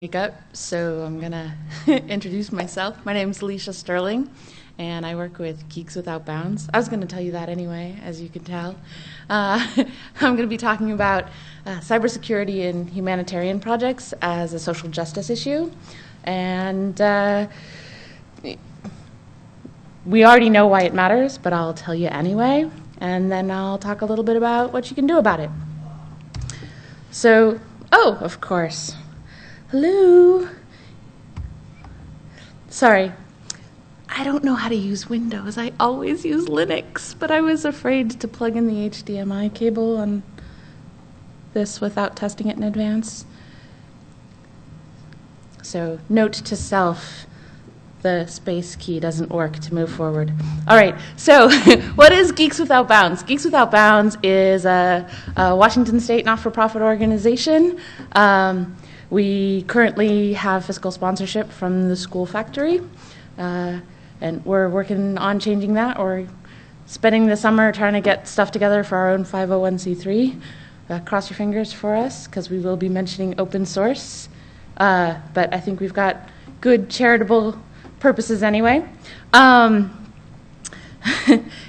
Makeup, so I'm gonna introduce myself. My name is Lisha Sterling, and I work with Geeks Without Bounds. I was gonna tell you that anyway, as you can tell. I'm gonna be talking about cybersecurity in humanitarian projects as a social justice issue, and we already know why it matters, but I'll tell you anyway, and then I'll talk a little bit about what you can do about it. So, of course. Hello. Sorry, I don't know how to use Windows. I always use Linux, but I was afraid to plug in the HDMI cable on this without testing it in advance. So, note to self, the space key doesn't work to move forward. All right, so what is Geeks Without Bounds? Geeks Without Bounds is a Washington State not-for-profit organization. We currently have fiscal sponsorship from the school factory, and we're working on changing that. We're spending the summer trying to get stuff together for our own 501c3. Cross your fingers for us, because we will be mentioning open source. But I think we've got good charitable purposes anyway.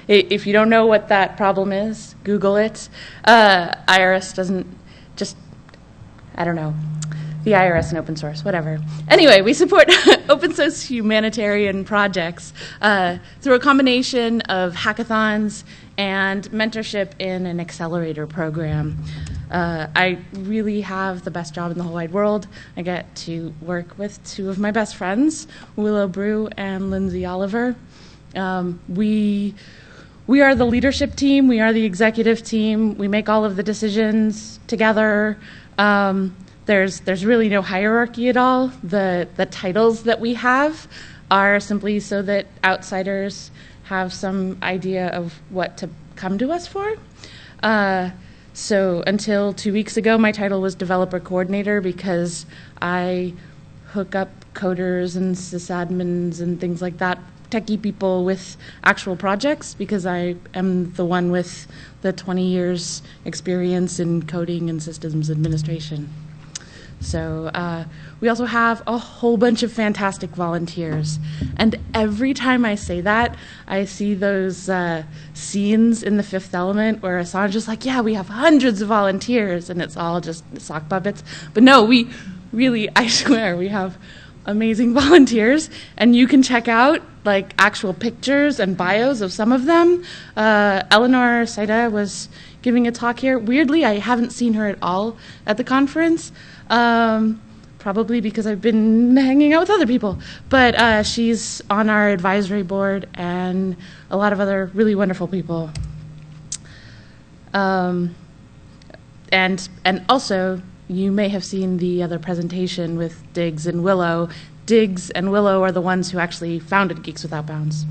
If you don't know what that problem is, Google it. IRS doesn't just, I don't know. The IRS and open source, whatever. Anyway, we support open source humanitarian projects through a combination of hackathons and mentorship in an accelerator program. I really have the best job in the whole wide world. I get to work with two of my best friends, Willow Brew and Lindsay Oliver. We are the leadership team. We are the executive team. We make all of the decisions together. There's really no hierarchy at all. The titles that we have are simply so that outsiders have some idea of what to come to us for. So until 2 weeks ago, my title was developer coordinator because I hook up coders and sysadmins and things like that, techie people with actual projects, because I am the one with the 20 years experience in coding and systems administration. So we also have a whole bunch of fantastic volunteers. And every time I say that, I see those scenes in The Fifth Element where Assange is like, yeah, we have hundreds of volunteers, and it's all just sock puppets. But no, we really, I swear, we have amazing volunteers. And you can check out like actual pictures and bios of some of them. Eleanor Saida was giving a talk here. Weirdly, I haven't seen her at all at the conference. Probably because I've been hanging out with other people. But she's on our advisory board and a lot of other really wonderful people. And also, you may have seen the other presentation with Diggs and Willow. Diggs and Willow are the ones who actually founded Geeks Without Bounds.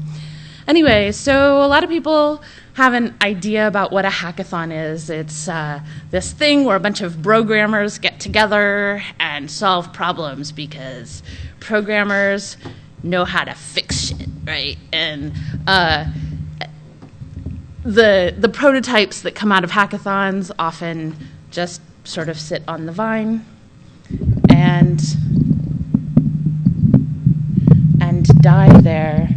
Anyway, so a lot of people have an idea about what a hackathon is. It's this thing where a bunch of programmers get together and solve problems because programmers know how to fix shit, right? And the prototypes that come out of hackathons often just sort of sit on the vine and die there.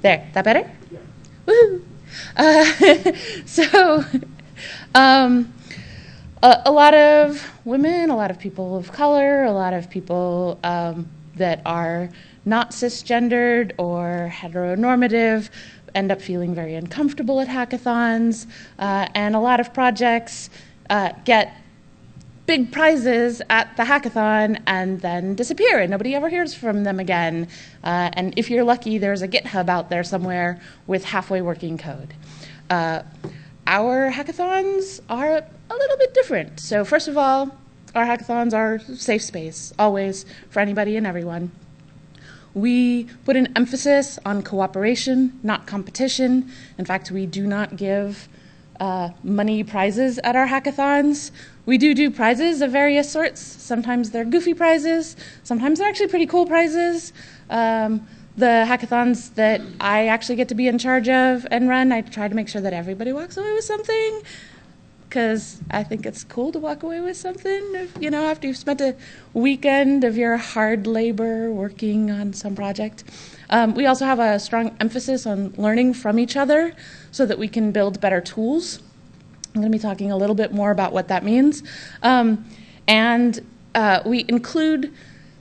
There, that better? Yeah. Woohoo! So, a lot of women, a lot of people of color, a lot of people that are not cisgendered or heteronormative end up feeling very uncomfortable at hackathons, and a lot of projects get big prizes at the hackathon and then disappear and nobody ever hears from them again. And if you're lucky, there's a GitHub out there somewhere with halfway working code. Our hackathons are a little bit different. So first of all, our hackathons are safe space, always, for anybody and everyone. We put an emphasis on cooperation, not competition. In fact, we do not give money prizes at our hackathons. We do prizes of various sorts. Sometimes they're goofy prizes. Sometimes they're actually pretty cool prizes. The hackathons that I actually get to be in charge of and run, I try to make sure that everybody walks away with something. because I think it's cool to walk away with something, after you've spent a weekend of your hard labor working on some project. We also have a strong emphasis on learning from each other so that we can build better tools. I'm going to be talking a little bit more about what that means. And we include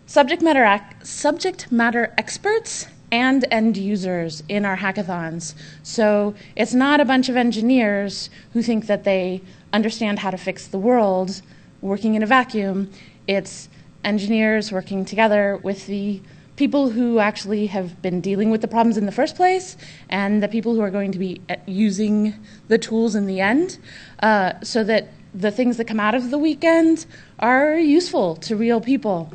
subject matter experts and end users in our hackathons. So it's not a bunch of engineers who think that they understand how to fix the world working in a vacuum. It's engineers working together with the people who actually have been dealing with the problems in the first place and the people who are going to be using the tools in the end, so that the things that come out of the weekend are useful to real people.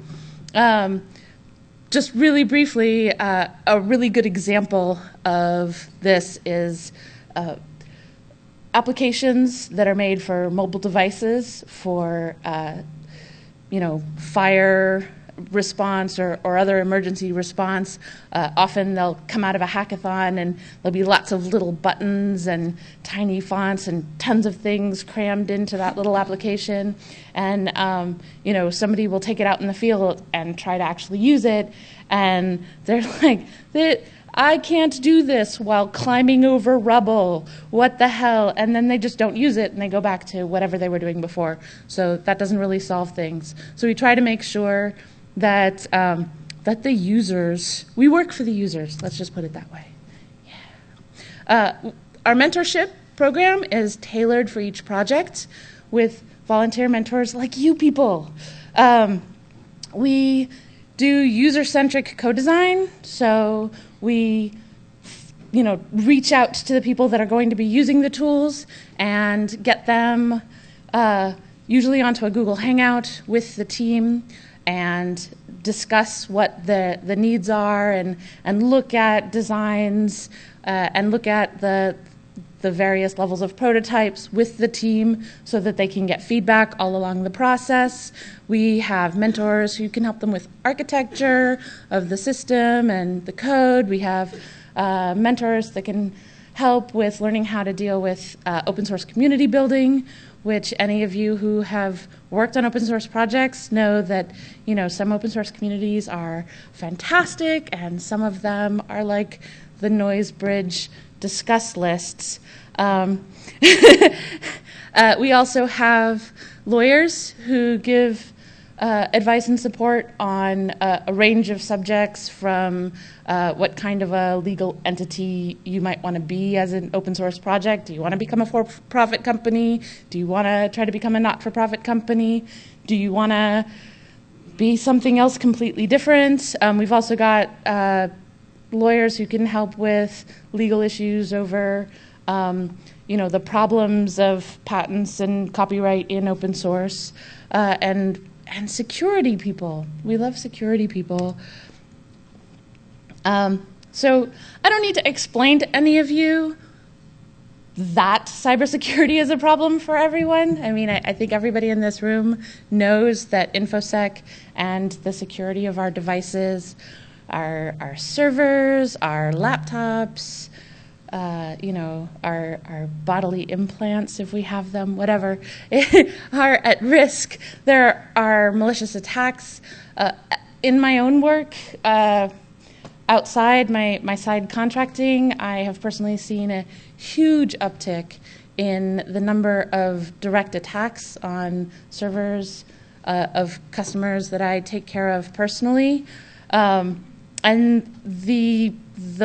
Just really briefly, a really good example of this is applications that are made for mobile devices for, fire response or other emergency response. Often they'll come out of a hackathon and there'll be lots of little buttons and tiny fonts and tons of things crammed into that little application. And, somebody will take it out in the field and try to actually use it. And they're like, I can't do this while climbing over rubble. What the hell? And then they just don't use it and they go back to whatever they were doing before. So that doesn't really solve things. So we try to make sure that that the users, we work for the users, let's just put it that way. Yeah. Our mentorship program is tailored for each project with volunteer mentors like you people. We do user-centric co-design, so we reach out to the people that are going to be using the tools and get them usually onto a Google Hangout with the team and discuss what the needs are and look at designs and look at the various levels of prototypes with the team so that they can get feedback all along the process. We have mentors who can help them with architecture of the system and the code. We have mentors that can help with learning how to deal with open source community building, which any of you who have worked on open source projects know that, some open source communities are fantastic and some of them are like the noise bridge discuss lists. We also have lawyers who give advice and support on a range of subjects, from what kind of a legal entity you might want to be as an open source project. Do you want to become a for-profit company? Do you want to try to become a not-for-profit company? Do you want to be something else completely different? We've also got lawyers who can help with legal issues over the problems of patents and copyright in open source, and security people. We love security people. So I don't need to explain to any of you that cybersecurity is a problem for everyone. I mean, I think everybody in this room knows that InfoSec and the security of our devices, our servers, our laptops, our bodily implants, if we have them, whatever, are at risk. There are malicious attacks. In my own work, outside my side contracting, I have personally seen a huge uptick in the number of direct attacks on servers of customers that I take care of personally. And the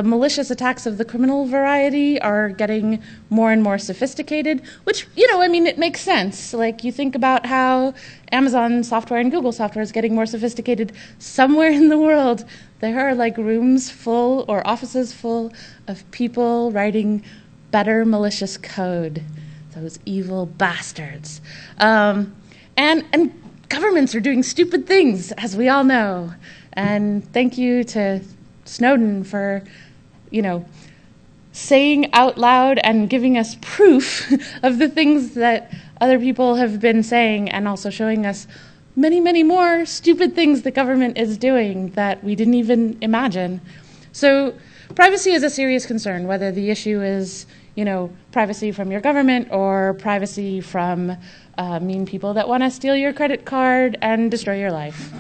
malicious attacks of the criminal variety are getting more and more sophisticated, which, it makes sense. Like, you think about how Amazon software and Google software is getting more sophisticated. Somewhere in the world, there are like rooms full or offices full of people writing better malicious code. Those evil bastards. And governments are doing stupid things, as we all know. And thank you to Snowden for, saying out loud and giving us proof of the things that other people have been saying, and also showing us many, many more stupid things the government is doing that we didn't even imagine. So privacy is a serious concern, whether the issue is, privacy from your government or privacy from mean people that want to steal your credit card and destroy your life.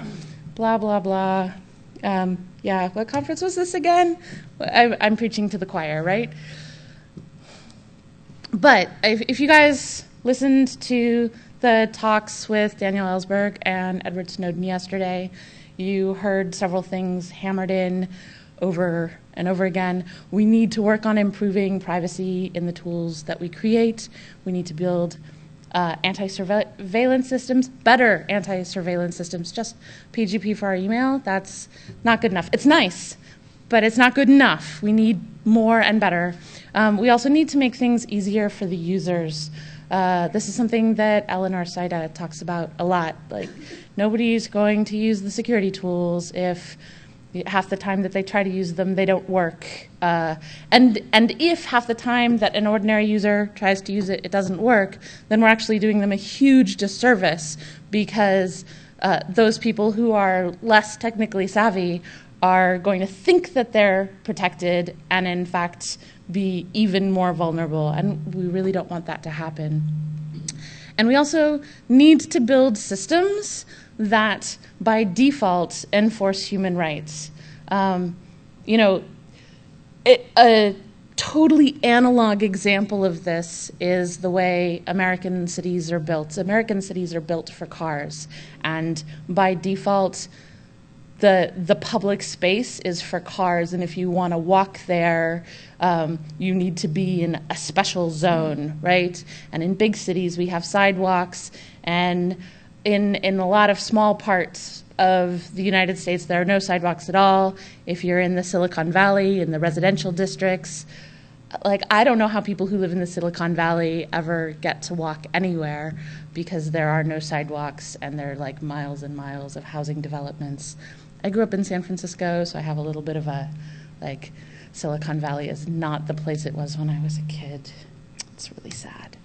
Blah, blah, blah. Yeah, what conference was this again? I'm preaching to the choir, right? But if you guys listened to the talks with Daniel Ellsberg and Edward Snowden yesterday, you heard several things hammered in over and over again. We need to work on improving privacy in the tools that we create. We need to build anti-surveillance systems, better anti-surveillance systems. Just PGP for our email, that's not good enough. It's nice, but it's not good enough. We need more and better. We also need to make things easier for the users. This is something that Eleanor Saida talks about a lot. Like, nobody's going to use the security tools if half the time that they try to use them, they don't work. And if half the time that an ordinary user tries to use it, it doesn't work, then we're actually doing them a huge disservice, because those people who are less technically savvy are going to think that they're protected and in fact be even more vulnerable. And we really don't want that to happen. And we also need to build systems that by default enforce human rights. A totally analog example of this is the way American cities are built. American cities are built for cars, and by default, the public space is for cars, and if you want to walk there, you need to be in a special zone, right? And in big cities, we have sidewalks, and in a lot of small parts of the United States, there are no sidewalks at all. If you're in the Silicon Valley, in the residential districts, like, I don't know how people who live in the Silicon Valley ever get to walk anywhere, because there are no sidewalks and there are like miles and miles of housing developments. I grew up in San Francisco, so I have a little bit of a, like, Silicon Valley is not the place it was when I was a kid. It's really sad.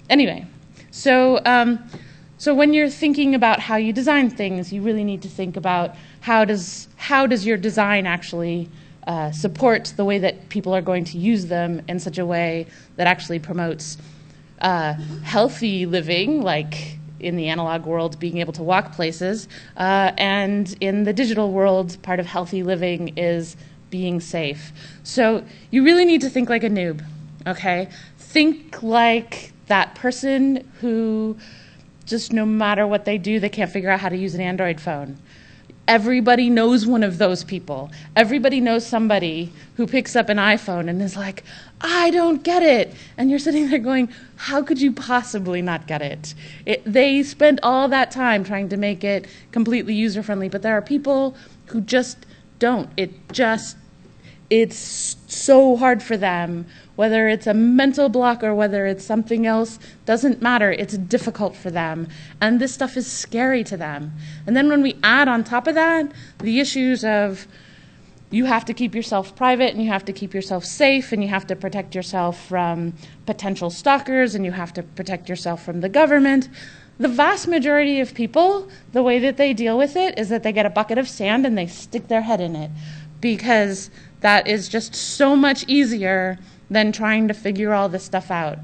Anyway, so when you're thinking about how you design things, you really need to think about how does your design actually support the way that people are going to use them in such a way that actually promotes healthy living, like in the analog world, being able to walk places, and in the digital world, part of healthy living is being safe. So you really need to think like a noob, okay? Think like that person who just, no matter what they do, they can't figure out how to use an Android phone. Everybody knows one of those people. Everybody knows somebody who picks up an iPhone and is like, I don't get it. And you're sitting there going, how could you possibly not get it? They spent all that time trying to make it completely user-friendly, but there are people who just don't. It's so hard for them, whether it's a mental block or whether it's something else, doesn't matter. It's difficult for them. And this stuff is scary to them. And then when we add on top of that the issues of you have to keep yourself private and you have to keep yourself safe and you have to protect yourself from potential stalkers and you have to protect yourself from the government, the vast majority of people, the way that they deal with it is that they get a bucket of sand and they stick their head in it, because that is just so much easier than trying to figure all this stuff out.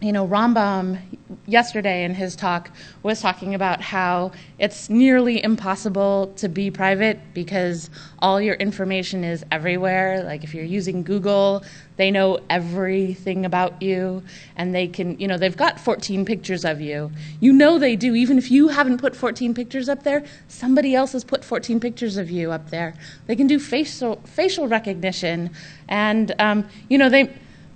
Rambam yesterday in his talk was talking about how it's nearly impossible to be private because all your information is everywhere. Like if you're using Google, they know everything about you, and they can, they've got 14 pictures of you. They do. Even if you haven't put 14 pictures up there, somebody else has put 14 pictures of you up there. They can do facial recognition, and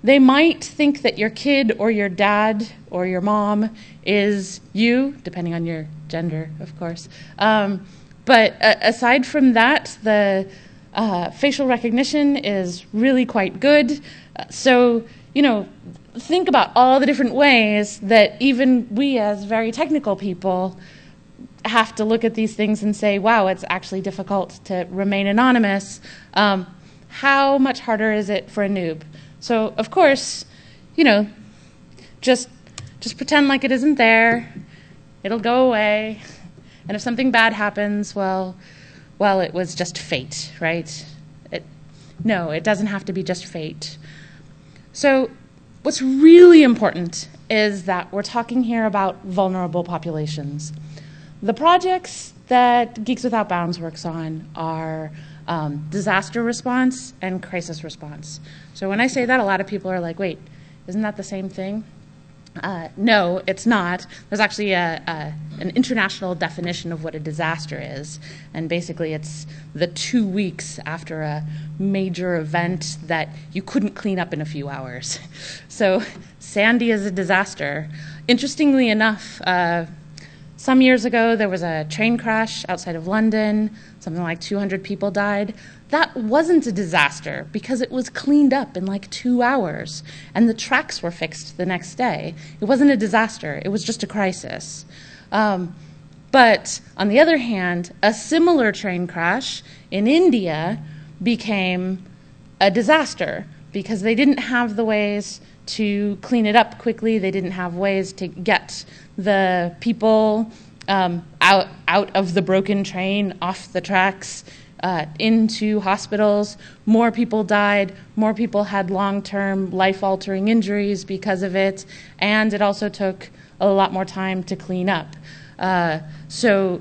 they might think that your kid or your dad or your mom is you, depending on your gender, of course. But aside from that, the facial recognition is really quite good. So, think about all the different ways that even we as very technical people have to look at these things and say, wow, it's actually difficult to remain anonymous. How much harder is it for a noob? So, of course, just pretend like it isn't there. It'll go away. And if something bad happens, well, it was just fate, right? No, it doesn't have to be just fate. So what's really important is that we're talking here about vulnerable populations. The projects that Geeks Without Bounds works on are disaster response and crisis response. So when I say that, a lot of people are like, wait, isn't that the same thing? No, it's not. There's actually an international definition of what a disaster is, and basically it's the 2 weeks after a major event that you couldn't clean up in a few hours. So Sandy is a disaster. Interestingly enough, some years ago there was a train crash outside of London. Something like 200 people died. That wasn't a disaster because it was cleaned up in like 2 hours and the tracks were fixed the next day. It wasn't a disaster, it was just a crisis. But on the other hand, a similar train crash in India became a disaster because they didn't have the ways to clean it up quickly. They didn't have ways to get the people out of the broken train, off the tracks, into hospitals. More people died, more people had long-term life-altering injuries because of it, and it also took a lot more time to clean up. So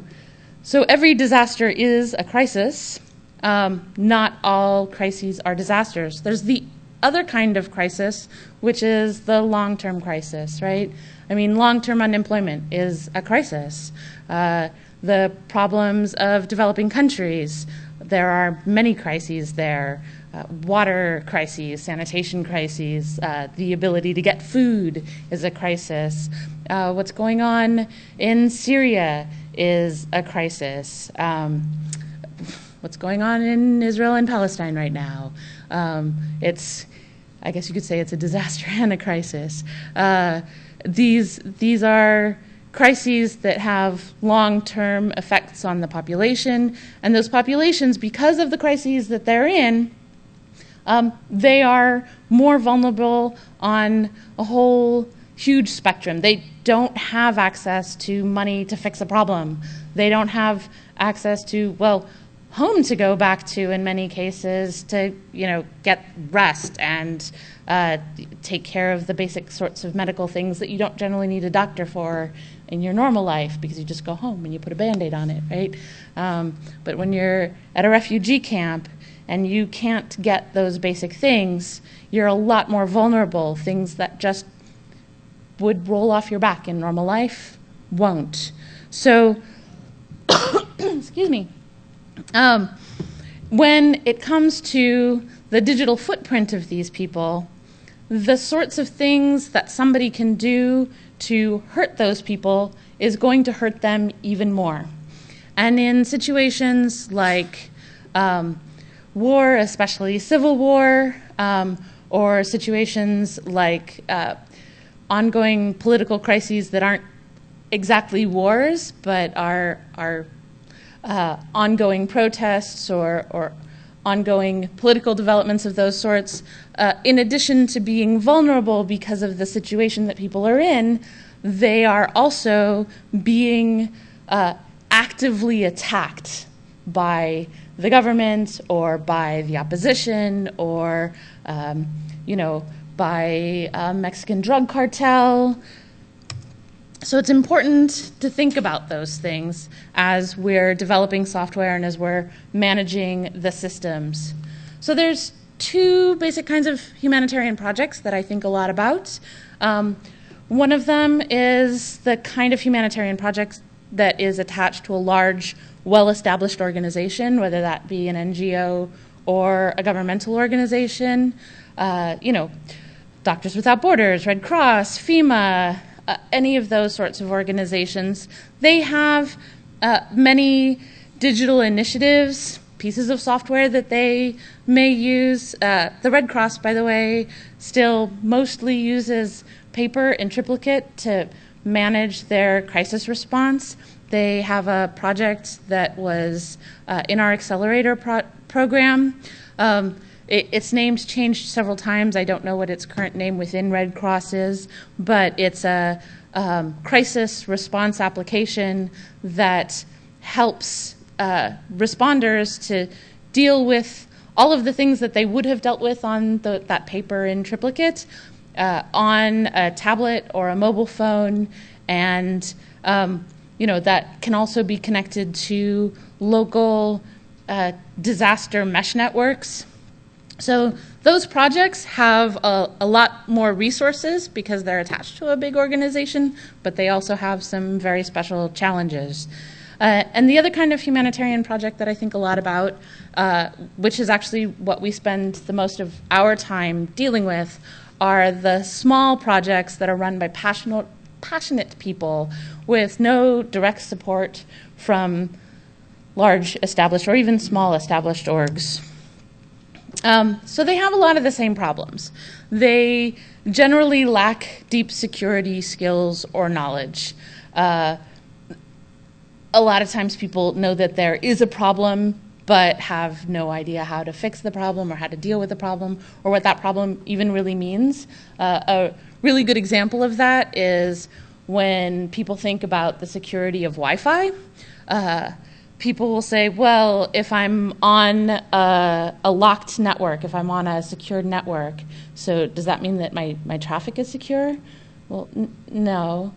every disaster is a crisis. Not all crises are disasters. There's the other kind of crisis, which is the long-term crisis, right? I mean, long-term unemployment is a crisis. The problems of developing countries, there are many crises there. Water crises, sanitation crises, the ability to get food is a crisis. What's going on in Syria is a crisis. What's going on in Israel and Palestine right now? I guess you could say it's a disaster and a crisis. These are crises that have long-term effects on the population, and those populations, because of the crises that they're in, they are more vulnerable on a whole huge spectrum. They don't have access to money to fix a problem. They don't have access to, well, home to go back to in many cases to, get rest and take care of the basic sorts of medical things that you don't generally need a doctor for in your normal life because you just go home and you put a Band-Aid on it, right? But when you're at a refugee camp and you can't get those basic things, you're a lot more vulnerable. Things that just would roll off your back in normal life won't. So, excuse me. When it comes to the digital footprint of these people, the sorts of things that somebody can do to hurt those people is going to hurt them even more. And in situations like war, especially civil war, or situations like ongoing political crises that aren't exactly wars, but are ongoing protests or ongoing political developments of those sorts, in addition to being vulnerable because of the situation that people are in, they are also being actively attacked by the government or by the opposition or, by a Mexican drug cartel. So it's important to think about those things as we're developing software and as we're managing the systems. So there's two basic kinds of humanitarian projects that I think a lot about. One of them is the kind of humanitarian project that is attached to a large, well-established organization, whether that be an NGO or a governmental organization. Doctors Without Borders, Red Cross, FEMA, any of those sorts of organizations. They have many digital initiatives, pieces of software that they may use. The Red Cross, by the way, still mostly uses paper and triplicate to manage their crisis response. They have a project that was in our accelerator program. Its name's changed several times. I don't know what its current name within Red Cross is, but it's a crisis response application that helps responders to deal with all of the things that they would have dealt with on that paper in triplicate on a tablet or a mobile phone, and that can also be connected to local disaster mesh networks. So those projects have a lot more resources because they're attached to a big organization, but they also have some very special challenges. And the other kind of humanitarian project that I think a lot about, which is actually what we spend the most of our time dealing with, are the small projects that are run by passionate people with no direct support from large established or even small established orgs. So they have a lot of the same problems. They generally lack deep security skills or knowledge. A lot of times people know that there is a problem, but have no idea how to fix the problem or how to deal with the problem or what that problem even really means. A really good example of that is when people think about the security of Wi-Fi. People will say, well, if I'm on a locked network, if I'm on a secured network, so does that mean that my traffic is secure? Well, no.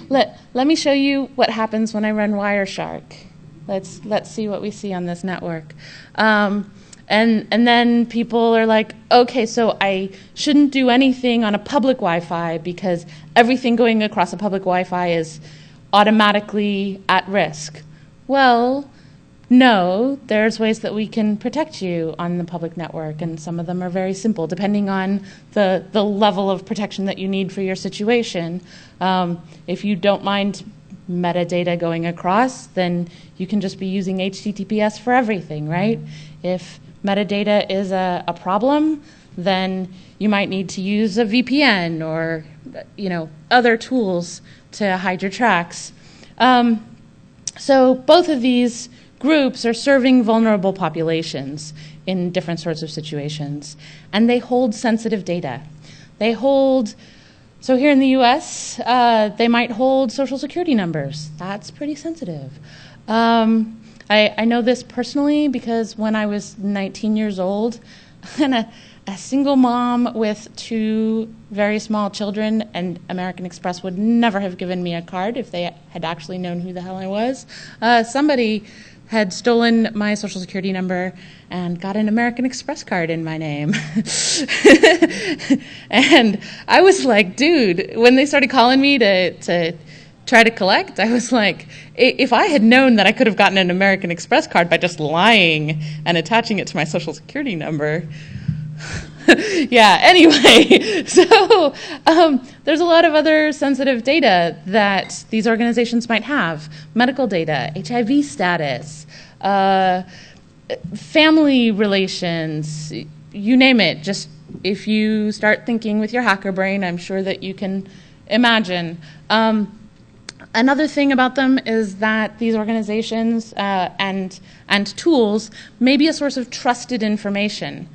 Let me show you what happens when I run Wireshark. Let's see what we see on this network. And then people are like, okay, so I shouldn't do anything on a public Wi-Fi because everything going across a public Wi-Fi is automatically at risk. Well, no, there's ways that we can protect you on the public network, and some of them are very simple, depending on the level of protection that you need for your situation. If you don't mind metadata going across, then you can just be using HTTPS for everything, right? If metadata is a problem, then you might need to use a VPN or other tools to hide your tracks. So both of these groups are serving vulnerable populations in different sorts of situations, and they hold sensitive data. So here in the US, they might hold social security numbers. That's pretty sensitive. I know this personally because when I was 19 years old, and a single mom with 2 very small children, and American Express would never have given me a card if they had actually known who the hell I was. Somebody had stolen my social security number and got an American Express card in my name. And I was like, dude, when they started calling me to try to collect, I was like, if I had known that I could have gotten an American Express card by just lying and attaching it to my social security number. Yeah, anyway, so there's a lot of other sensitive data that these organizations might have. Medical data, HIV status, family relations, you name it. Just if you start thinking with your hacker brain, I'm sure that you can imagine. Another thing about them is that these organizations and tools may be a source of trusted information.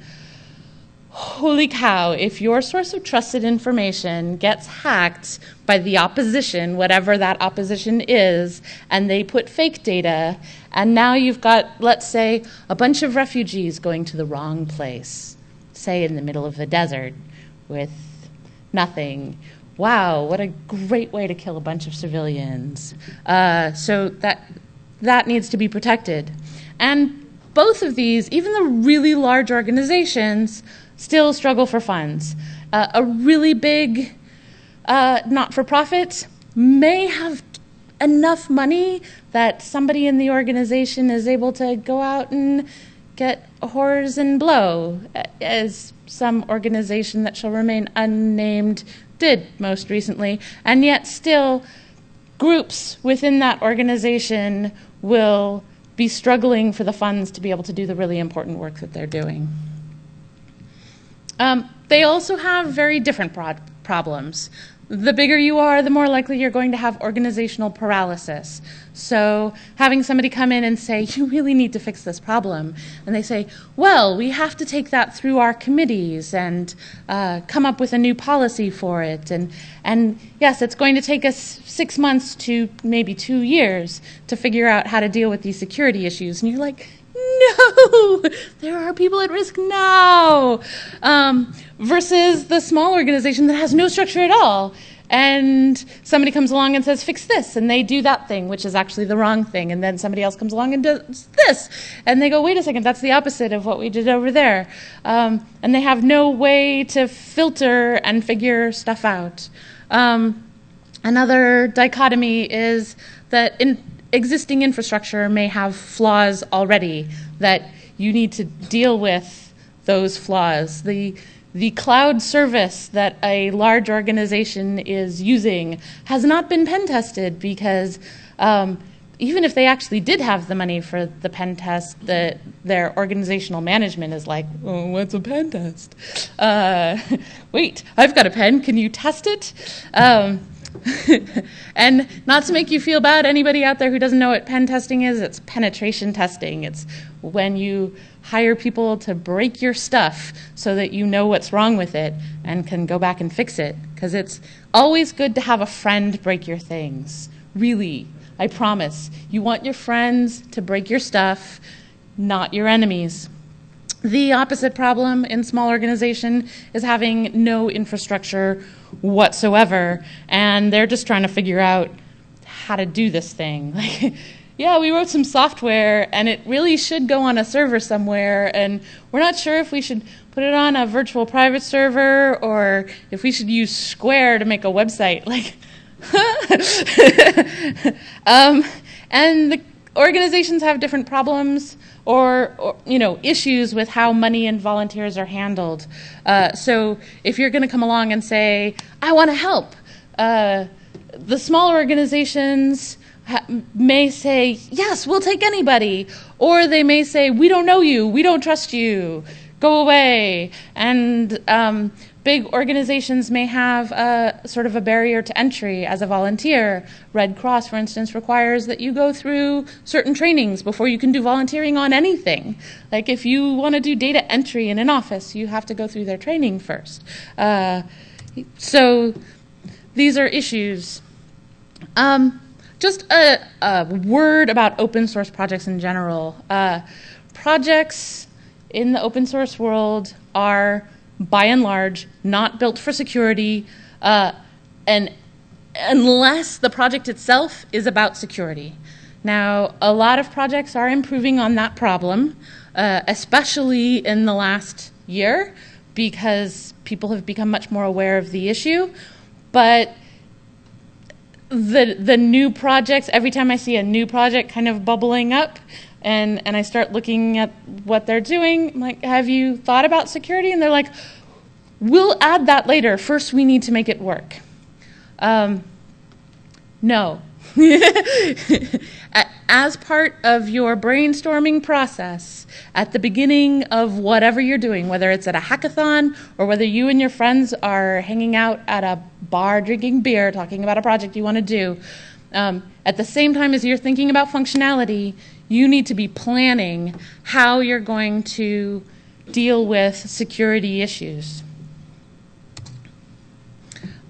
Holy cow, if your source of trusted information gets hacked by the opposition, whatever that opposition is, and they put fake data, and now you've got, let's say, a bunch of refugees going to the wrong place, say in the middle of the desert with nothing. Wow, what a great way to kill a bunch of civilians. So that needs to be protected. And both of these, even the really large organizations, still struggle for funds. A really big not-for-profit may have enough money that somebody in the organization is able to go out and get whores and blow, as some organization that shall remain unnamed did most recently. And yet still, groups within that organization will be struggling for the funds to be able to do the really important work that they're doing. They also have very different problems. The bigger you are, the more likely you're going to have organizational paralysis. So having somebody come in and say, you really need to fix this problem, and they say, well, we have to take that through our committees and come up with a new policy for it. And yes, it's going to take us 6 months to maybe 2 years to figure out how to deal with these security issues. And you're like, no, there are people at risk now, versus the small organization that has no structure at all. And somebody comes along and says, fix this, and they do that thing, which is actually the wrong thing. And then somebody else comes along and does this. And they go, wait a second, that's the opposite of what we did over there. And they have no way to filter and figure stuff out. Another dichotomy is that existing infrastructure may have flaws already, that you need to deal with those flaws. The cloud service that a large organization is using has not been pen tested because even if they actually did have the money for the pen test, their organizational management is like, oh, what's a pen test? Wait, I've got a pen. Can you test it? And not to make you feel bad, anybody out there who doesn't know what pen testing is, it's penetration testing. It's when you hire people to break your stuff so that you know what's wrong with it and can go back and fix it. Because it's always good to have a friend break your things. Really, I promise. You want your friends to break your stuff, not your enemies. The opposite problem in small organization is having no infrastructure whatsoever, and they're just trying to figure out how to do this thing. Like, yeah, we wrote some software, and it really should go on a server somewhere, and we're not sure if we should put it on a virtual private server or if we should use Square to make a website. Like, and the organizations have different problems or issues with how money and volunteers are handled. So if you're going to come along and say, I want to help, the small organizations may say, yes, we'll take anybody. Or they may say, we don't know you, we don't trust you, go away. And big organizations may have sort of a barrier to entry as a volunteer. Red Cross, for instance, requires that you go through certain trainings before you can do volunteering on anything. Like if you want to do data entry in an office, you have to go through their training first. So these are issues. Just a word about open source projects in general. Projects in the open source world are, by and large, not built for security, and unless the project itself is about security. Now, a lot of projects are improving on that problem, especially in the last year, because people have become much more aware of the issue. But the new projects, every time I see a new project kind of bubbling up, and I start looking at what they're doing, I'm like, have you thought about security? And they're like, we'll add that later. First, we need to make it work. No. As part of your brainstorming process, at the beginning of whatever you're doing, whether it's at a hackathon or whether you and your friends are hanging out at a bar drinking beer talking about a project you want to do, at the same time as you're thinking about functionality, you need to be planning how you're going to deal with security issues.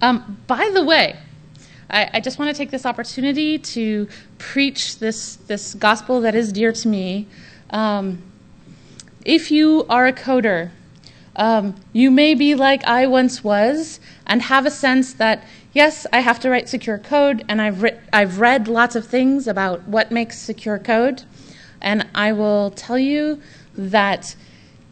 By the way, I just want to take this opportunity to preach this gospel that is dear to me. If you are a coder, you may be like I once was and have a sense that, yes, I have to write secure code, and I've read lots of things about what makes secure code, and I will tell you that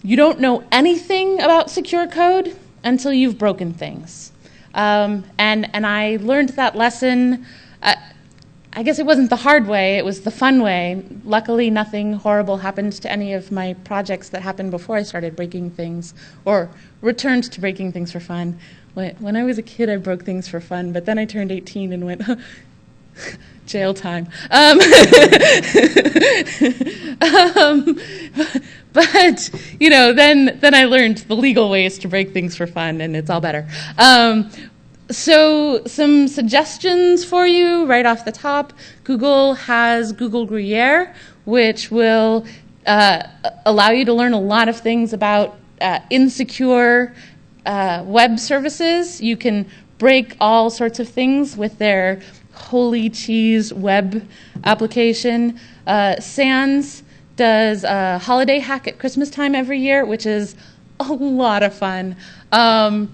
you don't know anything about secure code until you've broken things. And I learned that lesson, I guess it wasn't the hard way, it was the fun way. Luckily, nothing horrible happened to any of my projects that happened before I started breaking things, or returned to breaking things for fun. When I was a kid, I broke things for fun, but then I turned 18 and went, jail time. But, then I learned the legal ways to break things for fun, and it's all better. So some suggestions for you right off the top. Google has Google Gruyere, which will allow you to learn a lot of things about insecure web services. You can break all sorts of things with their holy cheese web application. Sans does a holiday hack at Christmas time every year, which is a lot of fun. And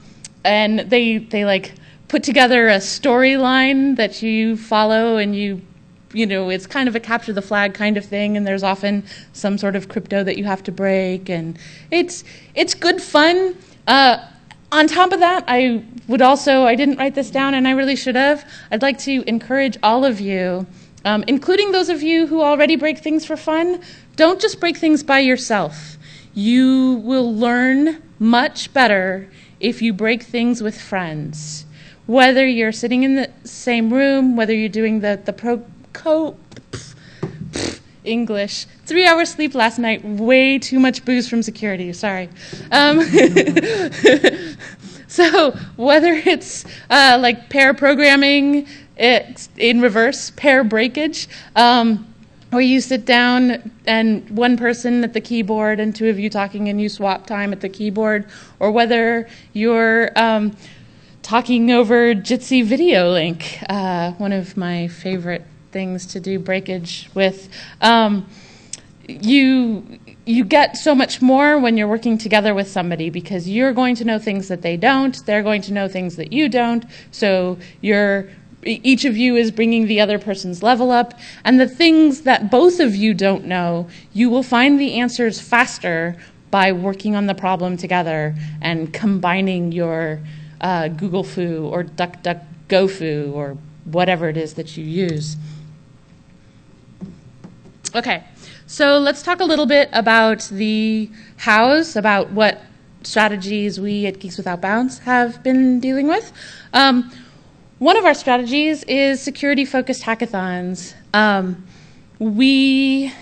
they like put together a storyline that you follow, and you know, it's kind of a capture the flag kind of thing, and there's often some sort of crypto that you have to break, and it's good fun. On top of that, I didn't write this down, and I really should have. I'd like to encourage all of you, including those of you who already break things for fun, don't just break things by yourself. You will learn much better if you break things with friends. Whether you're sitting in the same room, whether you're doing English. 3 hours sleep last night, way too much booze from security, sorry. So whether it's like pair programming, it's in reverse, pair breakage, where you sit down and one person at the keyboard and two of you talking and you swap time at the keyboard, or whether you're talking over Jitsi video link, one of my favorite things to do breakage with. You get so much more when you're working together with somebody, because you're going to know things that they don't, they're going to know things that you don't, so each of you is bringing the other person's level up, and the things that both of you don't know, you will find the answers faster by working on the problem together and combining your Google Foo or DuckDuckGo Foo or whatever it is that you use. Okay, so let's talk a little bit about the hows, about what strategies we at Geeks Without Bounds have been dealing with. One of our strategies is security-focused hackathons. We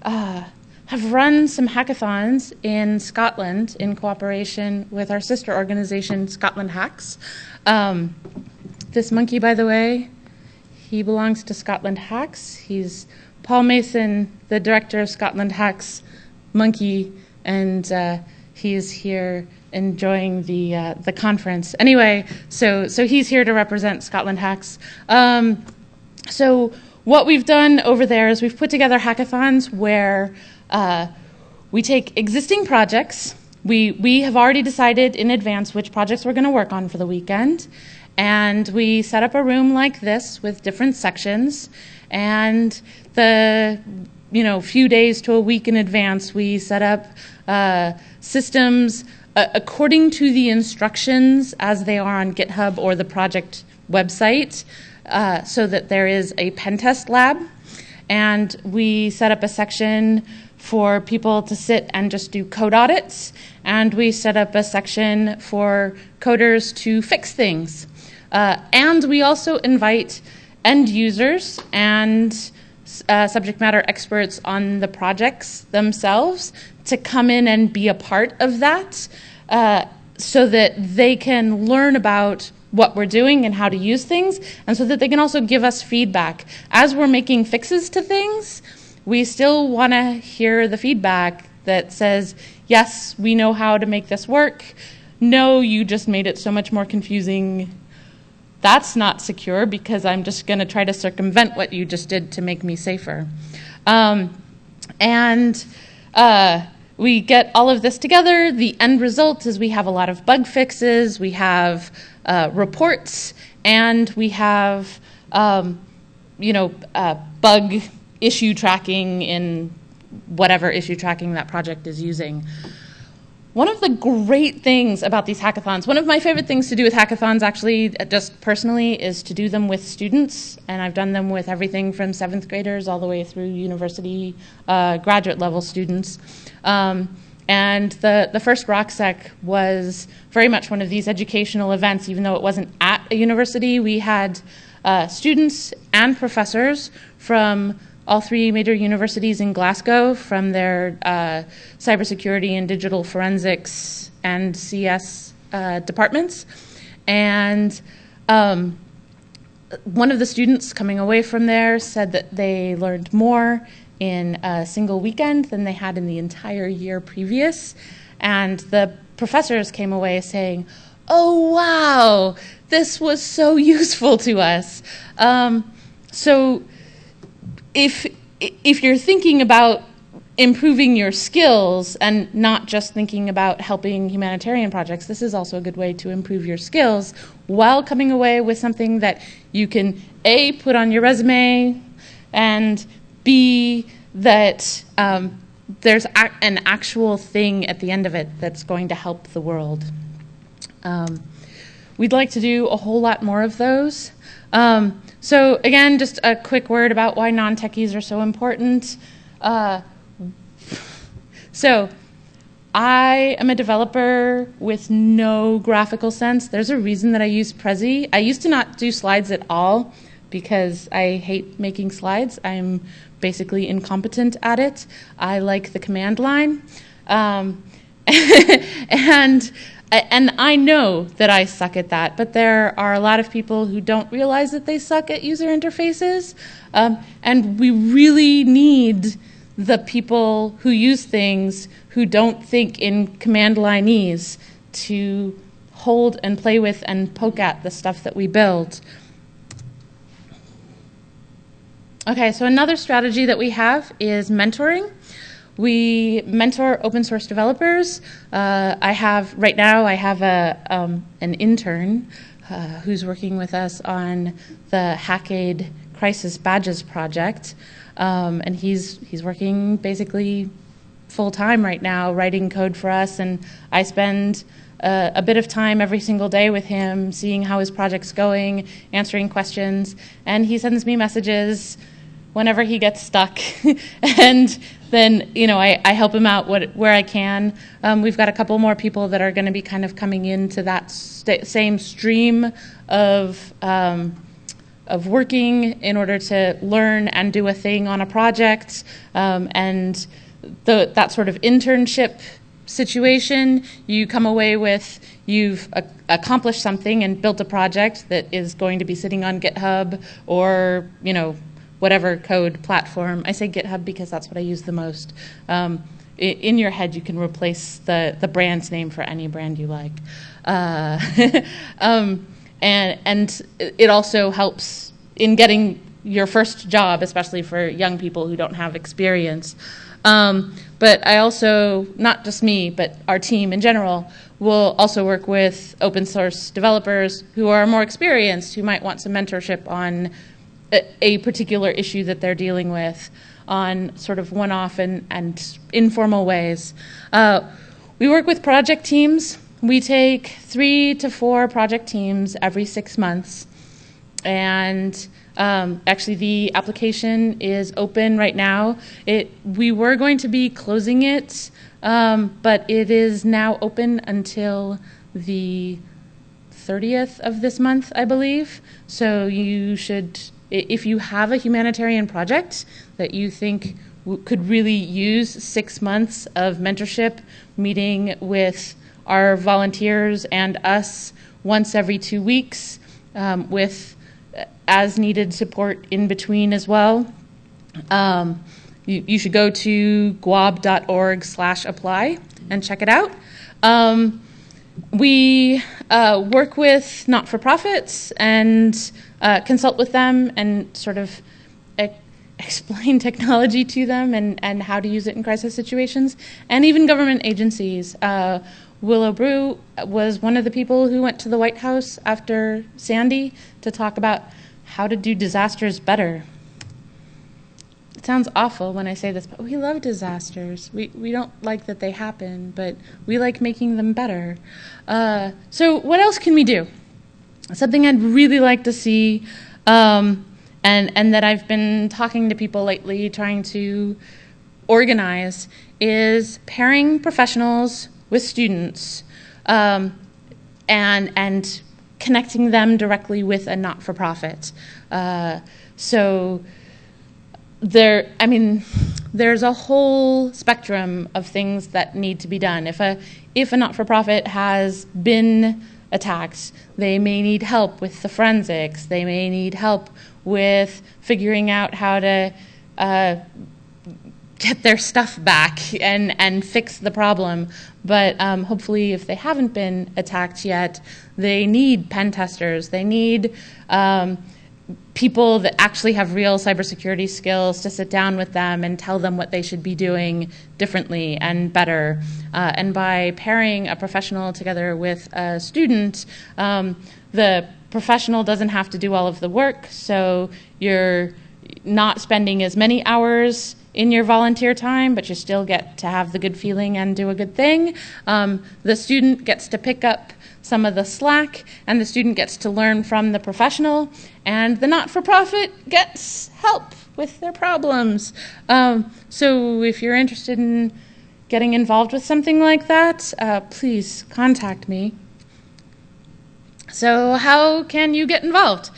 have run some hackathons in Scotland in cooperation with our sister organization, Scotland Hacks. This monkey, by the way, he belongs to Scotland Hacks. He's Paul Mason, the director of Scotland Hacks monkey, and he's here enjoying the conference. Anyway, so he's here to represent Scotland Hacks. So what we've done over there is we've put together hackathons where we take existing projects. We have already decided in advance which projects we're going to work on for the weekend, and we set up a room like this with different sections. And the few days to a week in advance, we set up systems according to the instructions as they are on GitHub or the project website, so that there is a pen test lab. And we set up a section for people to sit and just do code audits. And we set up a section for coders to fix things. And we also invite end users and subject matter experts on the projects themselves to come in and be a part of that, so that they can learn about what we're doing and how to use things, and so that they can also give us feedback. As we're making fixes to things, we still want to hear the feedback that says, yes, we know how to make this work. No, you just made it so much more confusing. That's not secure because I'm just going to try to circumvent what you just did to make me safer. We get all of this together. The end result is we have a lot of bug fixes, we have reports, and we have bug issue tracking in whatever issue tracking that project is using. One of the great things about these hackathons, one of my favorite things to do with hackathons actually, just personally, is to do them with students. And I've done them with everything from 7th graders all the way through university graduate level students. And the first RockSec was very much one of these educational events, even though it wasn't at a university. We had students and professors from all 3 major universities in Glasgow, from their cybersecurity and digital forensics and CS departments. And one of the students coming away from there said that they learned more in a single weekend than they had in the entire year previous. And the professors came away saying, oh, wow, this was so useful to us. So if if you're thinking about improving your skills and not just thinking about helping humanitarian projects, this is also a good way to improve your skills while coming away with something that you can A, put on your resume, and B, that there's an actual thing at the end of it that's going to help the world. We'd like to do a whole lot more of those. So again, just a quick word about why non-techies are so important. So I am a developer with no graphical sense. There's a reason that I use Prezi. I used to not do slides at all because I hate making slides. I'm basically incompetent at it. I like the command line. And I know that I suck at that, but there are a lot of people who don't realize that they suck at user interfaces. And we really need the people who use things who don't think in command lineese to hold and play with and poke at the stuff that we build. Okay, so another strategy that we have is mentoring. We mentor open source developers. Right now I have an intern who's working with us on the HackAid Crisis Badges project. And he's working basically full-time right now, writing code for us, and I spend a bit of time every single day with him, seeing how his project's going, answering questions, and he sends me messages whenever he gets stuck, and then I help him out where I can. We've got a couple more people that are going to be kind of coming into that same stream of working in order to learn and do a thing on a project, and that sort of internship situation, you come away with you've accomplished something and built a project that is going to be sitting on GitHub or whatever code platform. I say GitHub because that's what I use the most. In your head, you can replace the brand's name for any brand you like. And it also helps in getting your first job, especially for young people who don't have experience. But I also, not just me, but our team in general, will also work with open source developers who are more experienced, who might want some mentorship on a particular issue that they're dealing with on sort of one-off and informal ways. We work with project teams. We take 3 to 4 project teams every 6 months. And actually the application is open right now. We were going to be closing it, but it is now open until the 30th of this month, I believe. So you should, if you have a humanitarian project that you think could really use 6 months of mentorship, meeting with our volunteers and us once every 2 weeks, with as needed support in between as well. You should go to guab.org/apply and check it out. We work with not-for-profits and consult with them and sort of explain technology to them and how to use it in crisis situations, and even government agencies. Willow Brew was one of the people who went to the White House after Sandy to talk about how to do disasters better. It sounds awful when I say this, but we love disasters. We don't like that they happen, but we like making them better. So what else can we do? Something I'd really like to see, and that I've been talking to people lately, trying to organize, is pairing professionals with students, and connecting them directly with a not-for-profit. So there's a whole spectrum of things that need to be done. If a not-for-profit has been attacked, they may need help with the forensics. They may need help with figuring out how to get their stuff back and fix the problem. But hopefully, if they haven't been attacked yet, they need pen testers. They need people that actually have real cybersecurity skills to sit down with them and tell them what they should be doing differently and better. And by pairing a professional together with a student, the professional doesn't have to do all of the work, so you're not spending as many hours in your volunteer time, but you still get to have the good feeling and do a good thing. The student gets to pick up some of the slack, and the student gets to learn from the professional, and the not-for-profit gets help with their problems. So if you're interested in getting involved with something like that, please contact me. So how can you get involved?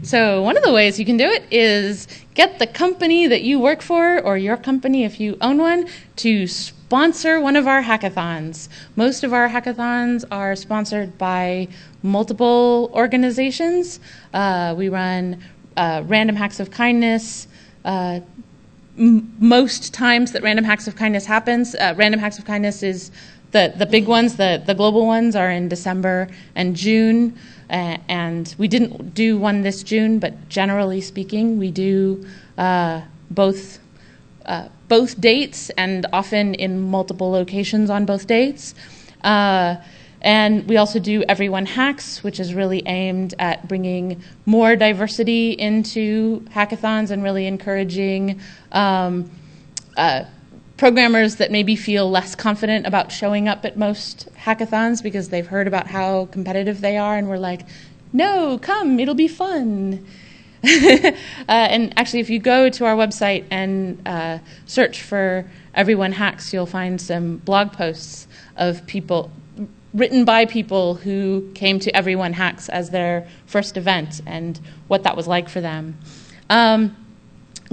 So one of the ways you can do it is get the company that you work for, or your company if you own one, to sponsor one of our hackathons. Most of our hackathons are sponsored by multiple organizations. We run Random Hacks of Kindness. Most times that Random Hacks of Kindness happens, Random Hacks of Kindness is the big ones, the global ones are in December and June. And we didn't do one this June, but generally speaking, we do both dates, and often in multiple locations on both dates. And we also do Everyone Hacks, which is really aimed at bringing more diversity into hackathons and really encouraging programmers that maybe feel less confident about showing up at most hackathons because they've heard about how competitive they are, and we're like, no, come, it'll be fun. And actually, if you go to our website and search for Everyone Hacks, you'll find some blog posts of people written by people who came to Everyone Hacks as their first event and what that was like for them.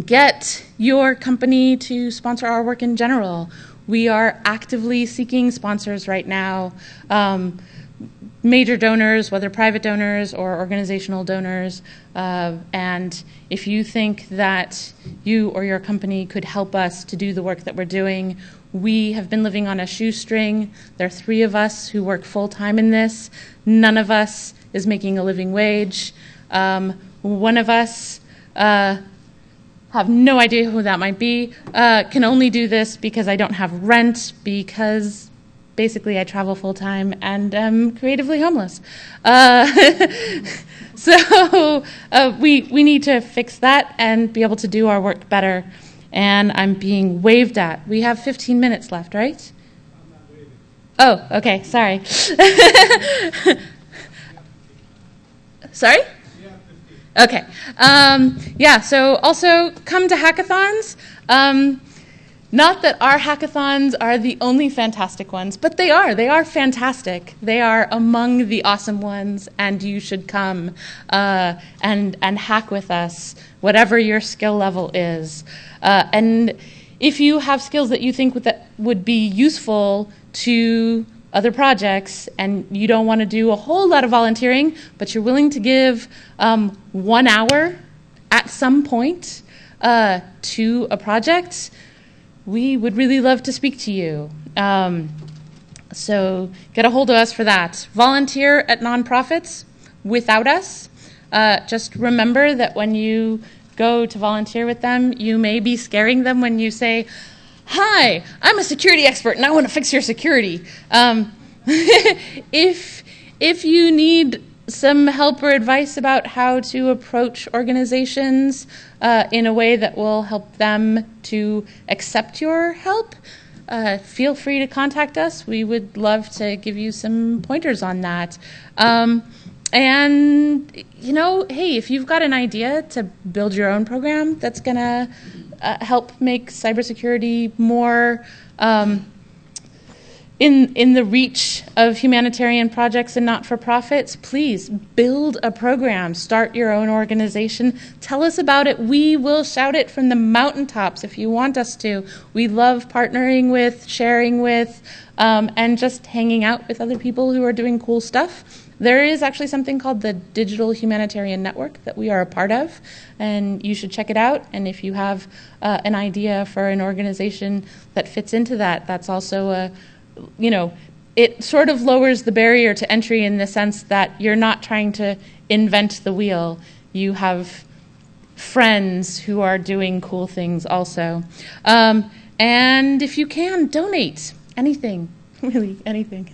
Get your company to sponsor our work in general. We are actively seeking sponsors right now. Major donors, whether private donors or organizational donors. And if you think that you or your company could help us to do the work that we're doing, we have been living on a shoestring. There are 3 of us who work full-time in this. None of us is making a living wage. One of us have no idea who that might be, can only do this because I don't have rent, because basically I travel full-time and am creatively homeless. So we need to fix that and be able to do our work better. And I'm being waved at. We have 15 minutes left, right? I'm not waving. Oh, okay, sorry. Sorry? Okay. Yeah, so also come to hackathons. Not that our hackathons are the only fantastic ones, but they are. They are fantastic. They are among the awesome ones, and you should come and hack with us, whatever your skill level is. And if you have skills that you think that would be useful to other projects, and you don't want to do a whole lot of volunteering, but you're willing to give 1 hour at some point to a project, we would really love to speak to you. So get a hold of us for that. Volunteer at nonprofits without us. Just remember that when you go to volunteer with them, you may be scaring them when you say, "Hi, I'm a security expert and I want to fix your security." If you need some help or advice about how to approach organizations in a way that will help them to accept your help, feel free to contact us. We would love to give you some pointers on that. And, you know, hey, if you've got an idea to build your own program that's going to help make cybersecurity more in the reach of humanitarian projects and not-for-profits, please build a program. Start your own organization. Tell us about it. We will shout it from the mountaintops if you want us to. We love partnering with, sharing with, and just hanging out with other people who are doing cool stuff. There is actually something called the Digital Humanitarian Network that we are a part of, and you should check it out. And if you have an idea for an organization that fits into that, that's also a, you know, it sort of lowers the barrier to entry in the sense that you're not trying to invent the wheel. You have friends who are doing cool things also. And if you can, donate anything, really anything.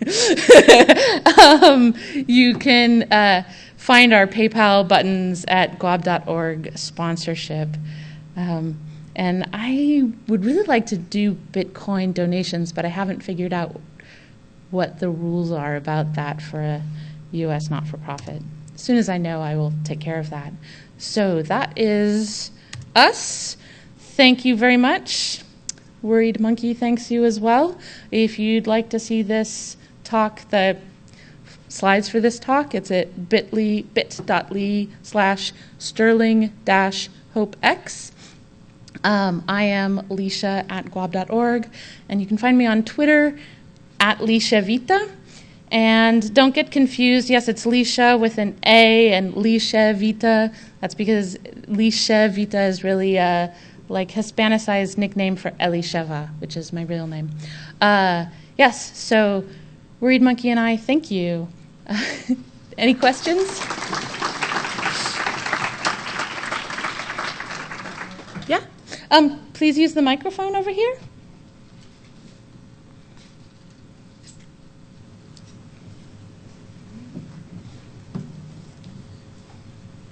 You can find our PayPal buttons at guab.org sponsorship. And I would really like to do Bitcoin donations, but I haven't figured out what the rules are about that for a U.S. not-for-profit. As soon as I know, I will take care of that. So that is us. Thank you very much. Worried Monkey thanks you as well. If you'd like to see this talk, the slides for this talk, it's at bit.ly/sterling-hopex. I am Lisha at guab.org, and you can find me on Twitter at Lisha Vita. And don't get confused. Yes, it's Lisha with an A and Lisha Vita. That's because Lisha Vita is really a Hispanicized nickname for Elisheva, which is my real name. Yes, so Worried Monkey and I thank you. Any questions? Yeah? Please use the microphone over here.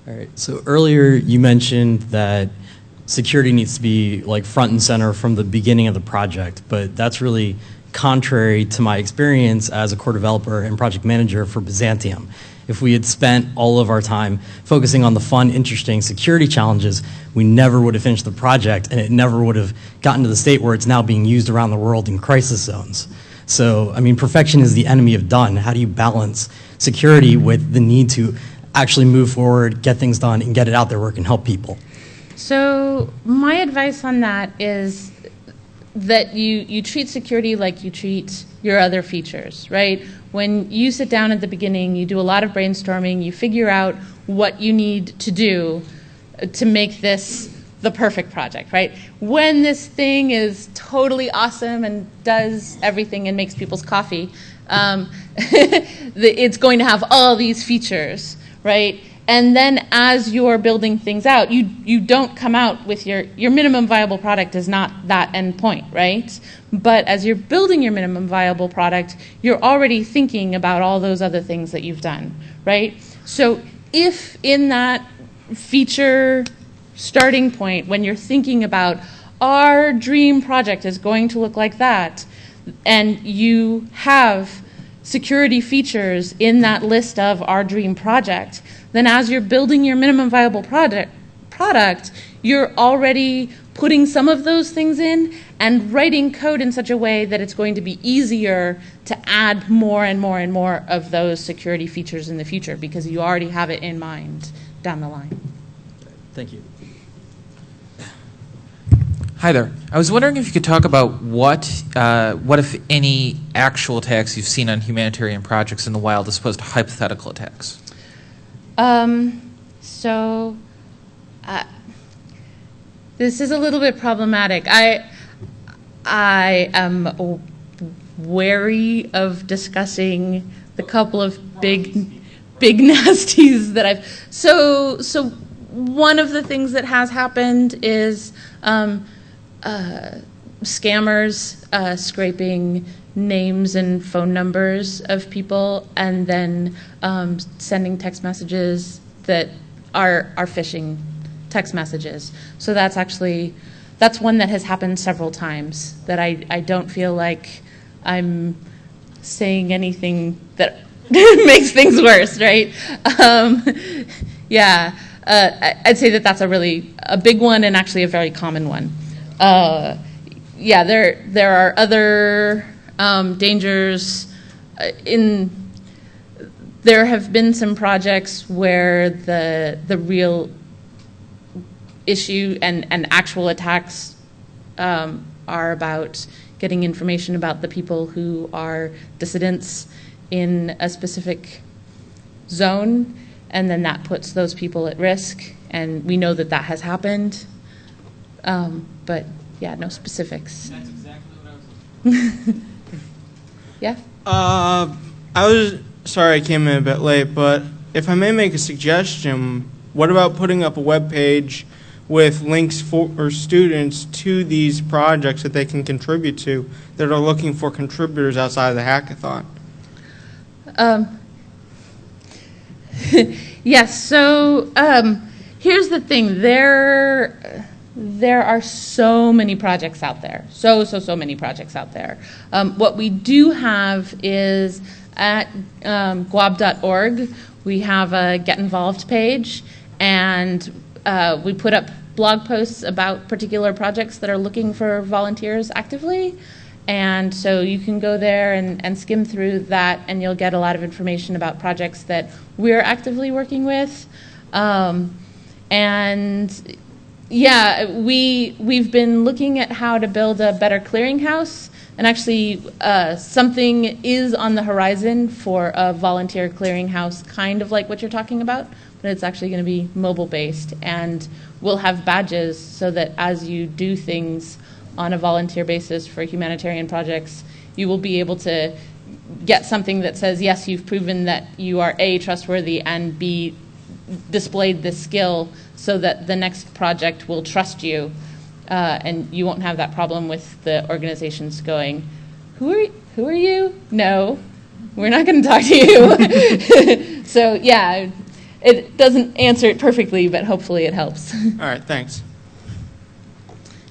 All right, so earlier you mentioned that security needs to be front and center from the beginning of the project, but that's really contrary to my experience as a core developer and project manager for Byzantium. If we had spent all of our time focusing on the fun, interesting security challenges, we never would have finished the project, and it never would have gotten to the state where it's now being used around the world in crisis zones. So, I mean, perfection is the enemy of done. How do you balance security with the need to actually move forward, get things done, and get it out there where it can help people? So my advice on that is that you treat security like you treat your other features, right? When you sit down at the beginning, you do a lot of brainstorming, you figure out what you need to do to make this the perfect project, right? When this thing is totally awesome and does everything and makes people's coffee, it's going to have all these features, right? And then as you're building things out, you don't come out with your minimum viable product is not that end point, right? But as you're building your minimum viable product, you're already thinking about all those other things that you've done, right? So if in that feature starting point, when you're thinking about our dream project is going to look like that, and you have security features in that list of our dream project, then as you're building your minimum viable product, you're already putting some of those things in and writing code in such a way that it's going to be easier to add more and more and more of those security features in the future because you already have it in mind down the line. Thank you. Hi there. I was wondering if you could talk about what if any, actual attacks you've seen on humanitarian projects in the wild as opposed to hypothetical attacks. This is a little bit problematic. I am wary of discussing the couple of big nasties that I've. So one of the things that has happened is scammers scraping names and phone numbers of people and then sending text messages that are phishing text messages. So that's one that has happened several times that I don't feel like I'm saying anything that makes things worse, right? Yeah, I'd say that that's a big one and actually a very common one. Yeah, there are other dangers. There have been some projects where the real issue and actual attacks are about getting information about the people who are dissidents in a specific zone, and then that puts those people at risk, and we know that has happened. But yeah, no specifics. That's exactly what I was looking for. Yeah? I was sorry I came in a bit late, but if I may make a suggestion, what about putting up a web page with links for students to these projects that they can contribute to that are looking for contributors outside of the hackathon? Yes, so here's the thing. There are so many projects out there. So many projects out there. What we do have is at guab.org, we have a Get Involved page, and we put up blog posts about particular projects that are looking for volunteers actively. And so you can go there and skim through that, and you'll get a lot of information about projects that we're actively working with. And yeah, we've been looking at how to build a better clearinghouse, and actually something is on the horizon for a volunteer clearinghouse, kind of like what you're talking about, but it's actually going to be mobile-based, and we'll have badges so that as you do things on a volunteer basis for humanitarian projects, you will be able to get something that says, yes, you've proven that you are A, trustworthy, and B, displayed this skill, so that the next project will trust you, and you won't have that problem with the organizations going, who are you? No, we're not going to talk to you. So yeah, it doesn't answer it perfectly, but hopefully it helps. All right, thanks.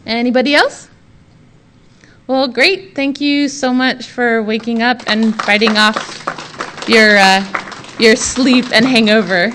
Anybody else? Well, great. Thank you so much for waking up and fighting off your sleep and hangover.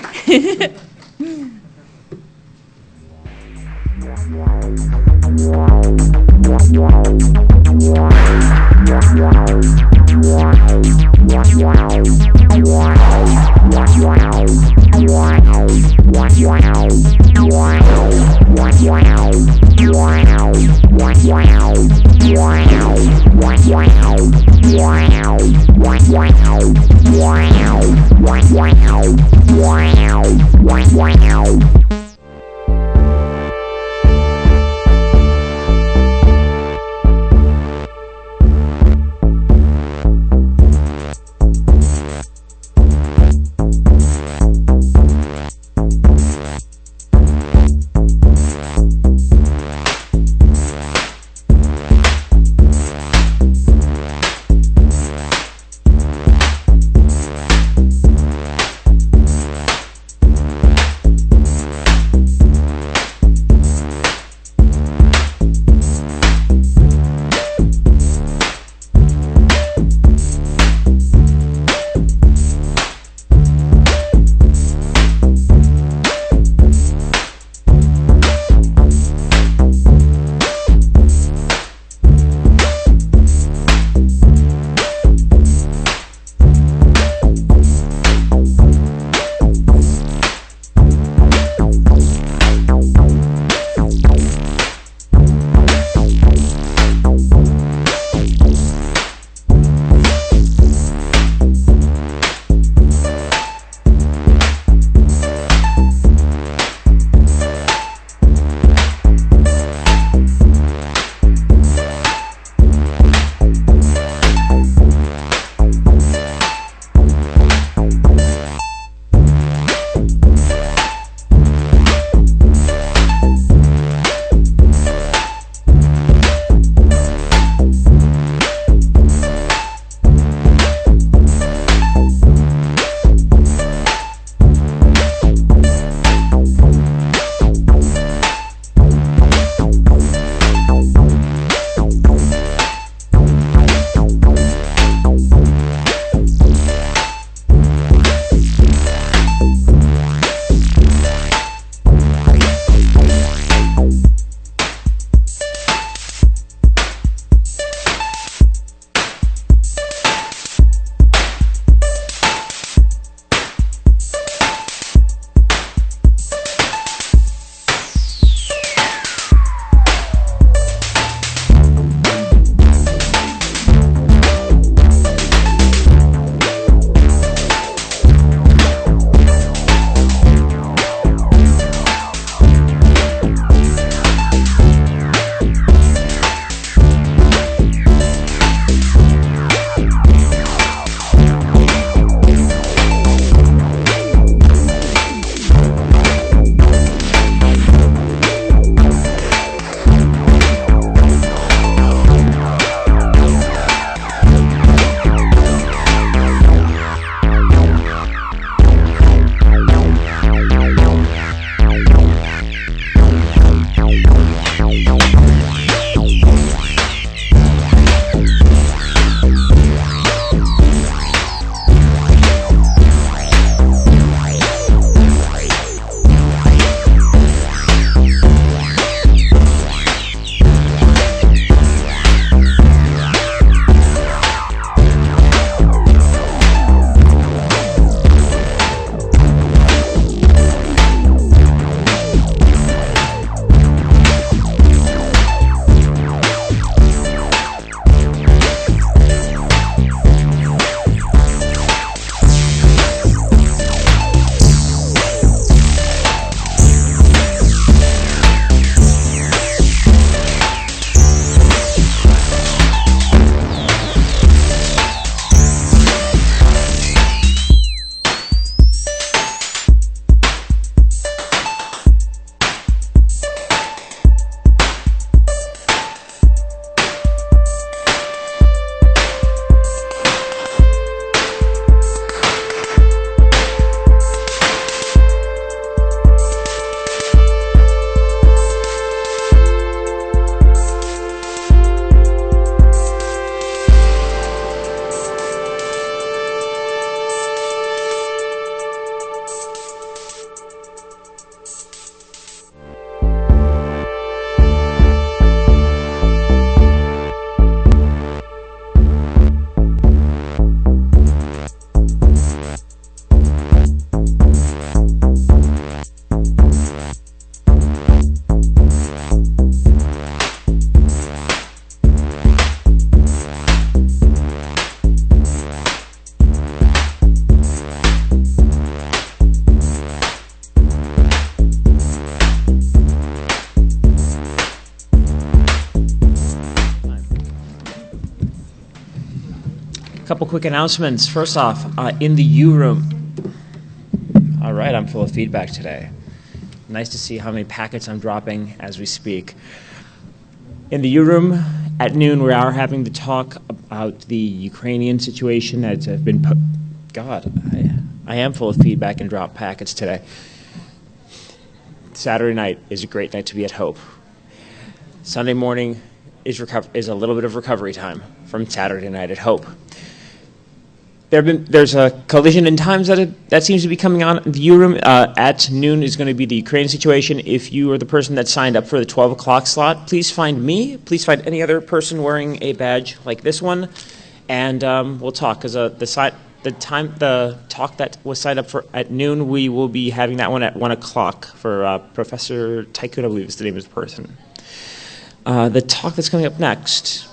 Couple quick announcements. First off, in the U room. All right, I'm full of feedback today. Nice to see how many packets I'm dropping as we speak. In the U room at noon, we are having the talk about the Ukrainian situation that have been put. God, I am full of feedback and drop packets today. Saturday night is a great night to be at Hope. Sunday morning is a little bit of recovery time from Saturday night at Hope. There's a collision in times that seems to be coming on in the U room. At noon is going to be the Ukraine situation. If you are the person that signed up for the 12 o'clock slot, please find me. Please find any other person wearing a badge like this one, and we'll talk. Because the talk that was signed up for at noon, we will be having that one at 1 o'clock for Professor Tycoon, I believe is the name of the person. The talk that's coming up next,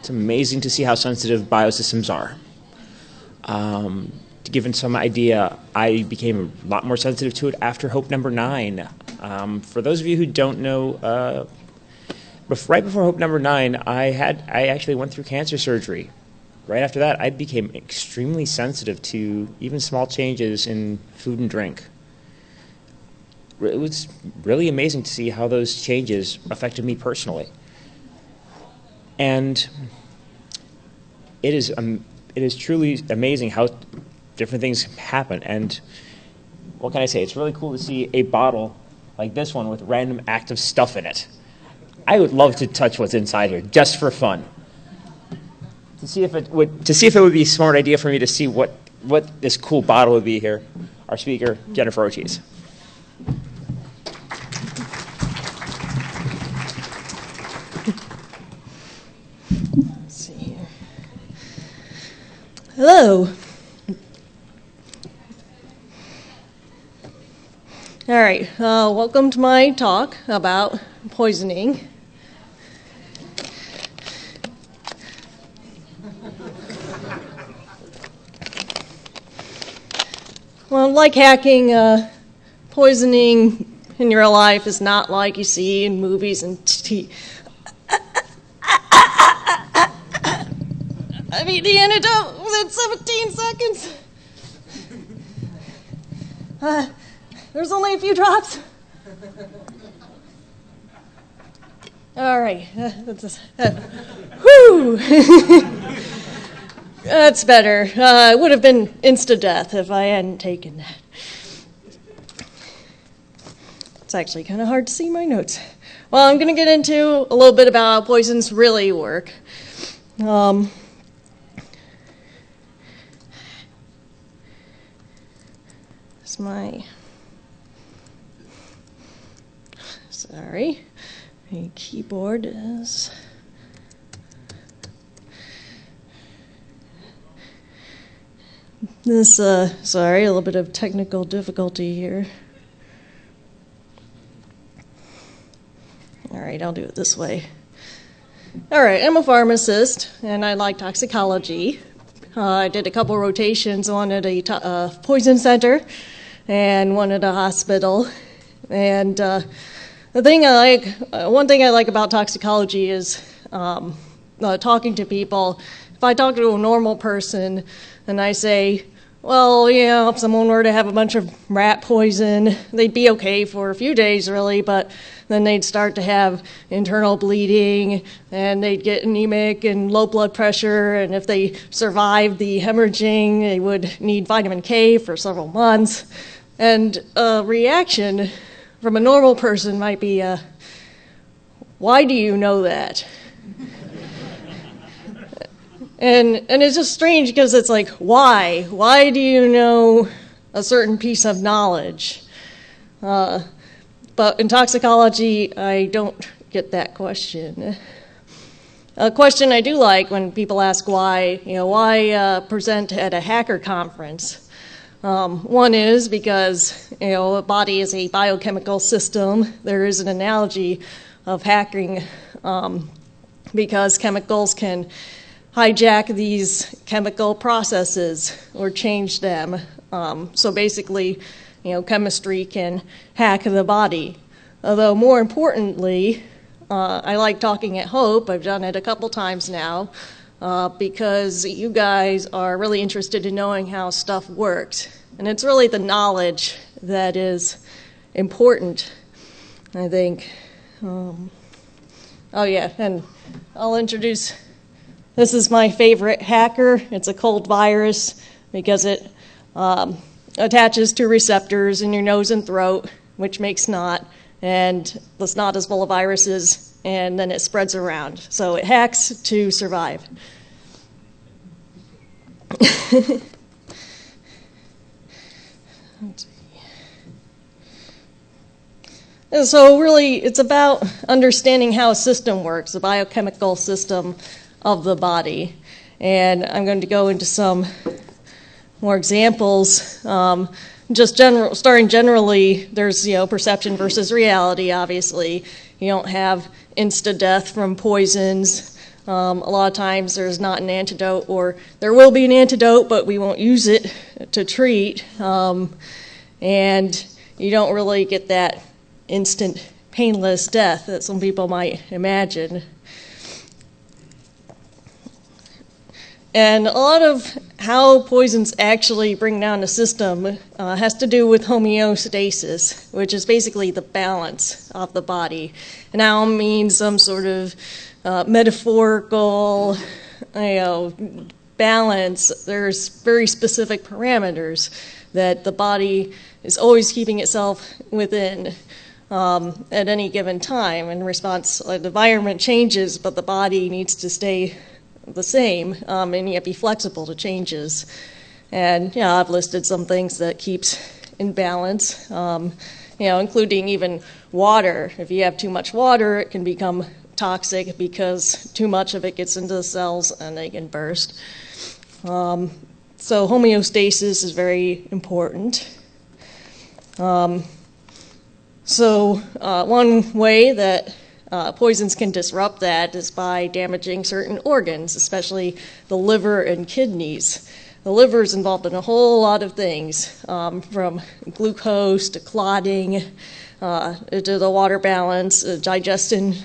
it's amazing to see how sensitive biosystems are. To give some idea, I became a lot more sensitive to it after Hope number 9. For those of you who don't know, right before Hope number 9, I actually went through cancer surgery. Right after that, I became extremely sensitive to even small changes in food and drink. It was really amazing to see how those changes affected me personally. And it is truly amazing how different things happen. And what can I say? It's really cool to see a bottle like this one with random active stuff in it. I would love to touch what's inside here just for fun. To see if it would be a smart idea for me to see what this cool bottle would be here. Our speaker, Jennifer Ortiz. Hello. All right, welcome to my talk about poisoning. Well, like hacking, poisoning in your life is not like you see in movies and TV. I mean, the antidote within 17 seconds. There's only a few drops. All right. Whew. That's better. It would have been insta-death if I hadn't taken that. It's actually kind of hard to see my notes. Well, I'm going to get into a little bit about how poisons really work. My keyboard is... Sorry, a little bit of technical difficulty here. All right, I'll do it this way. All right, I'm a pharmacist, and I like toxicology. I did a couple rotations, one at a poison center and one at a hospital. And one thing I like about toxicology is talking to people. If I talk to a normal person and I say, well, yeah, if someone were to have a bunch of rat poison, they'd be okay for a few days, really, but then they'd start to have internal bleeding, and they'd get anemic and low blood pressure, and if they survived the hemorrhaging, they would need vitamin K for several months. And a reaction from a normal person might be, why do you know that? And it's just strange because it's like, why? Why do you know a certain piece of knowledge? But in toxicology, I don't get that question. A question I do like when people ask why present at a hacker conference. One is because, a body is a biochemical system. There is an analogy of hacking because chemicals can hijack these chemical processes or change them. So basically, chemistry can hack the body. Although more importantly, I like talking at Hope. I've done it a couple times now. because you guys are really interested in knowing how stuff works. And it's really the knowledge that is important, I think. Oh yeah, and I'll introduce, this is my favorite hacker. It's a cold virus because it attaches to receptors in your nose and throat, which makes snot, and the snot is full of viruses, and then it spreads around. So it hacks to survive. And so really, it's about understanding how a system works, the biochemical system of the body. And I'm going to go into some more examples. Starting generally, there's perception versus reality, obviously. You don't have insta-death from poisons. A lot of times there's not an antidote, or there will be an antidote, but we won't use it to treat. And you don't really get that instant painless death that some people might imagine. And a lot of how poisons actually bring down the system has to do with homeostasis, which is basically the balance of the body. And I don't mean some sort of metaphorical, balance. There's very specific parameters that the body is always keeping itself within at any given time. In response, the environment changes, but the body needs to stay the same, and you have to be flexible to changes. And I've listed some things that keeps in balance, including even water. If you have too much water, it can become toxic because too much of it gets into the cells and they can burst. So homeostasis is very important. One way that poisons can disrupt that is by damaging certain organs, especially the liver and kidneys. The liver is involved in a whole lot of things, from glucose to clotting, to the water balance, digestion,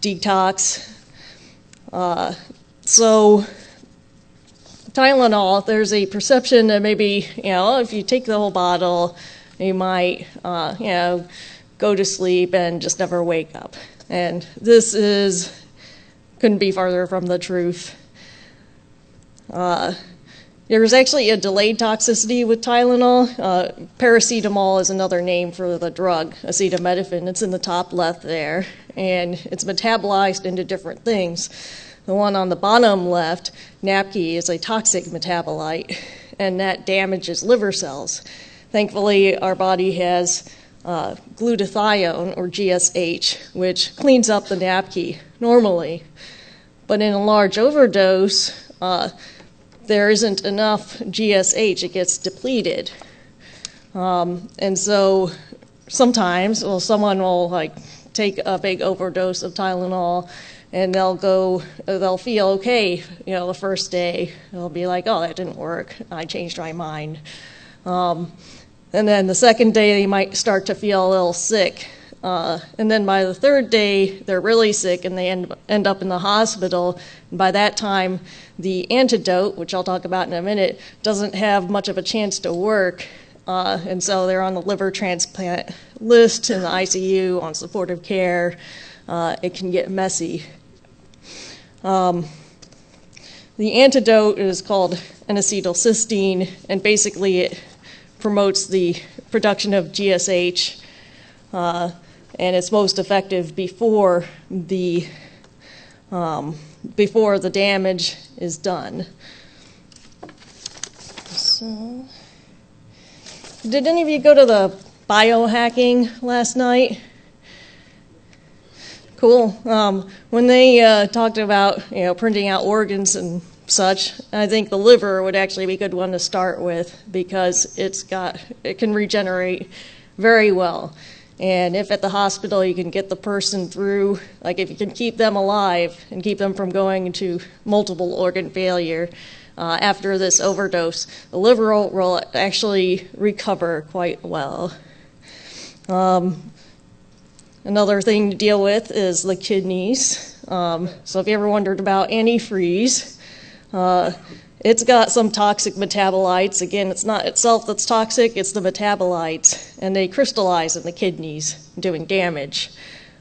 detox. So Tylenol, there's a perception that maybe, if you take the whole bottle, you might, go to sleep and just never wake up. And this couldn't be farther from the truth. There's actually a delayed toxicity with Tylenol. Paracetamol is another name for the drug, acetaminophen. It's in the top left there, and it's metabolized into different things. The one on the bottom left, NAPKI, is a toxic metabolite, and that damages liver cells. Thankfully, our body has glutathione, or GSH, which cleans up the NAPKI normally. But in a large overdose, there isn't enough GSH. It gets depleted. And so sometimes, someone will take a big overdose of Tylenol, and they'll feel okay, the first day. They'll be like, oh, that didn't work. I changed my mind. And then the second day, they might start to feel a little sick. And then by the third day, they're really sick, and they end up in the hospital. And by that time, the antidote, which I'll talk about in a minute, doesn't have much of a chance to work. And so they're on the liver transplant list in the ICU, on supportive care. It can get messy. The antidote is called N-acetylcysteine, and basically it promotes the production of GSH, and it's most effective before the damage is done. So, did any of you go to the biohacking last night? Cool. When they talked about printing out organs and such, I think the liver would actually be a good one to start with, because it can regenerate very well. And if at the hospital you can get the person through, if you can keep them alive and keep them from going into multiple organ failure after this overdose, the liver will actually recover quite well. Another thing to deal with is the kidneys. So if you ever wondered about antifreeze, it's got some toxic metabolites. Again, it's not itself that's toxic, it's the metabolites. And they crystallize in the kidneys, doing damage.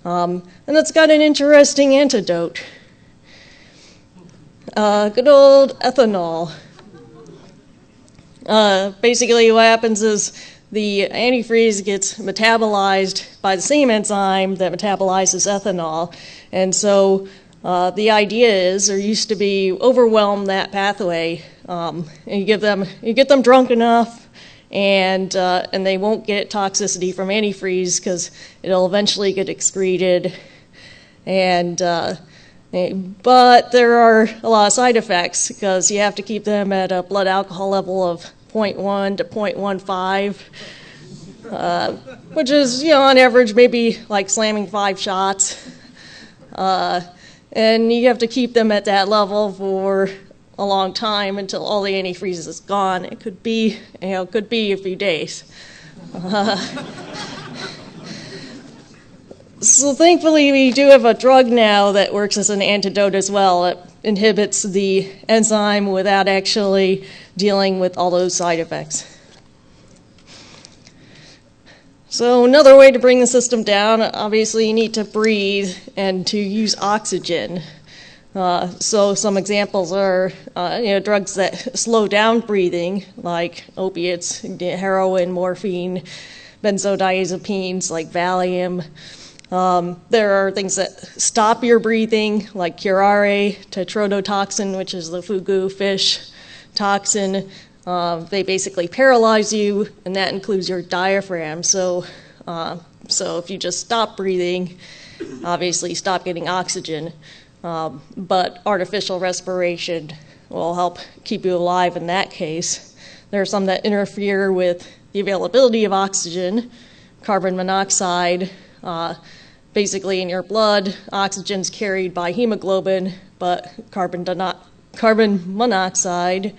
And it's got an interesting antidote. Good old ethanol. Basically what happens is the antifreeze gets metabolized by the same enzyme that metabolizes ethanol. And so the idea is, or used to be, overwhelm that pathway. And you get them drunk enough, and they won't get toxicity from antifreeze because it'll eventually get excreted. And but there are a lot of side effects because you have to keep them at a blood alcohol level of 0.1 to 0.15, which is, on average, maybe like slamming 5 shots. And you have to keep them at that level for a long time until all the antifreeze is gone. It could be, a few days. So thankfully, we do have a drug now that works as an antidote as well. It inhibits the enzyme without actually dealing with all those side effects. So another way to bring the system down, obviously you need to breathe and to use oxygen. So some examples are drugs that slow down breathing, like opiates, heroin, morphine, benzodiazepines like Valium. There are things that stop your breathing, like curare, tetrodotoxin, which is the fugu fish toxin. They basically paralyze you, and that includes your diaphragm. So if you just stop breathing, obviously stop getting oxygen. But artificial respiration will help keep you alive in that case. There are some that interfere with the availability of oxygen, carbon monoxide. Basically, in your blood, oxygen's carried by hemoglobin, but carbon monoxide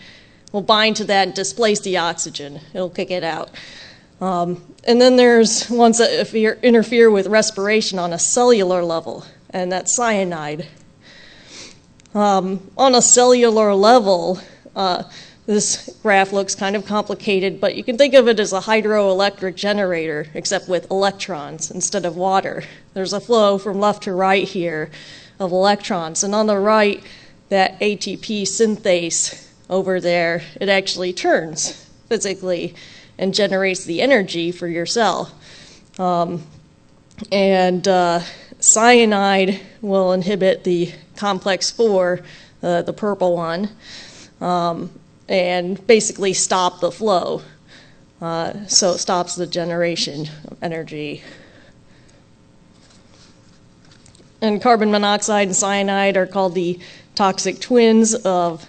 will bind to that and displace the oxygen. It'll kick it out. And then there's ones that interfere with respiration on a cellular level, and that's cyanide. On a cellular level, this graph looks kind of complicated, but you can think of it as a hydroelectric generator, except with electrons instead of water. There's a flow from left to right here of electrons, and on the right, that ATP synthase over there, it actually turns physically and generates the energy for your cell. Cyanide will inhibit the complex 4, the purple one, and basically stop the flow. So it stops the generation of energy. And carbon monoxide and cyanide are called the toxic twins of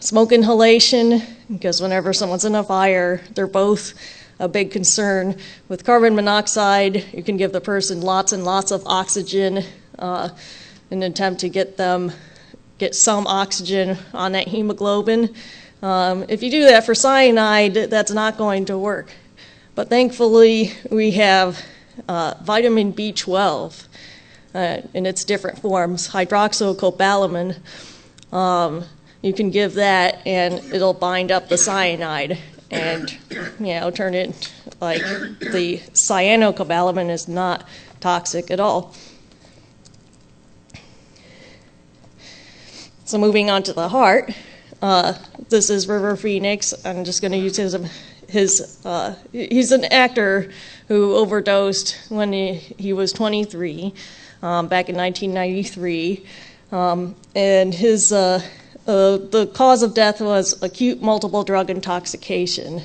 smoke inhalation, because whenever someone's in a fire, they're both a big concern. With carbon monoxide, you can give the person lots and lots of oxygen in an attempt to get some oxygen on that hemoglobin. If you do that for cyanide, that's not going to work. But thankfully, we have vitamin B12 in its different forms, hydroxycobalamin. You can give that, and it'll bind up the cyanide and turn it like the cyanocobalamin is not toxic at all. So moving on to the heart, this is River Phoenix. I'm just going to use he's an actor who overdosed when he was 23, back in 1993, and his the cause of death was acute multiple drug intoxication.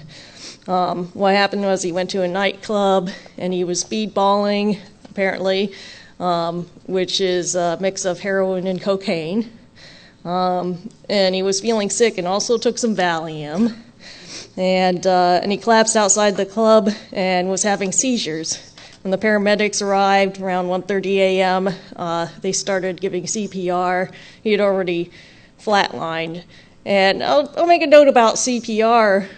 What happened was he went to a nightclub and he was speedballing, apparently, which is a mix of heroin and cocaine. And he was feeling sick and also took some Valium. And he collapsed outside the club and was having seizures. When the paramedics arrived around 1:30 a.m., they started giving CPR. He had already flatlined. And I'll make a note about CPR.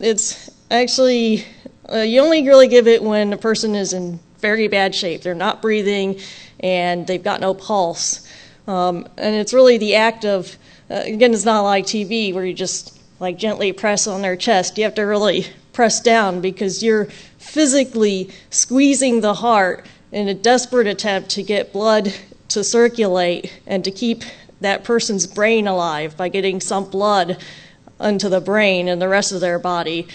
It's actually, you only really give it when a person is in very bad shape. They're not breathing and they've got no pulse. And it's really the act of, again, it's not like TV where you just like gently press on their chest. You have to really press down because you're physically squeezing the heart in a desperate attempt to get blood to circulate and to keep that person's brain alive by getting some blood into the brain and the rest of their body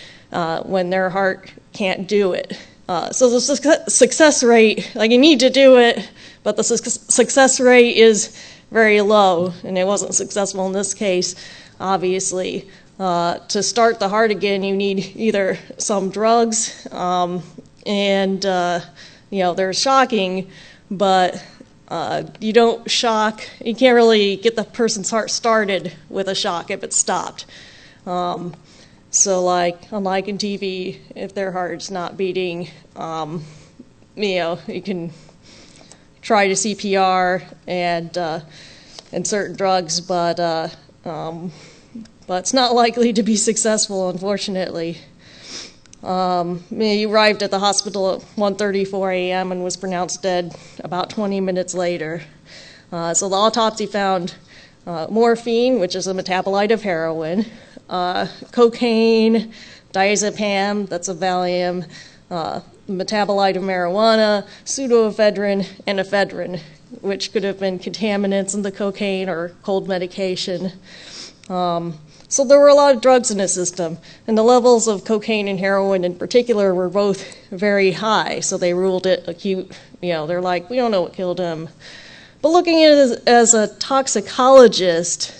when their heart can't do it. So the success rate, like you need to do it, but the success rate is very low, and it wasn't successful in this case, obviously. To start the heart again, you need either some drugs, and they're shocking, but you don't shock, you can't really get the person's heart started with a shock if it's stopped. So like, unlike in TV, if their heart's not beating, you can try to CPR and certain drugs, but it's not likely to be successful, unfortunately. He arrived at the hospital at 1:34 a.m. and was pronounced dead about 20 minutes later. So the autopsy found morphine, which is a metabolite of heroin, cocaine, diazepam, that's a Valium, metabolite of marijuana, pseudoephedrine, and ephedrine, which could have been contaminants in the cocaine or cold medication. So there were a lot of drugs in his system, and the levels of cocaine and heroin in particular were both very high, so they ruled it acute. They're like, we don't know what killed him. But looking at it as a toxicologist,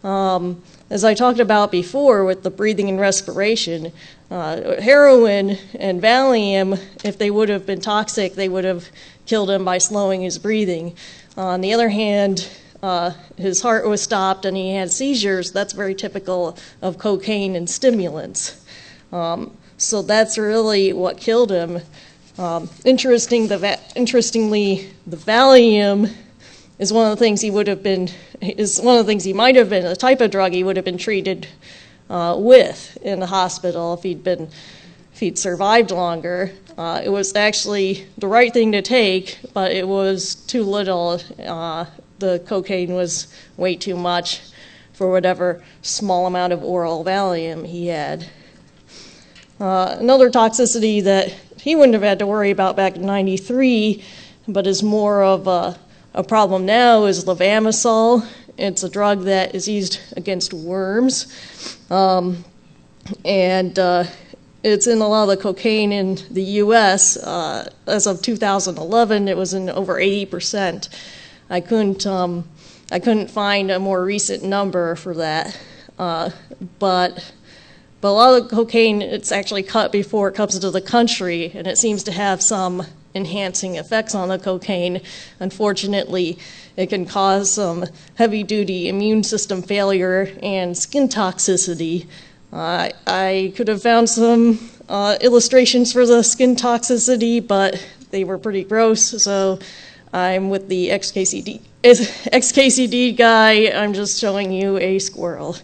as I talked about before with the breathing and respiration, heroin and Valium, if they would have been toxic, they would have killed him by slowing his breathing. On the other hand, his heart was stopped and he had seizures. That's very typical of cocaine and stimulants. So that's really what killed him. Interestingly, the Valium is one of the things he might have been, a type of drug he would have been treated with in the hospital if he'd survived longer. It was actually the right thing to take, but it was too little. The cocaine was way too much for whatever small amount of oral Valium he had. Another toxicity that he wouldn't have had to worry about back in '93, but is more of a problem now, is levamisole. It's a drug that is used against worms, and it's in a lot of the cocaine in the U.S. As of 2011, it was in over 80%. I couldn't find a more recent number for that, but a lot of cocaine, it's actually cut before it comes into the country, and it seems to have some enhancing effects on the cocaine. Unfortunately, it can cause some heavy-duty immune system failure and skin toxicity. I could have found some illustrations for the skin toxicity, but they were pretty gross, so I'm with the XKCD guy. I'm just showing you a squirrel.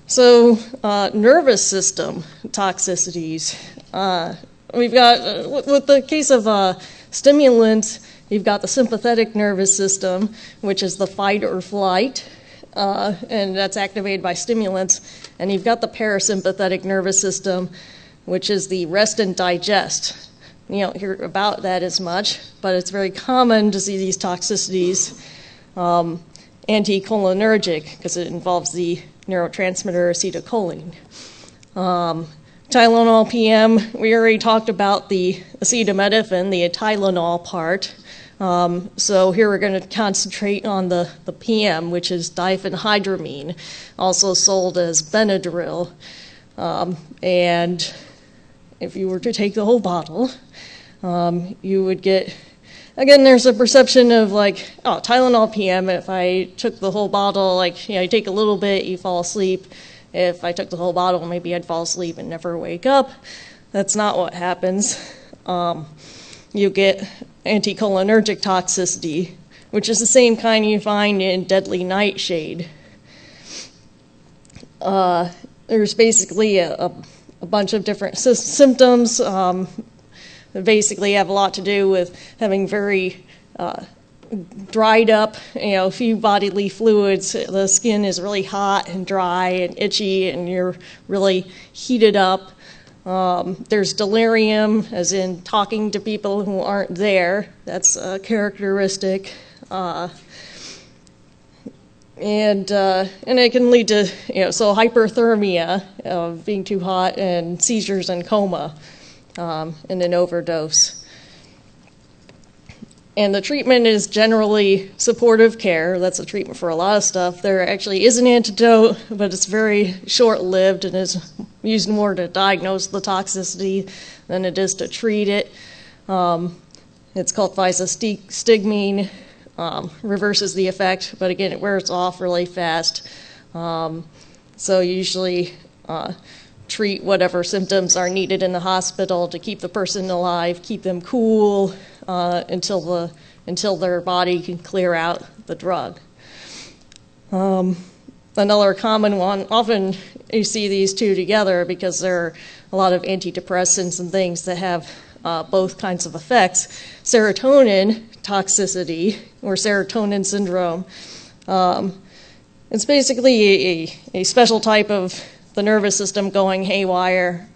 So, nervous system toxicities. We've got, with the case of stimulants, you've got the sympathetic nervous system, which is the fight or flight, and that's activated by stimulants. And you've got the parasympathetic nervous system, which is the rest and digest. You don't hear about that as much, but it's very common to see these toxicities. Anticholinergic, because it involves the neurotransmitter acetylcholine. Tylenol PM, we already talked about the acetaminophen, the Tylenol part. So here we're going to concentrate on the PM, which is diphenhydramine, also sold as Benadryl. And if you were to take the whole bottle, you would get, again, there's a perception of like, oh, Tylenol PM, if I took the whole bottle, like, you take a little bit, you fall asleep. If I took the whole bottle, maybe I'd fall asleep and never wake up. That's not what happens. You get anticholinergic toxicity, which is the same kind you find in deadly nightshade. There's basically a bunch of different symptoms. basically have a lot to do with having very dried up, few bodily fluids. The skin is really hot and dry and itchy, and you're really heated up. There's delirium, as in talking to people who aren't there. That's a characteristic. And it can lead to, so hyperthermia, being too hot, and seizures and coma, and an overdose. And the treatment is generally supportive care. That's a treatment for a lot of stuff. There actually is an antidote, but it's very short-lived and is used more to diagnose the toxicity than it is to treat it. It's called physostigmine. Reverses the effect, but again, it wears off really fast. So usually treat whatever symptoms are needed in the hospital to keep the person alive, keep them cool until their body can clear out the drug. Another common one, often you see these two together because there are a lot of antidepressants and things that have both kinds of effects. Serotonin toxicity, or serotonin syndrome. It's basically a special type of the nervous system going haywire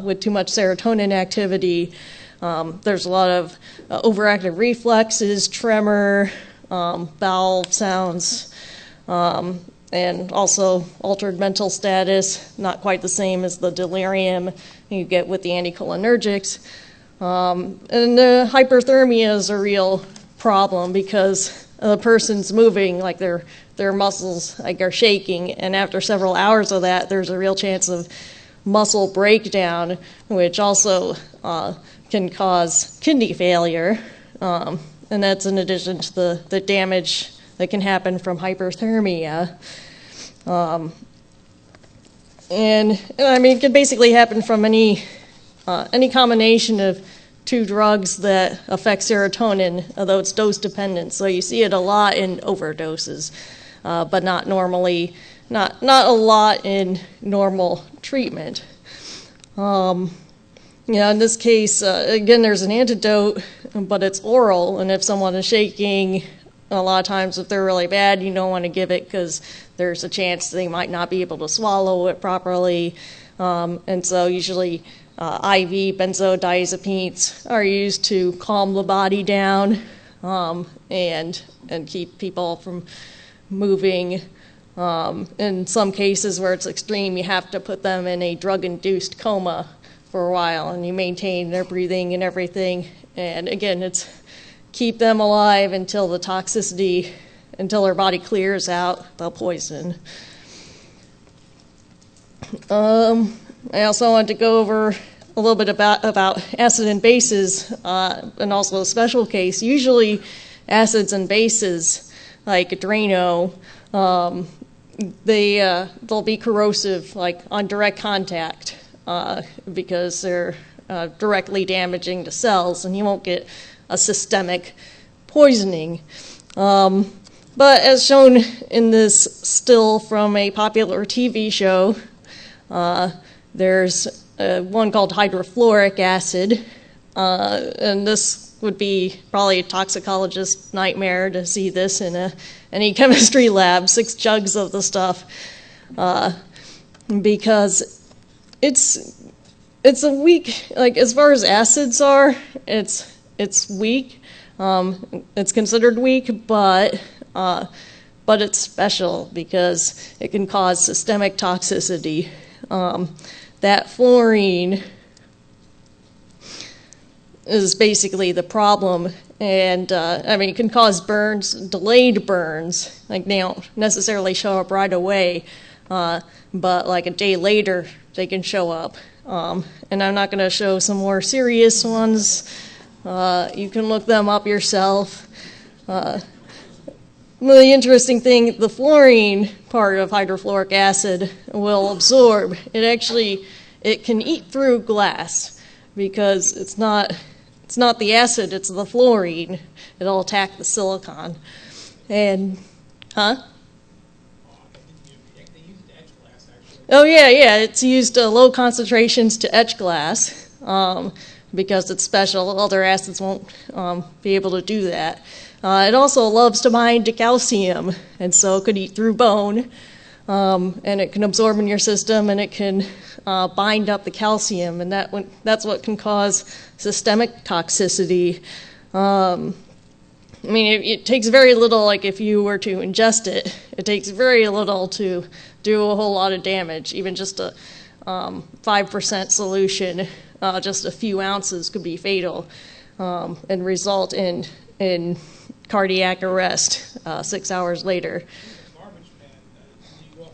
with too much serotonin activity. There's a lot of overactive reflexes, tremor, bowel sounds, and also altered mental status, not quite the same as the delirium you get with the anticholinergics. And hyperthermia is a real problem because the person's moving, like their muscles are shaking, and after several hours of that, there's a real chance of muscle breakdown, which also can cause kidney failure, and that's in addition to the damage that can happen from hyperthermia. And I mean, it can basically happen from any combination of two drugs that affect serotonin, although it's dose dependent. So you see it a lot in overdoses, but not normally, not a lot in normal treatment. In this case, again, there's an antidote, but it's oral, and if someone is shaking, a lot of times if they're really bad, you don't want to give it because there's a chance they might not be able to swallow it properly. And so usually IV benzodiazepines are used to calm the body down and keep people from moving. In some cases where it's extreme, you have to put them in a drug-induced coma for a while, and you maintain their breathing and everything. And again, it's keep them alive until the toxicity, until their body clears out the poison. I also want to go over a little bit about acid and bases, and also a special case. Usually acids and bases, like Drano, they'll be corrosive, like on direct contact, because they're directly damaging to cells, and you won't get a systemic poisoning. But as shown in this still from a popular TV show, there's one called hydrofluoric acid, and this would be probably a toxicologist's nightmare to see this in any chemistry lab, 6 jugs of the stuff, because it's a weak, like as far as acids are, it's weak. It's considered weak, but it's special because it can cause systemic toxicity. That fluorine is basically the problem, and I mean, it can cause burns, delayed burns, like they don't necessarily show up right away, but like a day later they can show up. And I'm not going to show some more serious ones. You can look them up yourself. The interesting thing, the fluorine part of hydrofluoric acid will absorb. It can eat through glass because it's not the acid, it's the fluorine. It'll attack the silicon. And, Oh yeah, it's used low concentrations to etch glass. because it's special. Other acids won't be able to do that. It also loves to bind to calcium, and so it could eat through bone, and it can absorb in your system, and it can bind up the calcium, and that's what can cause systemic toxicity. I mean, it takes very little, like if you were to ingest it, it takes very little to do a whole lot of damage. Even just a 5% solution, just a few ounces could be fatal and result in cardiac arrest 6 hours later. Garbage man in New York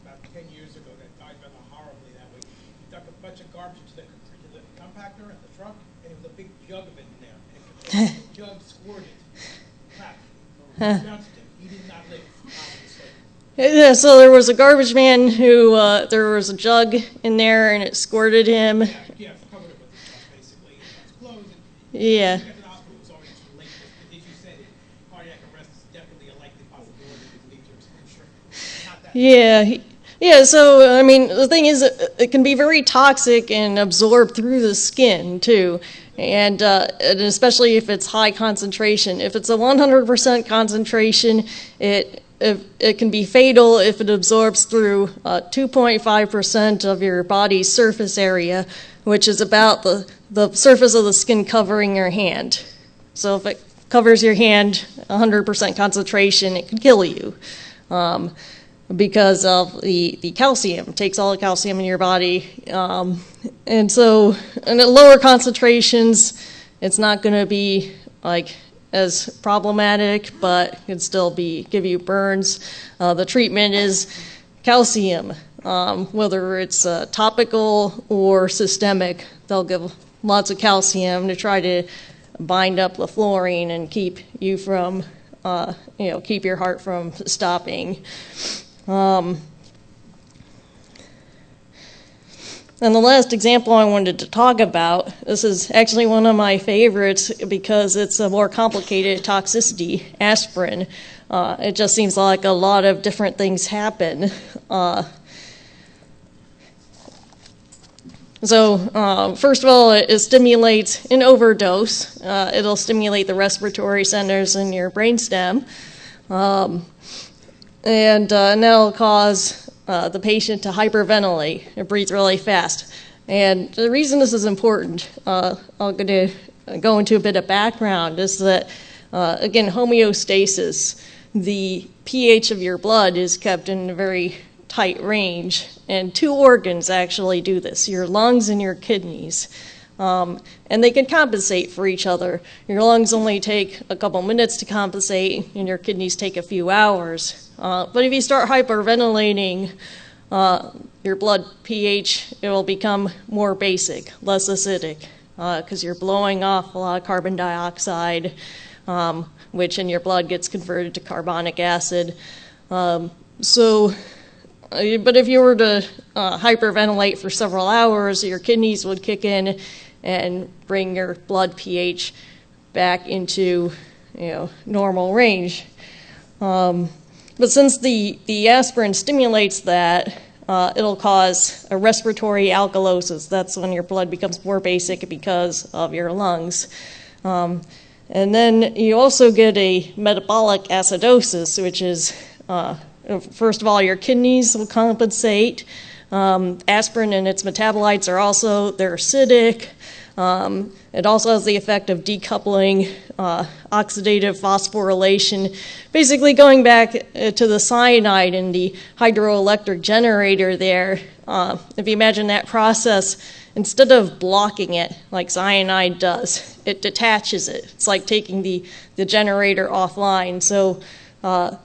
about 10 years ago that died rather horribly that way. He took a bunch of garbage to the compactor and the truck, and it was a big jug of it in there. And the jug squirted. He did not live, obviously. Yeah, so there was a garbage man who, there was a jug in there and it squirted him. Yeah, covered it with stuff, basically. It's closed. Yeah. He got to the hospital, it was already too late. But as you said, cardiac arrest is definitely a likely possibility with lead to exposure. Not that. Yeah. Yeah, so, I mean, the thing is, it can be very toxic and absorbed through the skin, too. And especially if it's high concentration. If it's a 100% concentration, it can be fatal if it absorbs through 2.5% of your body's surface area, which is about the surface of the skin covering your hand. So if it covers your hand, 100% concentration, it can kill you. Because of the calcium. It takes all the calcium in your body. And so and at lower concentrations, it's not going to be like as problematic, but it can still give you burns. The treatment is calcium, whether it's topical or systemic. They'll give lots of calcium to try to bind up the fluorine and keep you from, keep your heart from stopping. And the last example I wanted to talk about, this is actually one of my favorites because it's a more complicated toxicity, aspirin. It just seems like a lot of different things happen. So first of all, it stimulates an overdose. It'll stimulate the respiratory centers in your brainstem. And that'll cause the patient to hyperventilate and breathe really fast. And the reason this is important, I'm going to go into a bit of background, is that, again, homeostasis, the pH of your blood is kept in a very tight range. And two organs actually do this, your lungs and your kidneys. And they can compensate for each other. Your lungs only take a couple minutes to compensate, and your kidneys take a few hours. But if you start hyperventilating, your blood pH, it will become more basic, less acidic, because you're blowing off a lot of carbon dioxide, which in your blood gets converted to carbonic acid. But if you were to hyperventilate for several hours, your kidneys would kick in and bring your blood pH back into normal range. But since the aspirin stimulates that, it'll cause a respiratory alkalosis. That's when your blood becomes more basic because of your lungs. And then you also get a metabolic acidosis, which is, first of all, your kidneys will compensate. Aspirin and its metabolites they're acidic. It also has the effect of decoupling oxidative phosphorylation, basically going back to the cyanide in the hydroelectric generator there. If you imagine that process, instead of blocking it like cyanide does, it detaches it. It's like taking the generator offline. So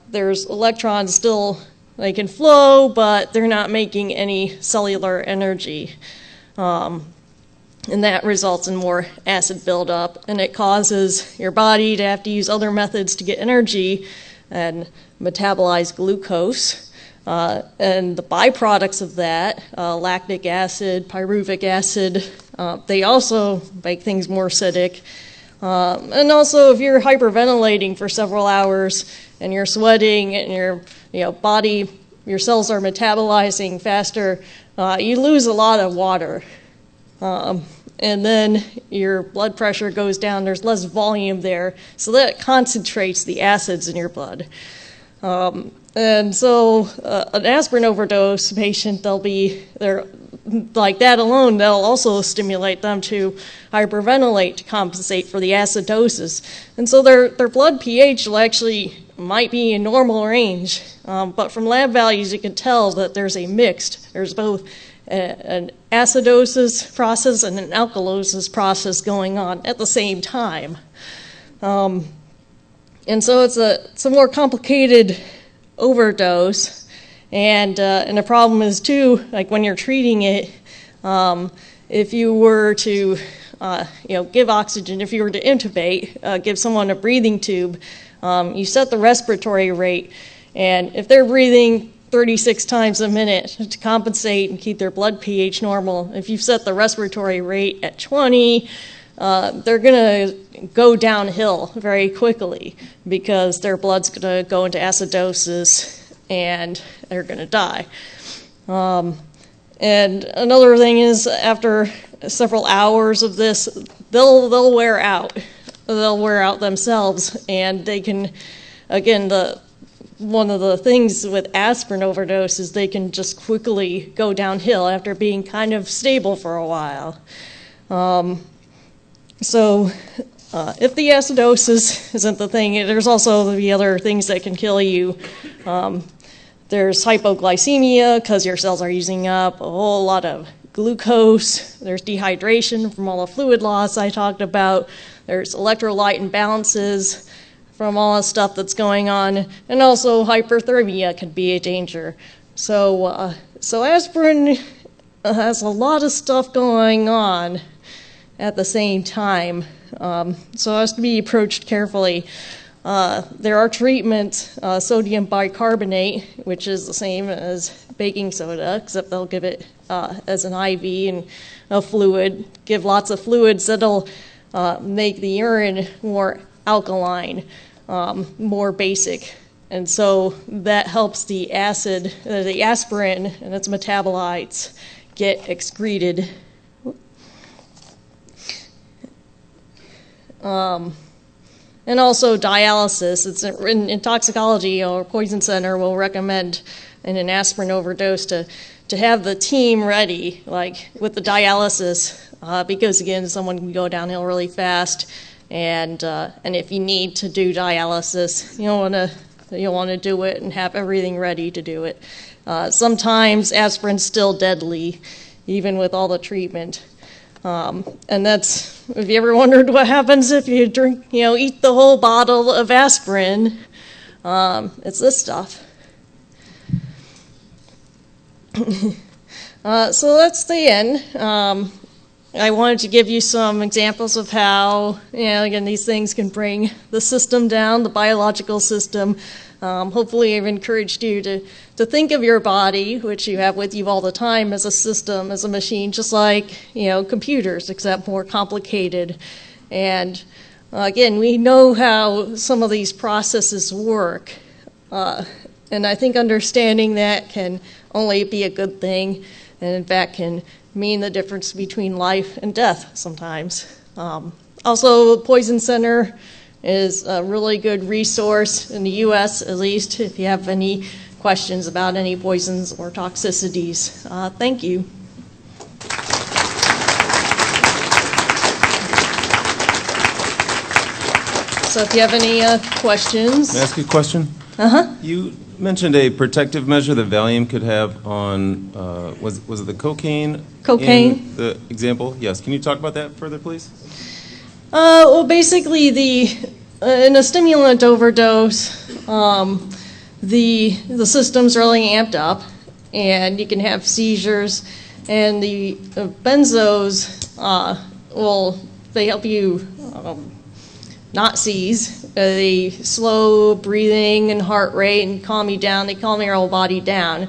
there's electrons still, they can flow, but they're not making any cellular energy. And that results in more acid buildup, and it causes your body to have to use other methods to get energy and metabolize glucose. And the byproducts of that, lactic acid, pyruvic acid, they also make things more acidic. And also, if you're hyperventilating for several hours and you're sweating and your body, your cells are metabolizing faster, you lose a lot of water. and then your blood pressure goes down. There's less volume there, so that concentrates the acids in your blood. And so an aspirin overdose patient, they're like that alone, they'll also stimulate them to hyperventilate to compensate for the acidosis. And so their blood pH will actually might be in normal range, but from lab values you can tell that there's a mixed. There's both an acidosis process and an alkalosis process going on at the same time. And so it's a more complicated overdose, and the problem is too, like when you're treating it, if you were to give oxygen, if you were to intubate, give someone a breathing tube, you set the respiratory rate, and if they're breathing 36 times a minute to compensate and keep their blood pH normal, if you've set the respiratory rate at 20, they're going to go downhill very quickly because their blood's going to go into acidosis and they're going to die. And another thing is, after several hours of this, they'll wear out. They'll wear out themselves, and they can, again, one of the things with aspirin overdose is they can just quickly go downhill after being kind of stable for a while. So if the acidosis isn't the thing, there's also the other things that can kill you. There's hypoglycemia because your cells are using up a whole lot of glucose. There's dehydration from all the fluid loss I talked about. There's electrolyte imbalances from all the stuff that's going on. And also hyperthermia can be a danger. So aspirin has a lot of stuff going on at the same time. So it has to be approached carefully. There are treatments, sodium bicarbonate, which is the same as baking soda, except they'll give it as an IV and a fluid, give lots of fluids that'll make the urine more alkaline, more basic. And so that helps the aspirin and its metabolites get excreted. And also dialysis. It's in toxicology, or Poison Center will recommend in an aspirin overdose to have the team ready, like with the dialysis, because again, someone can go downhill really fast, and if you need to do dialysis, you want to do it and have everything ready to do it. Sometimes aspirin's still deadly, even with all the treatment. And that's, if you ever wondered what happens if you eat the whole bottle of aspirin, it's this stuff. So that's the end. I wanted to give you some examples of how, again, these things can bring the system down, the biological system. Hopefully I've encouraged you to think of your body, which you have with you all the time, as a system, as a machine, just like, computers, except more complicated. And again, we know how some of these processes work. And I think understanding that can only be a good thing, and in fact can mean the difference between life and death sometimes. Also, Poison Center is a really good resource in the U.S., at least, if you have any questions about any poisons or toxicities. Thank you. So if you have any questions. Can I ask you a question? Uh-huh. You mentioned a protective measure that Valium could have on, was it the cocaine? Cocaine. In the example? Yes. Can you talk about that further, please? Well, basically, in a stimulant overdose, the system's really amped up, and you can have seizures. And the benzos they help you not seize. They slow breathing and heart rate and calm you down. They calm your whole body down,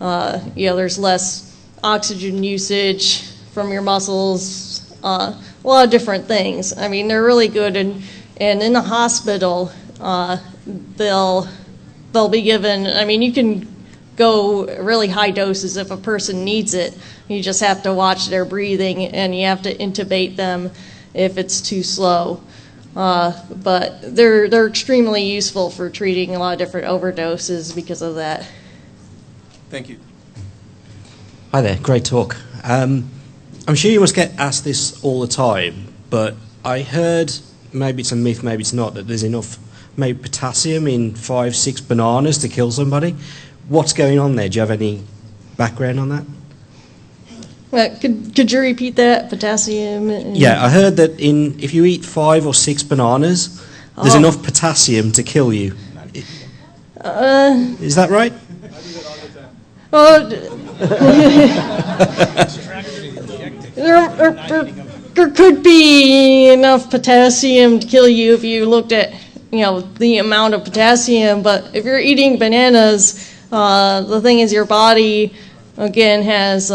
there's less oxygen usage from your muscles. A lot of different things. I mean, they're really good, and in the hospital, they'll be given. I mean, you can go really high doses if a person needs it. You just have to watch their breathing, and you have to intubate them if it's too slow. But they're extremely useful for treating a lot of different overdoses because of that. Thank you. Hi there, great talk. I'm sure you must get asked this all the time, but I heard, maybe it's a myth, maybe it's not, that there's enough maybe potassium in 5-6 bananas to kill somebody. What's going on there? Do you have any background on that? Could you repeat that? Potassium? Yeah, I heard that if you eat 5 or 6 bananas, there's enough potassium to kill you. Is that right? There could be enough potassium to kill you if you looked at, the amount of potassium. But if you're eating bananas, the thing is your body, again, has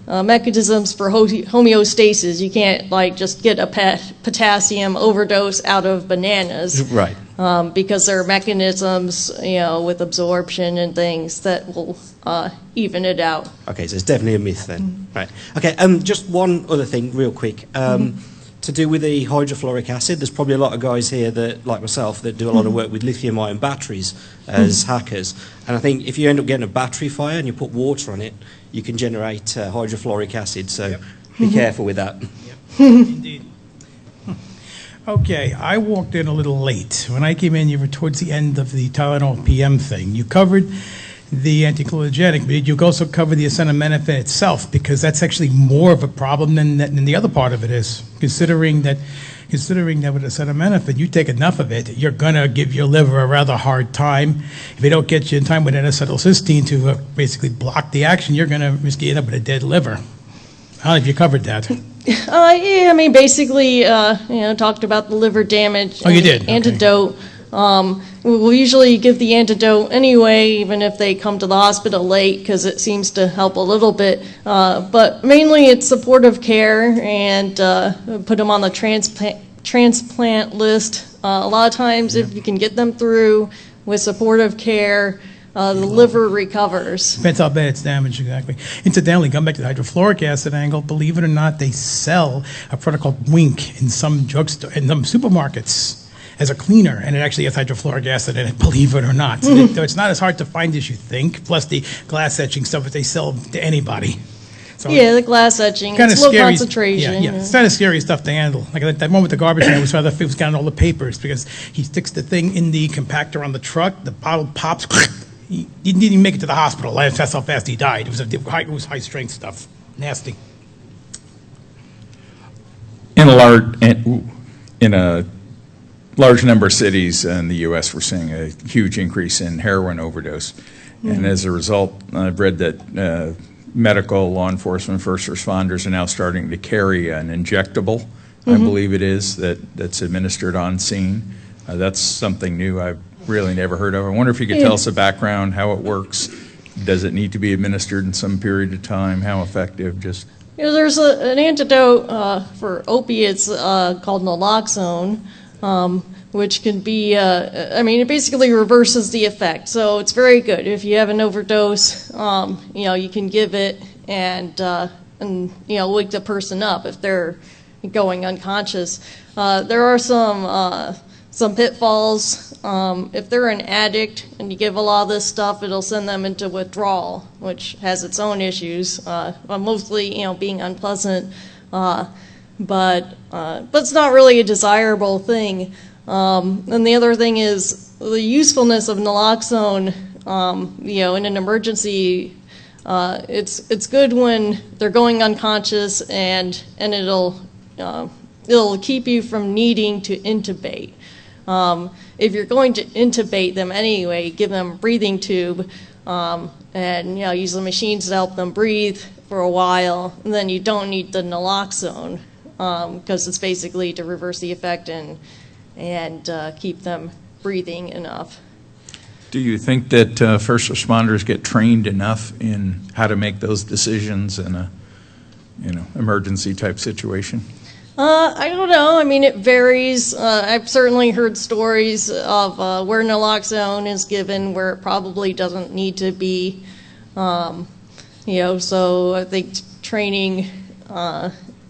mechanisms for homeostasis. You can't just get a potassium overdose out of bananas. Right. Because there are mechanisms, with absorption and things that will even it out. Okay, so it's definitely a myth then. Right. Okay, just one other thing real quick. To do with the hydrofluoric acid, there's probably a lot of guys here that, like myself, that do a lot of work with lithium-ion batteries as hackers. And I think if you end up getting a battery fire and you put water on it, you can generate hydrofluoric acid, so be careful with that. Indeed. Okay, I walked in a little late. When I came in, you were towards the end of the Tylenol PM thing. You covered the anticholinergic, but you also cover the acetaminophen itself, because that's actually more of a problem than the other part of it is. Considering that with acetaminophen, you take enough of it, you're going to give your liver a rather hard time. If they don't get you in time with N-acetylcysteine to basically block the action, you're going to risk ending up with a dead liver. I don't know if you covered that. Yeah, basically, talked about the liver damage. Oh, you did? Okay. Antidote. We'll usually give the antidote anyway, even if they come to the hospital late, because it seems to help a little bit. But mainly it's supportive care, and put them on the transplant list. A lot of times, if you can get them through with supportive care, the liver recovers. Depends how bad it's damaged, exactly. Incidentally, come back to the hydrofluoric acid angle. Believe it or not, they sell a product called Wink in some drugstore, in some supermarkets, as a cleaner, and it actually has hydrofluoric acid in it, believe it or not. So it's not as hard to find as you think, plus the glass etching stuff that they sell to anybody. So the glass etching, it's low concentration. Yeah, it's kind of scary stuff to handle. Like that one with the garbage man was rather was counting all the papers, because he sticks the thing in the compactor on the truck, the bottle pops, he didn't even make it to the hospital. That's how fast he died. It was high strength stuff. Nasty. In a large number of cities in the U.S., we're seeing a huge increase in heroin overdose. And as a result, I've read that medical, law enforcement, first responders are now starting to carry an injectable, I believe it is, that's administered on scene. That's something new I've really never heard of. I wonder if you could tell us a background, how it works. Does it need to be administered in some period of time? How effective? Just there's an antidote for opiates called naloxone, which can be, it basically reverses the effect. So it's very good. If you have an overdose, you can give it and wake the person up if they're going unconscious. There are some pitfalls. If they're an addict and you give a lot of this stuff, it'll send them into withdrawal, which has its own issues, mostly, being unpleasant. But it's not really a desirable thing. And the other thing is the usefulness of naloxone, in an emergency. It's good when they're going unconscious, and it'll keep you from needing to intubate. If you're going to intubate them anyway, give them a breathing tube, and use the machines to help them breathe for a while, and then you don't need the naloxone, because it's basically to reverse the effect and keep them breathing enough. do you think that first responders get trained enough in how to make those decisions in a emergency type situation? I don't know. I mean, it varies. I've certainly heard stories of where naloxone is given where it probably doesn't need to be. So I think training,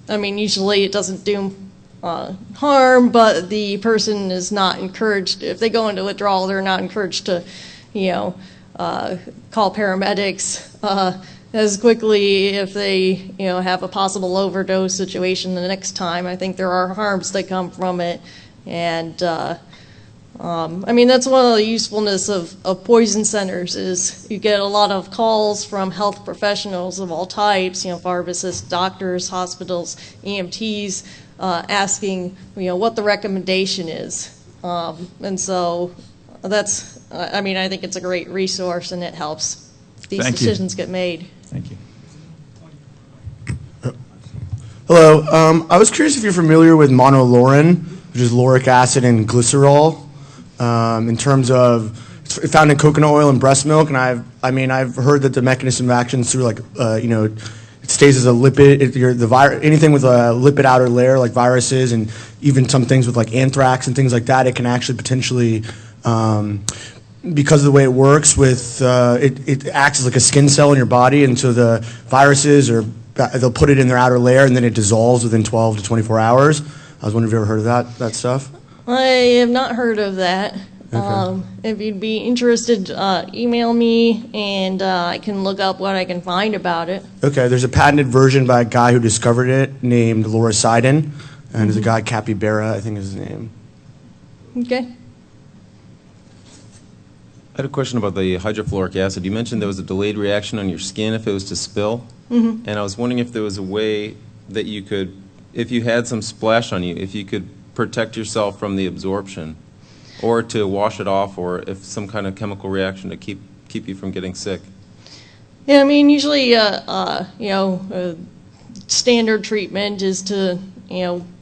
usually it doesn't do harm, but the person is not encouraged. If they go into withdrawal, they're not encouraged to, call paramedics as quickly if they, have a possible overdose situation the next time. I think there are harms that come from it. And, that's one of the usefulness of poison centers is you get a lot of calls from health professionals of all types, pharmacists, doctors, hospitals, EMTs, asking, what the recommendation is. And so that's, I think it's a great resource and it helps these decisions get made. Thank you. Hello. I was curious if you're familiar with monolaurin, which is lauric acid and glycerol, in terms of it's found in coconut oil and breast milk. And I've heard that the mechanism of action is through it stays as a lipid. Anything with a lipid outer layer, like viruses, and even some things with like anthrax and things like that, it can actually potentially. Because of the way it works with, it acts as like a skin cell in your body, and so the viruses, they'll put it in their outer layer, and then it dissolves within 12 to 24 hours. I was wondering if you ever heard of that stuff? I have not heard of that. Okay. If you'd be interested, email me, and I can look up what I can find about it. Okay, there's a patented version by a guy who discovered it named Lauricidin, and there's a guy, Capybara, I think is his name. Okay. I had a question about the hydrofluoric acid. You mentioned there was a delayed reaction on your skin if it was to spill. Mm-hmm. And I was wondering if there was a way that you could, if you had some splash on you, if you could protect yourself from the absorption, or to wash it off, or if some kind of chemical reaction to keep you from getting sick. Yeah, usually, standard treatment is to,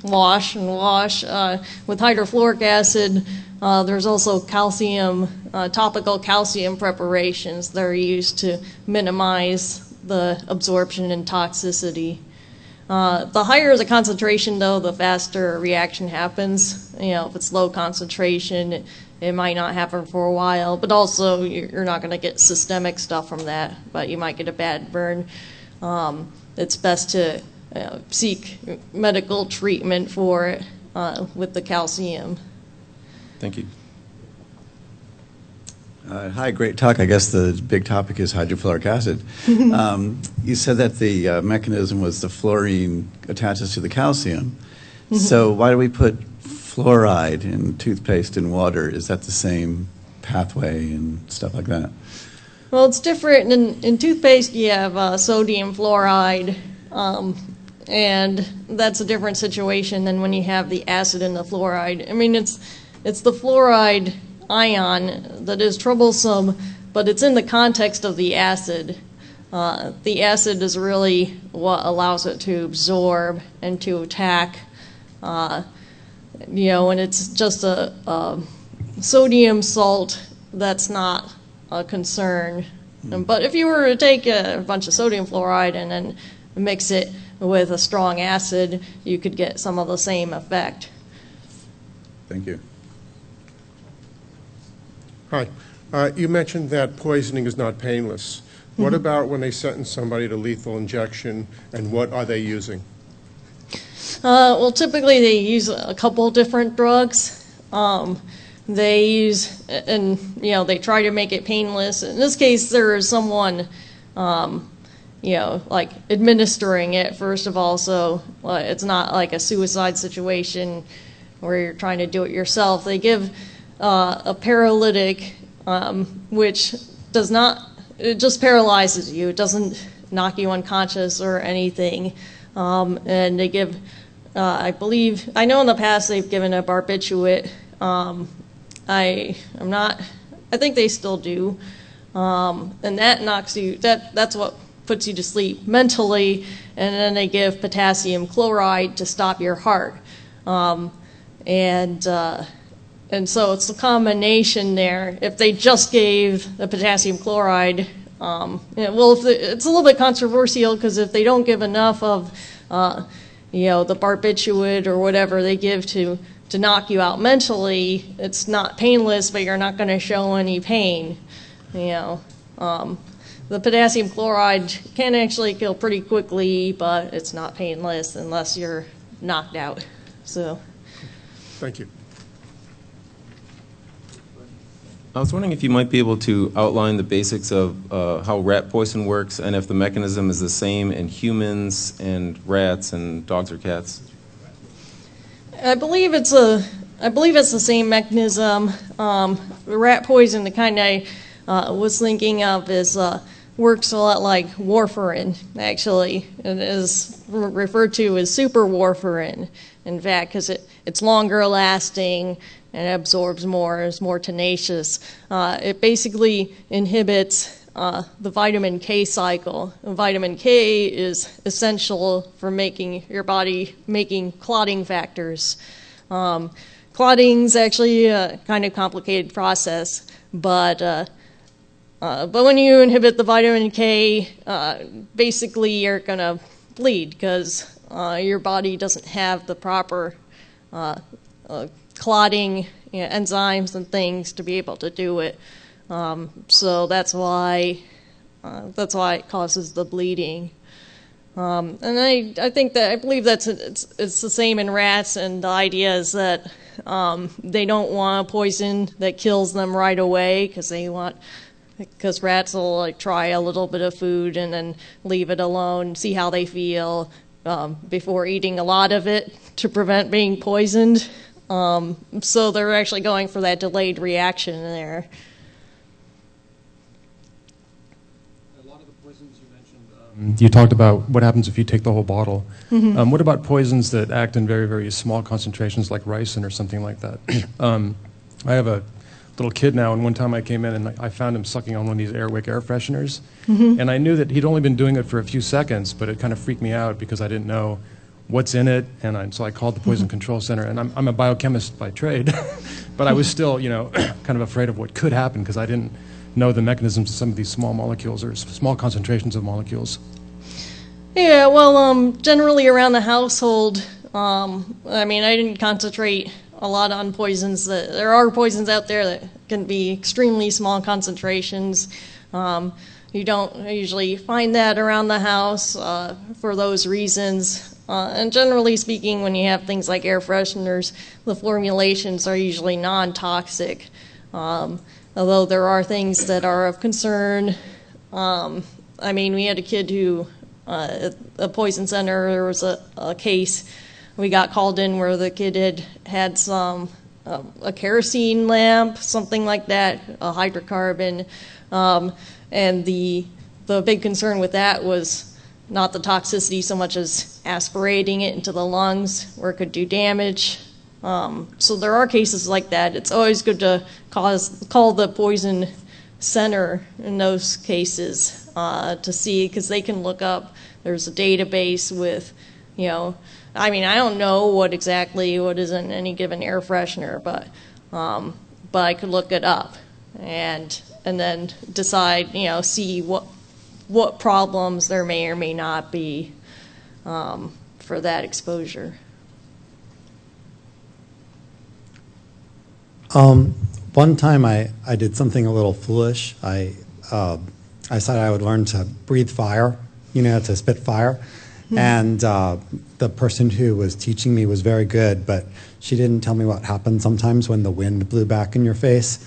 wash and wash. With hydrofluoric acid, there's also topical calcium preparations that are used to minimize the absorption and toxicity. The higher the concentration, though, the faster a reaction happens. If it's low concentration, it might not happen for a while, but also you're not going to get systemic stuff from that, but you might get a bad burn. It's best to seek medical treatment for it with the calcium. Thank you. Hi, great talk. I guess the big topic is hydrofluoric acid. You said that the mechanism was the fluorine attaches to the calcium. Mm-hmm. So why do we put fluoride in toothpaste and water? Is that the same pathway and stuff like that? Well, it's different. In toothpaste, you have sodium fluoride, and that's a different situation than when you have the acid and the fluoride. It's the fluoride ion that is troublesome, but it's in the context of the acid. The acid is really what allows it to absorb and to attack. And it's just a sodium salt, that's not a concern. But if you were to take a bunch of sodium fluoride and then mix it with a strong acid, you could get some of the same effect. Thank you. Hi. You mentioned that poisoning is not painless. Mm-hmm. What about when they sentence somebody to lethal injection, and what are they using? Well, typically they use a couple different drugs. They use, and they try to make it painless. In this case, there is someone, like administering it, first of all, so it's not like a suicide situation where you're trying to do it yourself. They give a paralytic, which does not, it just paralyzes you. It doesn't knock you unconscious or anything. And they give, I know in the past they've given a barbiturate. I think they still do. And that knocks you, that's what puts you to sleep mentally. And then they give potassium chloride to stop your heart. And so it's a combination there. If they just gave the potassium chloride, it's a little bit controversial because if they don't give enough of, the barbiturate or whatever they give to knock you out mentally, it's not painless, but you're not going to show any pain. The potassium chloride can actually kill pretty quickly, but it's not painless unless you're knocked out. So, thank you. I was wondering if you might be able to outline the basics of how rat poison works and if the mechanism is the same in humans and rats and dogs or cats. I believe it's the same mechanism. The rat poison, the kind I was thinking of, works a lot like warfarin. Actually, it is referred to as super warfarin. In fact, because it's longer lasting and it absorbs more, is more tenacious. It basically inhibits the vitamin K cycle. And vitamin K is essential for making your body making clotting factors. Clotting's actually a kind of complicated process, but when you inhibit the vitamin K, basically you're going to bleed because your body doesn't have the proper clotting enzymes and things to be able to do it. So that's why it causes the bleeding. And I believe it's the same in rats, and the idea is that they don't want a poison that kills them right away because rats will try a little bit of food and then leave it alone, see how they feel before eating a lot of it to prevent being poisoned. So they're actually going for that delayed reaction there. A lot of the poisons you mentioned, you talked about what happens if you take the whole bottle. Mm-hmm. What about poisons that act in very, very small concentrations, like ricin or something like that? I have a little kid now, and one time I came in and I found him sucking on one of these Airwick air fresheners, mm-hmm. and I knew that he'd only been doing it for a few seconds, but it kind of freaked me out because I didn't know what's in it, and so I called the Poison Control Center, and I'm a biochemist by trade, but I was still, kind of afraid of what could happen because I didn't know the mechanisms of some of these small molecules or small concentrations of molecules. Yeah, well, generally around the household, I didn't concentrate a lot on poisons. There are poisons out there that can be extremely small concentrations. You don't usually find that around the house for those reasons. And generally speaking, when you have things like air fresheners, the formulations are usually non-toxic, although there are things that are of concern. We had a kid who, at a poison center, there was a case we got called in where the kid had some, a kerosene lamp, something like that, a hydrocarbon, and the big concern with that was not the toxicity so much as aspirating it into the lungs where it could do damage. So there are cases like that. It's always good to call the poison center in those cases to see, because they can look up. There's a database with, I don't know what is in any given air freshener, but I could look it up and then decide, see what problems there may or may not be for that exposure. One time I did something a little foolish. I said I would learn to breathe fire, to spit fire. Mm-hmm. And the person who was teaching me was very good, but she didn't tell me what happened sometimes when the wind blew back in your face.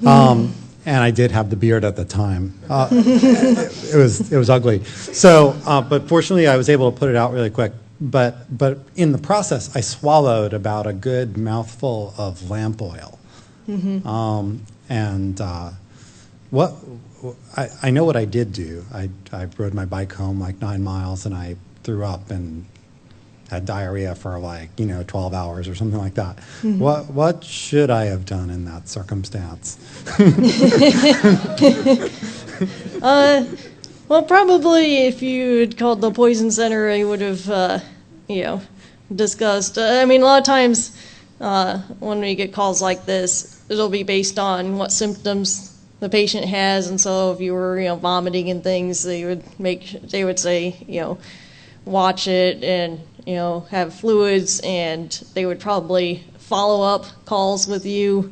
Mm-hmm. And I did have the beard at the time. It was ugly. So, but fortunately, I was able to put it out really quick. But in the process, I swallowed about a good mouthful of lamp oil. Mm-hmm. I know what I did do. I rode my bike home like 9 miles, and I threw up and had diarrhea for 12 hours or something like that. Mm-hmm. What should I have done in that circumstance? Well, probably if you had called the poison center, I would have, discussed. A lot of times when we get calls like this, it'll be based on what symptoms the patient has, and so if you were, vomiting and things, they would say, watch it have fluids, and they would probably follow up calls with you.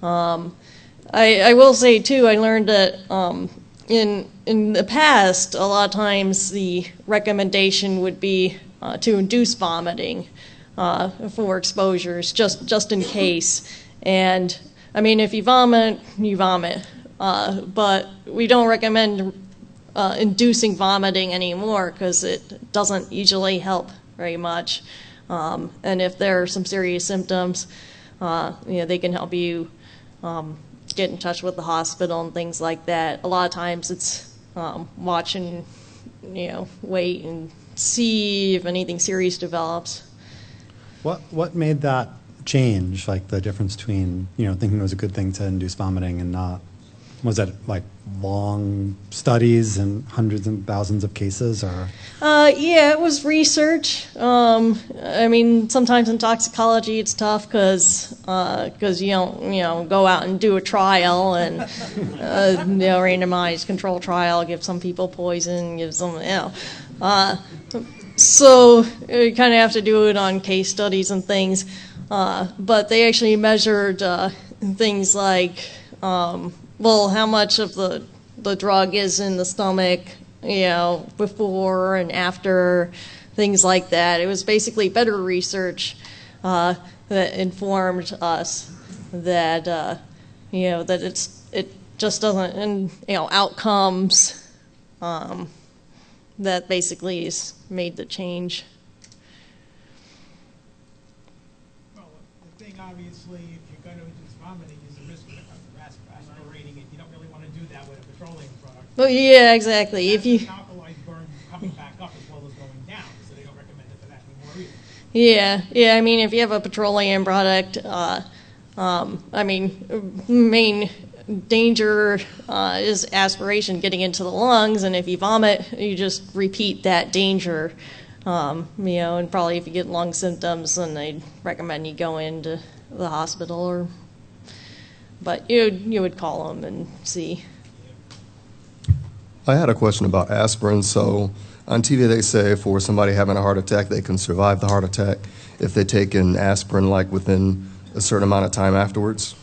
I will say too, I learned that in the past, a lot of times the recommendation would be to induce vomiting for exposures, just in case. And I mean, if you vomit, you vomit. But we don't recommend inducing vomiting anymore because it doesn't usually help very much. And if there are some serious symptoms, they can help you get in touch with the hospital and things like that. A lot of times it's watch and wait and see if anything serious develops. What made that change, like the difference between thinking it was a good thing to induce vomiting and not? Was it like long studies and hundreds and thousands of cases, or? Yeah, it was research. I mean, sometimes in toxicology it's tough because you don't go out and do a trial and randomized control trial, give some people poison, give some so you kind of have to do it on case studies and things. But they actually measured things like how much of the drug is in the stomach, before and after, things like that. It was basically better research that informed us that that it just doesn't, and outcomes that basically has made the change. Well, the thing obviously, if you're going to induce vomiting, is the risk of aspirating it. You don't really want to do that with a petroleum product. Well, yeah, exactly. If you alkalize burn coming back up as well as going down, so they don't recommend it for that anymore either. Yeah. I mean, if you have a petroleum product, I mean, main danger is aspiration getting into the lungs, and if you vomit, you just repeat that danger. And probably if you get lung symptoms, then they'd recommend you go into the hospital, but you would call them and see. I had a question about aspirin. So on TV they say for somebody having a heart attack, they can survive the heart attack if they take an aspirin like within a certain amount of time afterwards.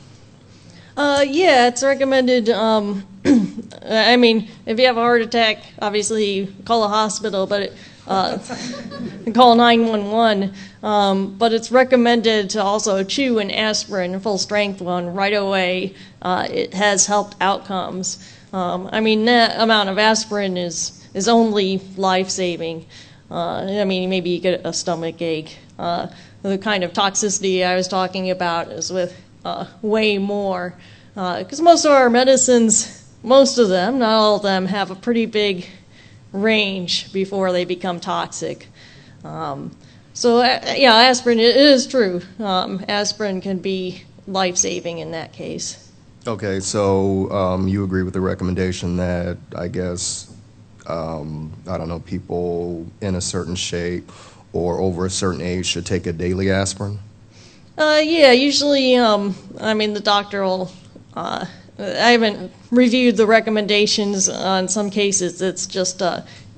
Yeah, it's recommended. I mean, if you have a heart attack, obviously call a hospital, but call 911. But it's recommended to also chew an aspirin, a full strength one, right away. It has helped outcomes. I mean, that amount of aspirin is only life-saving. I mean, maybe you get a stomach ache. The kind of toxicity I was talking about is with way more. Because most of our medicines, most of them, not all of them, have a pretty big range before they become toxic. So, yeah, aspirin, it is true. Aspirin can be life-saving in that case. Okay, so you agree with the recommendation that, I guess, I don't know, people in a certain shape or over a certain age should take a daily aspirin? Yeah, usually, I mean, the doctor will, I haven't reviewed the recommendations. In some cases, it's just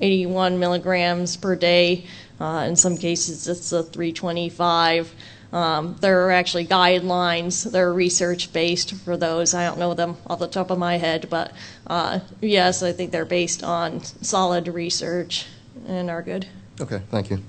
81 milligrams per day. In some cases, it's 325. There are actually guidelines. They're research-based for those. I don't know them off the top of my head, but yes, I think they're based on solid research and are good. Okay, thank you.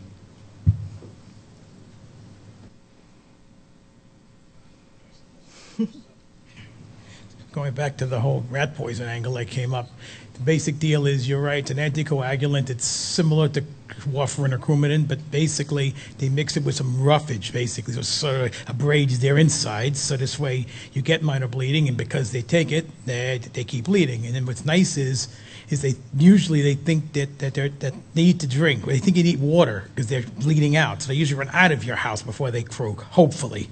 Going back to the whole rat poison angle that came up, the basic deal is, you're right, it's an anticoagulant. It's similar to warfarin or Coumadin, but basically they mix it with some roughage, basically, so it sort of abrades their insides, so this way you get minor bleeding, and because they take it, they keep bleeding. And then what's nice is they usually think that they need to drink, they think you need water because they're bleeding out, so they usually run out of your house before they croak, hopefully.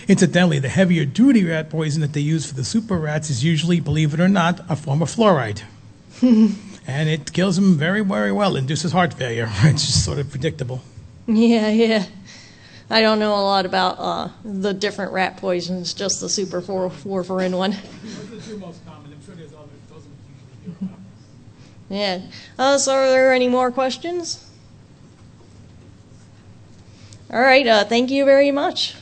Incidentally, the heavier duty rat poison that they use for the super rats is usually, believe it or not, a form of fluoride. And it kills them very, very well, induces heart failure. It's just sort of predictable. Yeah. I don't know a lot about the different rat poisons, just the super warfarin one. Those are the two most common. I'm sure there's others. Those are usually hear about. Yeah. So are there any more questions? All right, thank you very much.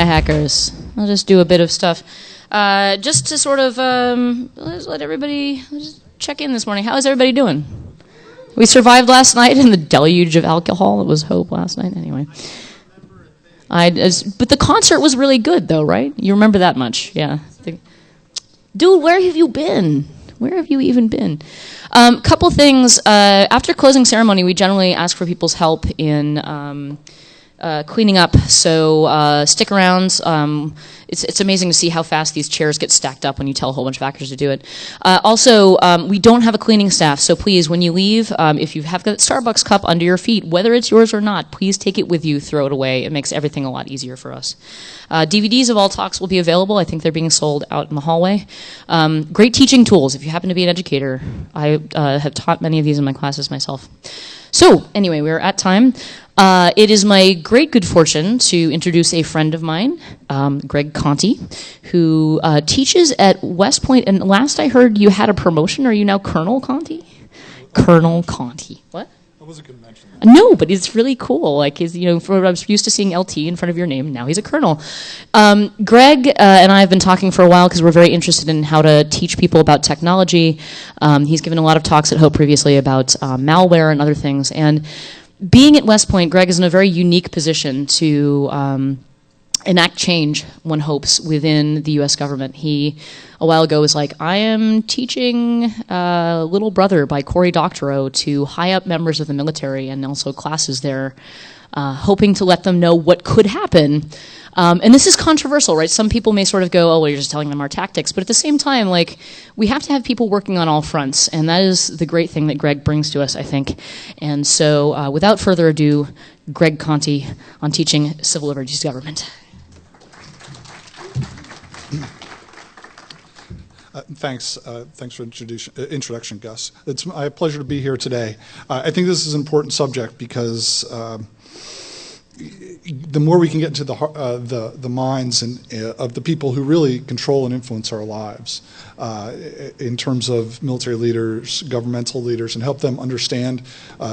hackers. I'll just do a bit of stuff. Just to sort of let's let everybody just check in this morning. How is everybody doing? We survived last night in the deluge of alcohol. It was hope last night. Anyway. But the concert was really good, though, right? You remember that much. Yeah. Dude, where have you been? Where have you even been? Couple things. After closing ceremony, we generally ask for people's help in cleaning up. So stick around. It's amazing to see how fast these chairs get stacked up when you tell a whole bunch of actors to do it. Also, we don't have a cleaning staff, so please, when you leave, if you have that Starbucks cup under your feet, whether it's yours or not, please take it with you, throw it away. It makes everything a lot easier for us. DVDs of all talks will be available. I think they're being sold out in the hallway. Great teaching tools if you happen to be an educator. I have taught many of these in my classes myself. So, anyway, we're at time. It is my great good fortune to introduce a friend of mine, Greg Conti, who teaches at West Point. And last I heard, you had a promotion. Are you now Colonel Conti? Colonel Conti. What? I wasn't going to mention that. No, but it's really cool. Like, I was used to seeing LT in front of your name. Now he's a colonel. Greg and I have been talking for a while because we're very interested in how to teach people about technology. He's given a lot of talks at Hope previously about malware and other things. And being at West Point, Greg is in a very unique position to enact change, one hopes, within the U.S. government. He, a while ago, was like, I am teaching Little Brother by Cory Doctorow to high-up members of the military and also classes there, hoping to let them know what could happen. And this is controversial, right? Some people may sort of go, oh, well, you're just telling them our tactics. But at the same time, like, we have to have people working on all fronts. And that is the great thing that Greg brings to us, I think. And so without further ado, Greg Conti on teaching civil liberties government. Thanks for introduction, Gus. It's my pleasure to be here today. I think this is an important subject because the more we can get into the minds of the people who really control and influence our lives, in terms of military leaders, governmental leaders, and help them understand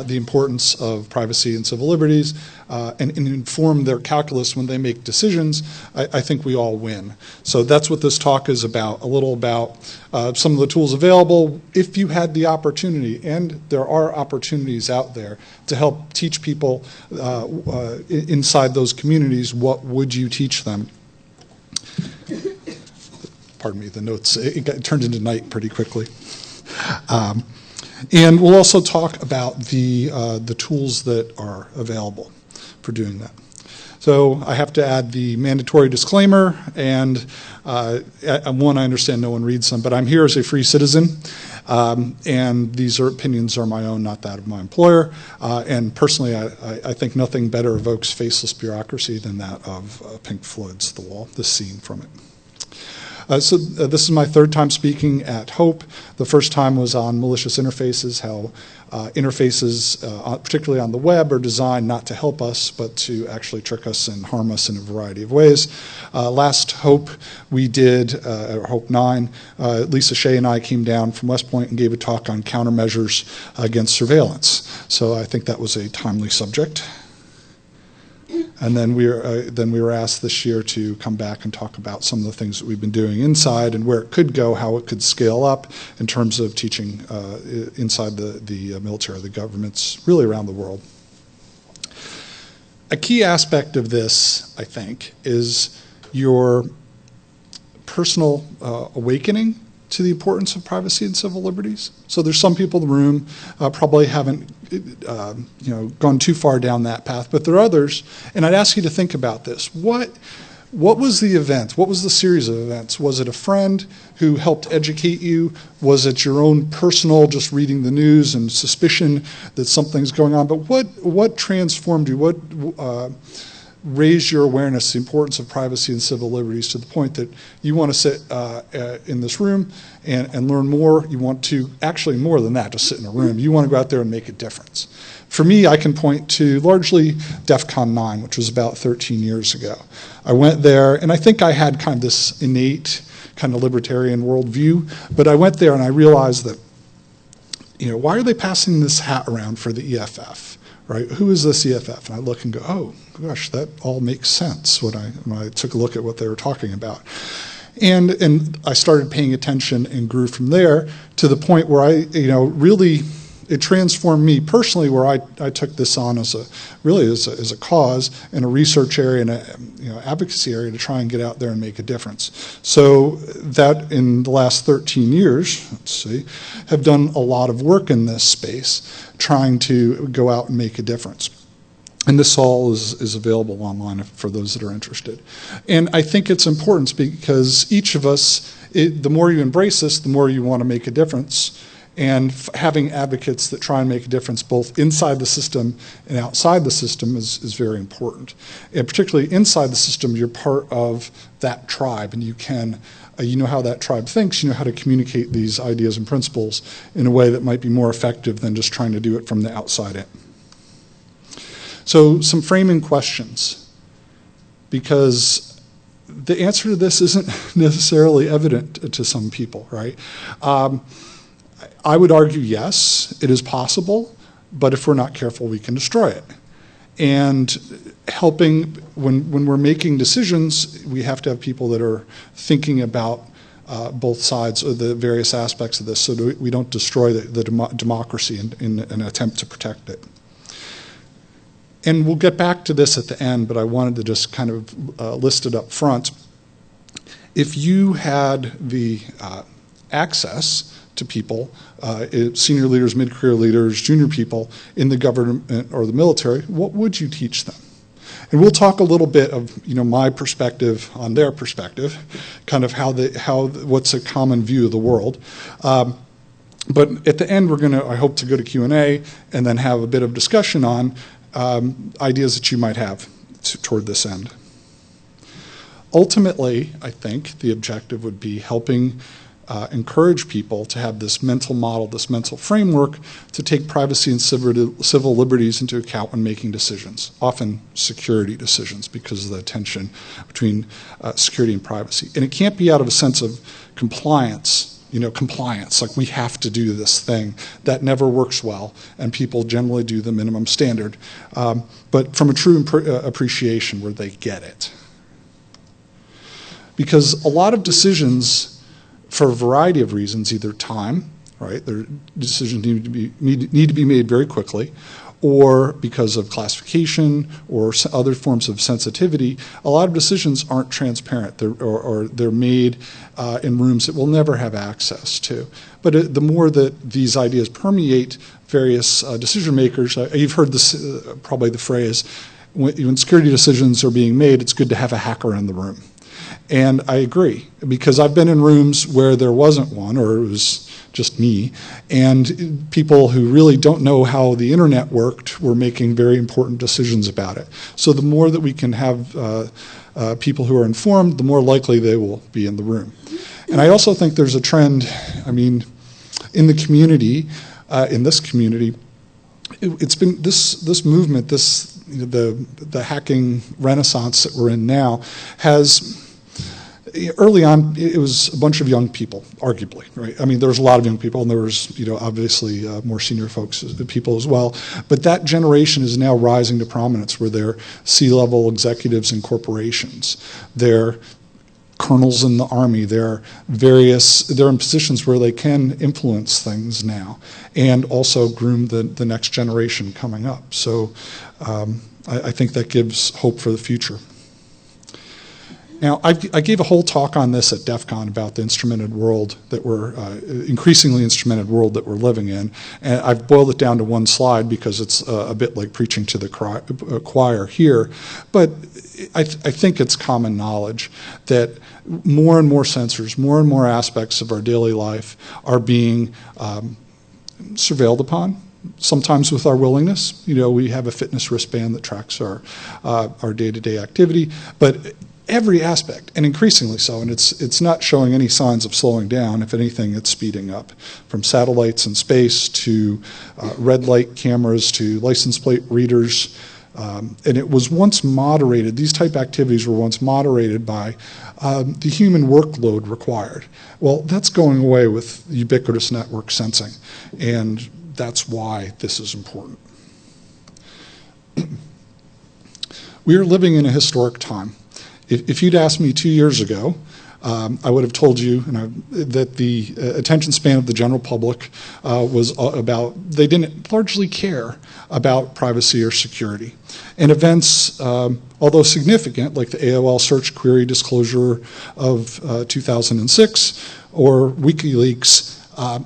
the importance of privacy and civil liberties, and inform their calculus when they make decisions, I think we all win. So that's what this talk is about, a little about some of the tools available. If you had the opportunity, and there are opportunities out there, to help teach people inside those communities, what would you teach them? Pardon me, the notes, it turned into night pretty quickly. And we'll also talk about the tools that are available for doing that. So I have to add the mandatory disclaimer, and one, I understand no one reads them, but I'm here as a free citizen, and these opinions are my own, not that of my employer. And personally, I think nothing better evokes faceless bureaucracy than that of Pink Floyd's The Wall, this scene from it. So this is my third time speaking at Hope. The first time was on malicious interfaces, how interfaces, particularly on the web, are designed not to help us, but to actually trick us and harm us in a variety of ways. Last Hope we did, at Hope 9, Lisha Shea and I came down from West Point and gave a talk on countermeasures against surveillance. So I think that was a timely subject. And then we were asked this year to come back and talk about some of the things that we've been doing inside and where it could go, how it could scale up in terms of teaching inside the military, the governments really around the world. A key aspect of this, I think, is your personal awakening to the importance of privacy and civil liberties. So there's some people in the room probably haven't gone too far down that path, but there are others, and I'd ask you to think about this. What was the event? What was the series of events? Was it a friend who helped educate you? Was it your own personal, just reading the news and suspicion that something's going on? But what transformed you? What raise your awareness, the importance of privacy and civil liberties to the point that you want to sit in this room and learn more. You want to, actually more than that, just sit in a room. You want to go out there and make a difference. For me, I can point to largely DEF CON 9, which was about 13 years ago. I went there, and I think I had kind of this innate kind of libertarian worldview, but I went there and I realized that, why are they passing this hat around for the EFF? right? Who is this EFF? And I look and go, oh, gosh, that all makes sense when I took a look at what they were talking about. And I started paying attention and grew from there to the point where really, it transformed me personally, where I took this on as a cause and a research area and a advocacy area to try and get out there and make a difference. So that in the last 13 years, have done a lot of work in this space, trying to go out and make a difference. And this all is available online for those that are interested. And I think it's important because each of us, the more you embrace this, the more you want to make a difference. And having advocates that try and make a difference both inside the system and outside the system is very important. And particularly inside the system, you're part of that tribe, and you know how that tribe thinks, you know how to communicate these ideas and principles in a way that might be more effective than just trying to do it from the outside in. So some framing questions, because the answer to this isn't necessarily evident to some people, right? I would argue, yes, it is possible, but if we're not careful, we can destroy it. And helping, when we're making decisions, we have to have people that are thinking about both sides of the various aspects of this so that we don't destroy the democracy in an attempt to protect it. And we'll get back to this at the end, but I wanted to just kind of list it up front. If you had the access to people, senior leaders, mid-career leaders, junior people in the government or the military, what would you teach them? And we'll talk a little bit of my perspective on their perspective, kind of what's a common view of the world. But at the end, I hope to go to Q&A and then have a bit of discussion on ideas that you might have toward this end. Ultimately, I think the objective would be helping encourage people to have this mental model, this mental framework to take privacy and civil liberties into account when making decisions, often security decisions because of the tension between security and privacy. And it can't be out of a sense of compliance, like we have to do this thing. That never works well, and people generally do the minimum standard, but from a true appreciation where they get it. Because a lot of decisions, for a variety of reasons, either time, right? Their decisions need to be made very quickly, or because of classification or other forms of sensitivity, a lot of decisions aren't transparent, or they're made in rooms that we'll never have access to. But the more that these ideas permeate various decision makers, you've heard this, probably the phrase, when security decisions are being made, it's good to have a hacker in the room. And I agree, because I've been in rooms where there wasn't one, or it was just me, and people who really don't know how the internet worked were making very important decisions about it. So the more that we can have people who are informed, the more likely they will be in the room. And I also think there's a trend, in the community, in this community, it's been this movement, the hacking renaissance that we're in now has. Early on, it was a bunch of young people, arguably, right? There was a lot of young people, and there was, obviously more senior people as well. But that generation is now rising to prominence, where they're C-level executives in corporations. They're colonels in the army. They're in positions where they can influence things now, and also groom the next generation coming up. So I think that gives hope for the future. Now, I gave a whole talk on this at DEF CON about the instrumented world that increasingly instrumented world that we're living in. And I've boiled it down to one slide because it's a bit like preaching to the choir here. But I think it's common knowledge that more and more sensors, more and more aspects of our daily life are being surveilled upon. Sometimes with our willingness. We have a fitness wristband that tracks our day-to-day activity. But every aspect, and increasingly so, and it's not showing any signs of slowing down. If anything, it's speeding up. From satellites in space to red light cameras to license plate readers. And it was once moderated, these type activities were once moderated by the human workload required. Well, that's going away with ubiquitous network sensing, and that's why this is important. We are living in a historic time. If you'd asked me 2 years ago, I would have told you that the attention span of the general public was about, they didn't largely care about privacy or security. And events, although significant, like the AOL search query disclosure of 2006 or WikiLeaks,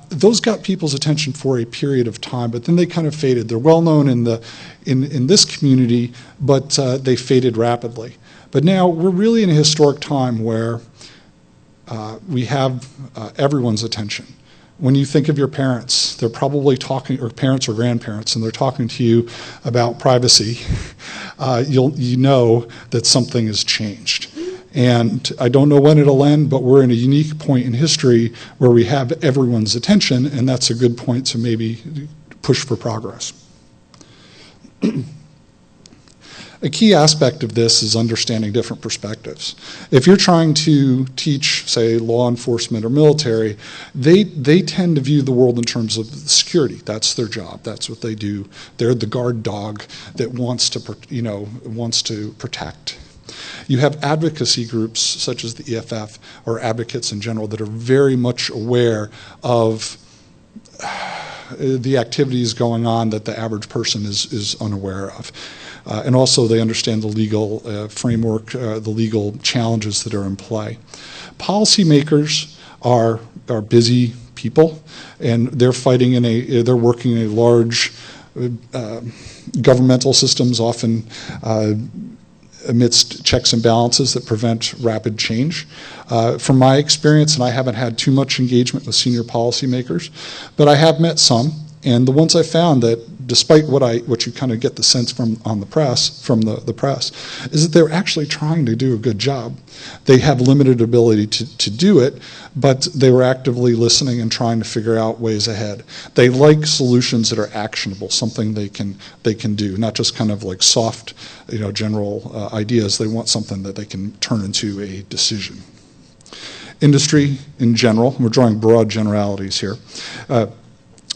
those got people's attention for a period of time, but then they kind of faded. They're well known in this community, but they faded rapidly. But now we're really in a historic time where we have everyone's attention. When you think of your parents, they're probably talking, or parents or grandparents, and they're talking to you about privacy. You know that something has changed. And I don't know when it'll end, but we're in a unique point in history where we have everyone's attention, and that's a good point to maybe push for progress. A key aspect of this is understanding different perspectives. If you're trying to teach, say, law enforcement or military, they tend to view the world in terms of security. That's their job. That's what they do. They're the guard dog that wants to protect. You have advocacy groups such as the EFF or advocates in general that are very much aware of the activities going on that the average person is unaware of. And also they understand the legal framework, the legal challenges that are in play. Policymakers are busy people, and they're fighting they're working in a large governmental systems, often amidst checks and balances that prevent rapid change. From my experience, and I haven't had too much engagement with senior policymakers, but I have met some, and the ones I found that despite what you kind of get the sense from the press, is that they're actually trying to do a good job. They have limited ability to do it, but they were actively listening and trying to figure out ways ahead. They like solutions that are actionable, something they can do, not just kind of like soft, general ideas. They want something that they can turn into a decision. Industry in general, we're drawing broad generalities here.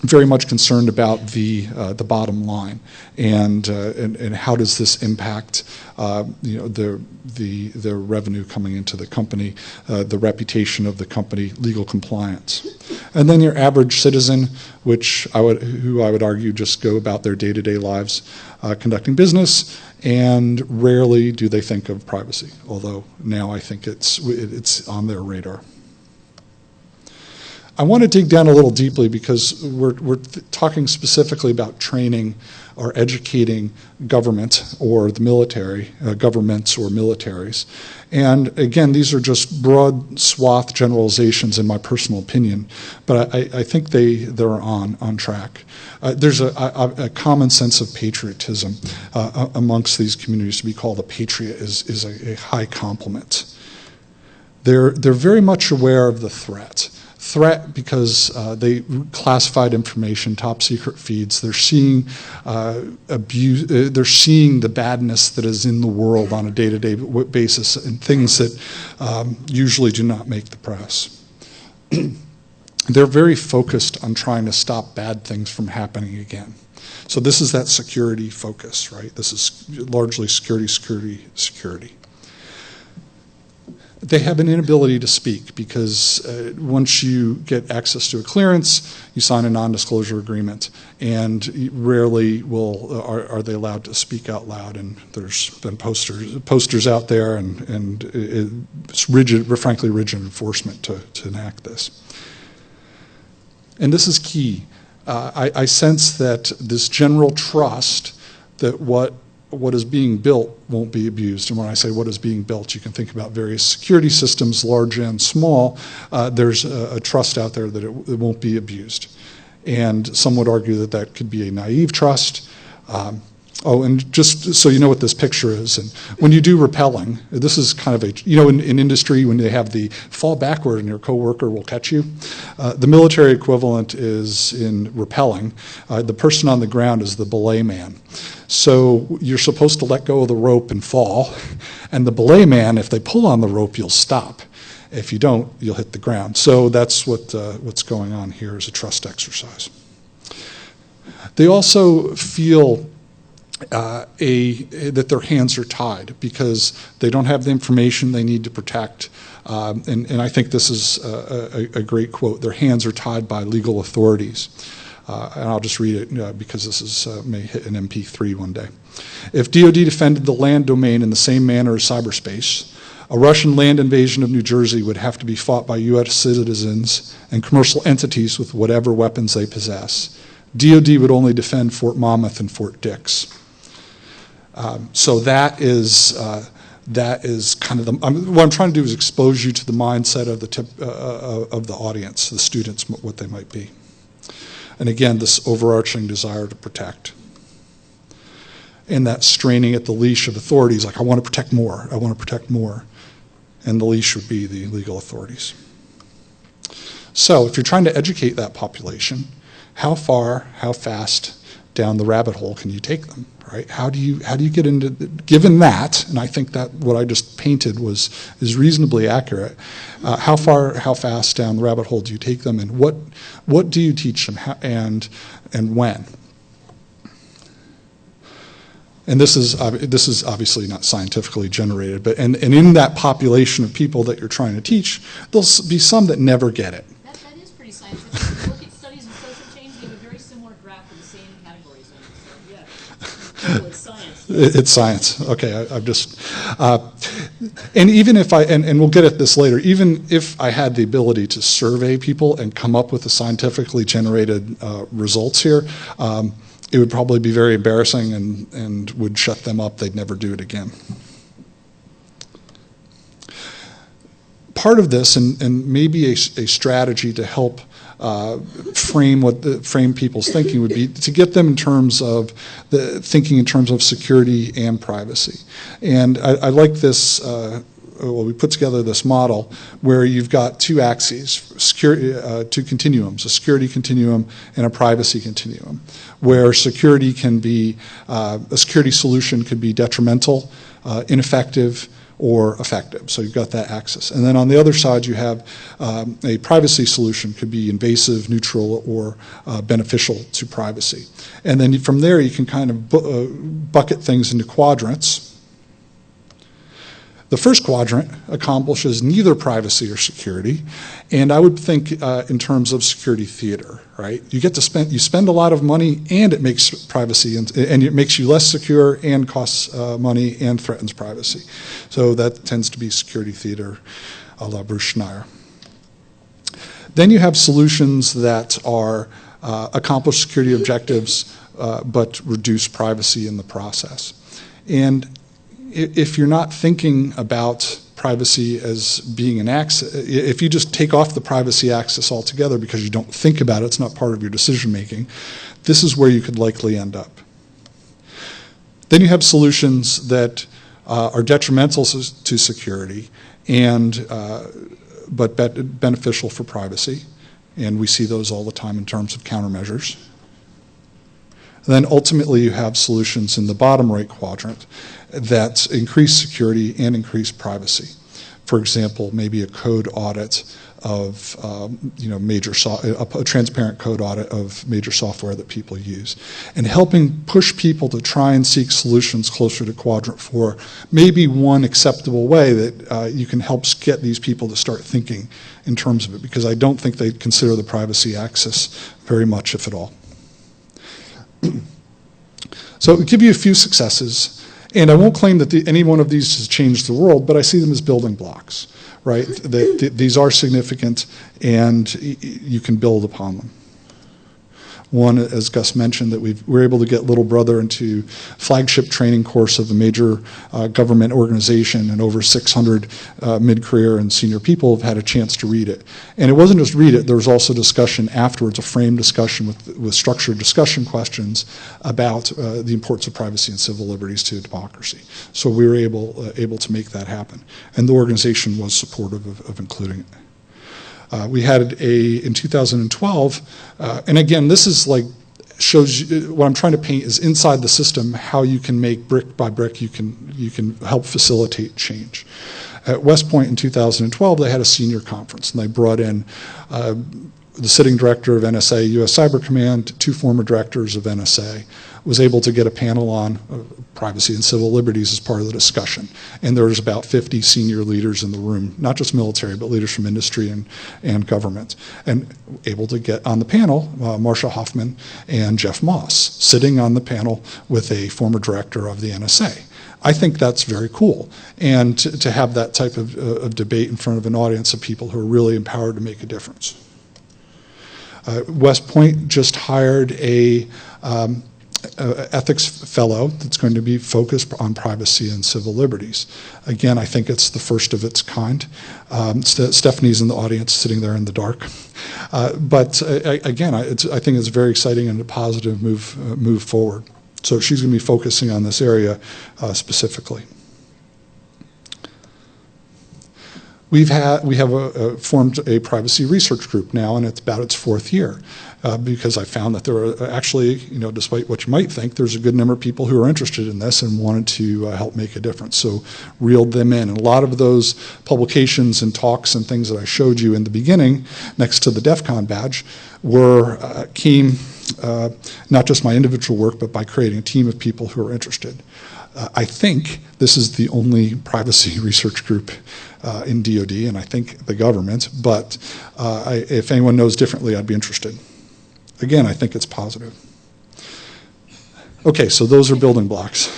Very much concerned about the bottom line and how does this impact the revenue coming into the company, the reputation of the company, legal compliance, and then your average citizen, who I would argue just go about their day-to-day lives conducting business, and rarely do they think of privacy. Although now I think it's on their radar. I want to dig down a little deeply because we're talking specifically about training or educating government or the military, governments or militaries. And again, these are just broad swath generalizations in my personal opinion, but I think they're on track. There's a common sense of patriotism amongst these communities. To be called a patriot is a high compliment. They're very much aware of the threat because they classified information, top secret feeds. They're seeing abuse. They're seeing the badness that is in the world on a day-to-day basis, and things that usually do not make the press. They're very focused on trying to stop bad things from happening again. So this is that security focus, right? This is largely security. They have an inability to speak because once you get access to a clearance, you sign a non-disclosure agreement, and rarely are they allowed to speak out loud. And there's been posters out there, and it's frankly rigid enforcement to enact this. And this is key. I sense that this general trust that what is being built won't be abused. And when I say what is being built, you can think about various security systems, large and small. There's a trust out there that it won't be abused. And some would argue that could be a naive trust. And just so you know what this picture is, and when you do rappelling, this is kind of in industry, when they have the fall backward and your coworker will catch you, the military equivalent is in rappelling. The person on the ground is the belay man. So you're supposed to let go of the rope and fall, and the belay man, if they pull on the rope, you'll stop. If you don't, you'll hit the ground. So that's what's going on here is a trust exercise. They also feel that their hands are tied because they don't have the information they need to protect. And I think this is a great quote. Their hands are tied by legal authorities. And I'll just read it because this is, may hit an MP3 one day. If DoD defended the land domain in the same manner as cyberspace, a Russian land invasion of New Jersey would have to be fought by U.S. citizens and commercial entities with whatever weapons they possess. DoD would only defend Fort Monmouth and Fort Dix. So that is kind of what I'm trying to do is expose you to the mindset of the audience, the students, what they might be. And again, this overarching desire to protect. And that straining at the leash of authorities, like I want to protect more, I want to protect more. And the leash would be the legal authorities. So if you're trying to educate that population, how far, how fast down the rabbit hole can you take them, right? How do you get into, given that, and I think that what I just painted is reasonably accurate, how far, how fast down the rabbit hole do you take them, and what do you teach them, and when? And this is obviously not scientifically generated, but and in that population of people that you're trying to teach, there'll be some that never get it. That is pretty scientific. If you look at studies of social change, they have a very similar graph with the same categories in it. So, yeah, it's science. It's science. Okay, I've just, and even if and we'll get at this later, even if I had the ability to survey people and come up with the scientifically generated results here, it would probably be very embarrassing and would shut them up. They'd never do it again. Part of this, and maybe a strategy to help frame people's thinking, would be to get them in terms of thinking in terms of security and privacy. And I like this. Well, we put together this model where you've got two axes, security, two continuums, a security continuum and a privacy continuum, where security can be, a security solution could be detrimental, ineffective, or effective. So you've got that axis. And then on the other side, you have a privacy solution, could be invasive, neutral, or beneficial to privacy. And then from there, you can kind of bucket things into quadrants. The first quadrant accomplishes neither privacy or security, and I would think in terms of security theater, right? You spend a lot of money, and it makes privacy, and it makes you less secure, and costs money, and threatens privacy. So that tends to be security theater, a la Bruce Schneier. Then you have solutions that are accomplish security objectives, but reduce privacy in the process. And if you're not thinking about privacy as being an axis, if you just take off the privacy axis altogether because you don't think about it, it's not part of your decision making, this is where you could likely end up. Then you have solutions that are detrimental to security and but beneficial for privacy, and we see those all the time in terms of countermeasures. Then ultimately you have solutions in the bottom right quadrant that increase security and increase privacy. For example, maybe a code audit of a transparent code audit of major software that people use, and helping push people to try and seek solutions closer to quadrant 4. Maybe one acceptable way that you can help get these people to start thinking in terms of it, because I don't think they consider the privacy axis very much, if at all. So I'll give you a few successes, and I won't claim that any one of these has changed the world, but I see them as building blocks, right? These are significant, and you can build upon them. One, as Gus mentioned, that we're able to get Little Brother into flagship training course of a major government organization, and over 600 mid-career and senior people have had a chance to read it. And it wasn't just read it, there was also discussion afterwards, a framed discussion with structured discussion questions about the importance of privacy and civil liberties to democracy. So we were able to make that happen. And the organization was supportive of including it. We had in 2012, and again, this is like, shows you, what I'm trying to paint is inside the system, how you can make brick by brick, you can help facilitate change. At West Point in 2012, they had a senior conference, and they brought in the sitting director of NSA, U.S. Cyber Command, 2 former directors of NSA, was able to get a panel on privacy and civil liberties as part of the discussion. And there was about 50 senior leaders in the room, not just military, but leaders from industry and government, and able to get on the panel, Marcia Hoffman and Jeff Moss, sitting on the panel with a former director of the NSA. I think that's very cool. And to have that type of debate in front of an audience of people who are really empowered to make a difference. West Point just hired a ethics fellow that's going to be focused on privacy and civil liberties. Again, I think it's the first of its kind. Stephanie's in the audience, sitting there in the dark. But again, I think it's very exciting and a positive move forward. So she's going to be focusing on this area specifically. We have formed a privacy research group now, and it's about its 4th year, because I found that there are actually, despite what you might think, there's a good number of people who are interested in this and wanted to help make a difference. So reeled them in. And a lot of those publications and talks and things that I showed you in the beginning, next to the DEF CON badge, came not just my individual work, but by creating a team of people who are interested. I think this is the only privacy research group in DoD, and I think the government, but if anyone knows differently, I'd be interested. Again, I think it's positive. Okay, so those are building blocks,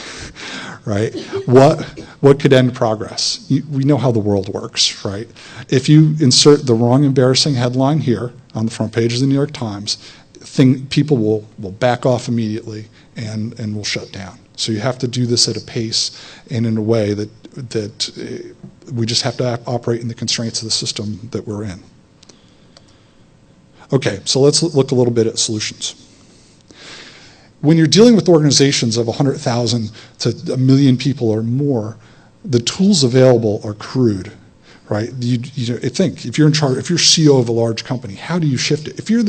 right? What could end progress? We know how the world works, right? If you insert the wrong embarrassing headline here on the front page of the New York Times, people will back off immediately and will shut down. So you have to do this at a pace and in a way that we just have to operate in the constraints of the system that we're in. Okay, so let's look a little bit at solutions. When you're dealing with organizations of 100,000 to 1 million people or more, the tools available are crude, right? You think if you're in charge, if you're CEO of a large company, how do you shift it? If you're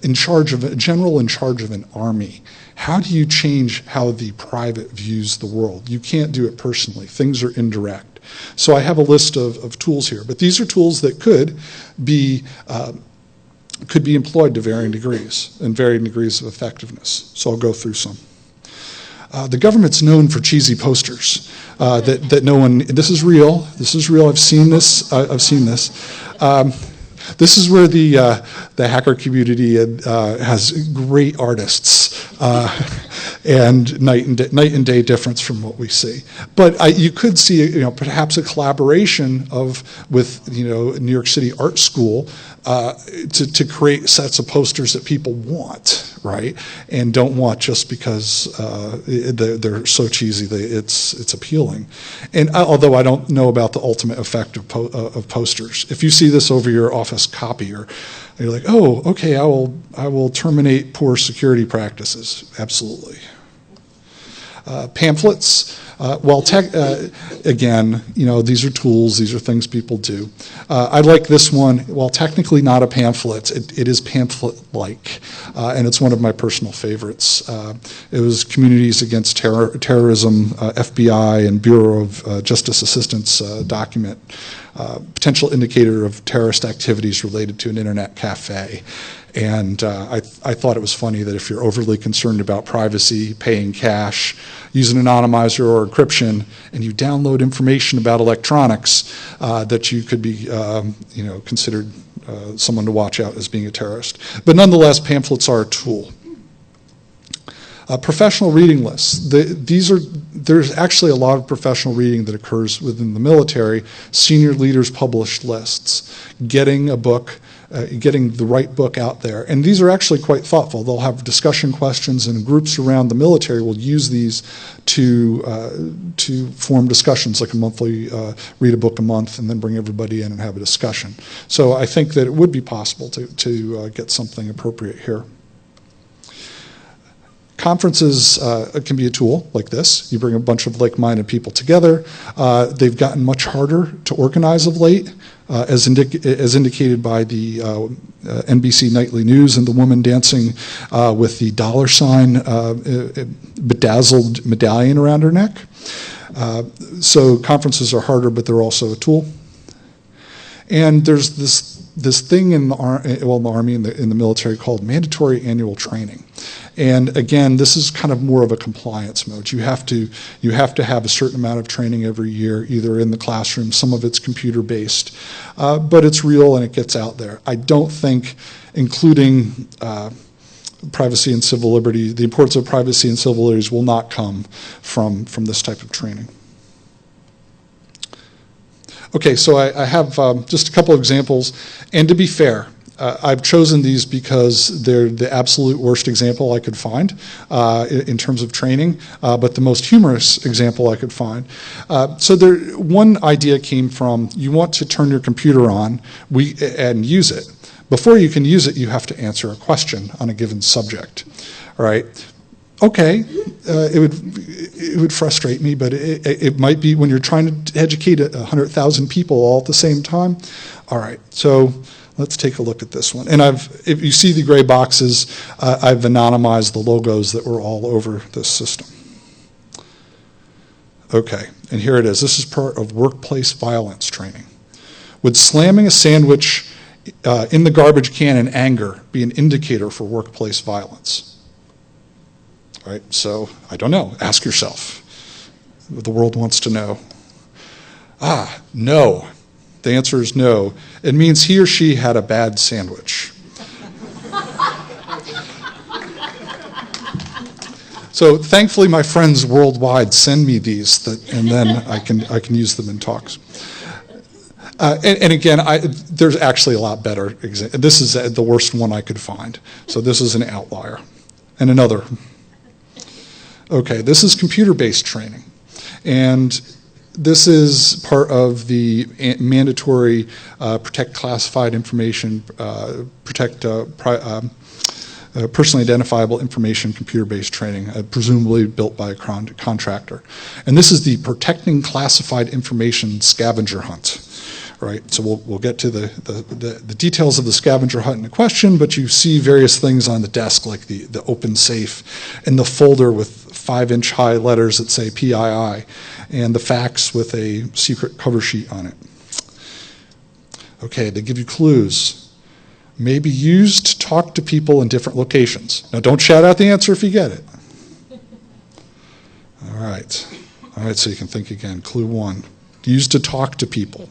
in charge of a general in charge of an army, how do you change how the private views the world? You can't do it personally. Things are indirect. So I have a list of tools here, but these are tools that could be employed to varying degrees and varying degrees of effectiveness. So I'll go through some. The government's known for cheesy posters that no one. This is real. This is real. I've seen this. I've seen this. This is where the hacker community has great artists and night and day difference from what we see. But you could see, perhaps a collaboration with New York City Art School to create sets of posters that people want, right, and don't want just because they're so cheesy it's appealing. And although I don't know about the ultimate effect of posters, if you see this over your office copier, you're like, oh, okay, I will terminate poor security practices. Absolutely. Pamphlets. Again, these are tools. These are things people do. I like this one. While technically not a pamphlet, it is pamphlet-like, and it's one of my personal favorites. It was Communities Against Terrorism, FBI, and Bureau of Justice Assistance document. Potential indicator of terrorist activities related to an internet cafe. And I thought it was funny that if you're overly concerned about privacy, paying cash, using an anonymizer or encryption, and you download information about electronics, that you could be considered someone to watch out as being a terrorist. But nonetheless, pamphlets are a tool. Professional reading lists. There's actually a lot of professional reading that occurs within the military. Senior leaders publish lists. Getting a book, getting the right book out there. And these are actually quite thoughtful. They'll have discussion questions, and groups around the military will use these to form discussions, like a monthly, read a book a month, and then bring everybody in and have a discussion. So I think that it would be possible to get something appropriate here. Conferences can be a tool like this. You bring a bunch of like-minded people together. They've gotten much harder to organize of late, as indicated by the NBC Nightly News and the woman dancing with the $, bedazzled medallion around her neck. So conferences are harder, but they're also a tool. And there's this this thing in the Army and in the military called mandatory annual training. And again, this is kind of more of a compliance mode. You have to have a certain amount of training every year, either in the classroom, some of it's computer-based, but it's real and it gets out there. I don't think including privacy and civil liberty, the importance of privacy and civil liberties will not come from this type of training. Okay, so I have just a couple of examples, and to be fair, I've chosen these because they're the absolute worst example I could find in terms of training, but the most humorous example I could find. So one idea came from, you want to turn your computer on and use it. Before you can use it, you have to answer a question on a given subject, all right? Okay, it would frustrate me, but it might be when you're trying to educate 100,000 people all at the same time. All right, so let's take a look at this one. And if you see the gray boxes, I've anonymized the logos that were all over this system. Okay, and here it is. This is part of workplace violence training. Would slamming a sandwich in the garbage can in anger be an indicator for workplace violence? Right, so I don't know. Ask yourself. The world wants to know. No. The answer is no. It means he or she had a bad sandwich. So thankfully, my friends worldwide send me these, and then I can use them in talks. And again, there's actually a lot better. This is the worst one I could find. So this is an outlier. And another. Okay, this is computer-based training. And this is part of the mandatory protect classified information, personally identifiable information computer-based training, presumably built by a contractor. And this is the protecting classified information scavenger hunt. Right, so we'll get to the details of the scavenger hunt in a question, but you see various things on the desk like the open safe and the folder with 5-inch high letters that say PII and the fax with a secret cover sheet on it. Okay, they give you clues. May be used to talk to people in different locations. Now don't shout out the answer if you get it. All right, so you can think again. Clue 1, used to talk to people.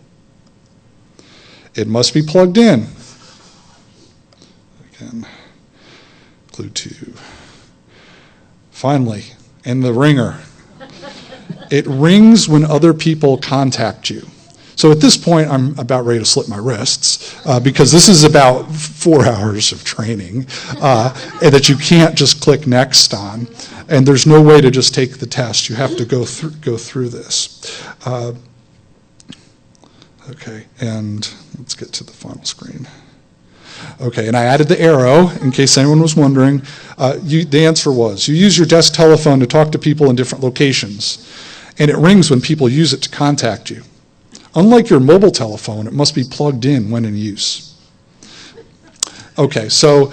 It must be plugged in. Again, clue 2. Finally, and the ringer. It rings when other people contact you. So at this point, I'm about ready to slip my wrists because this is about 4 hours of training and that you can't just click next on. And there's no way to just take the test. You have to go through this. Okay, and let's get to the final screen. Okay, and I added the arrow in case anyone was wondering. The answer was, you use your desk telephone to talk to people in different locations, and it rings when people use it to contact you. Unlike your mobile telephone, it must be plugged in when in use. Okay, so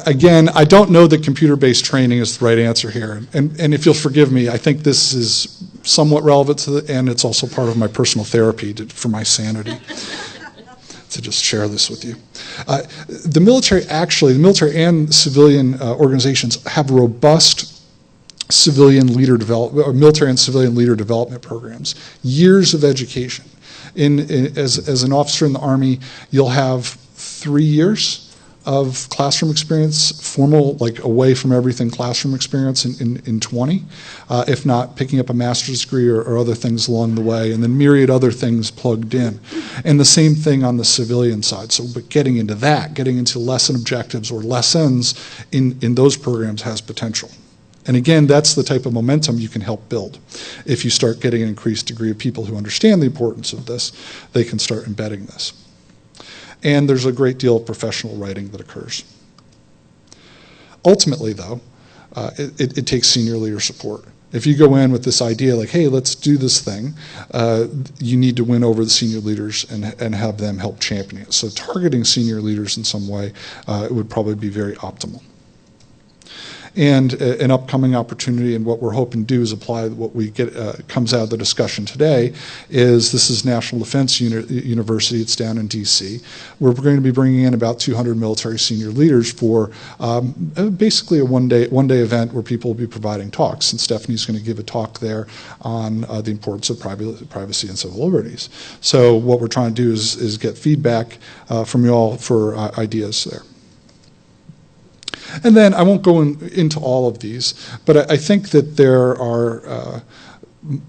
again, I don't know that computer-based training is the right answer here, and if you'll forgive me, I think this is somewhat relevant and it's also part of my personal therapy for my sanity. To just share this with you. The military and civilian organizations have robust civilian leader development, or military and civilian leader development programs, years of education. As an officer in the Army, you'll have 3 years of classroom experience, formal, like away from everything classroom experience in 20, if not picking up a master's degree or other things along the way, and then myriad other things plugged in. And the same thing on the civilian side. So but getting into lesson objectives or lessons in those programs has potential. And again, that's the type of momentum you can help build. If you start getting an increased degree of people who understand the importance of this, they can start embedding this. And there's a great deal of professional writing that occurs. Ultimately, though, it takes senior leader support. If you go in with this idea like, hey, let's do this thing, you need to win over the senior leaders and have them help champion it. So targeting senior leaders in some way it would probably be very optimal. And an upcoming opportunity, and what we're hoping to do is apply what we get comes out of the discussion today, is this is National Defense University. It's down in D.C. We're going to be bringing in about 200 military senior leaders for basically a one-day event where people will be providing talks. And Stephanie's going to give a talk there on the importance of privacy and civil liberties. So what we're trying to do is get feedback from you all for ideas there. And then I won't go into all of these, but I think that there are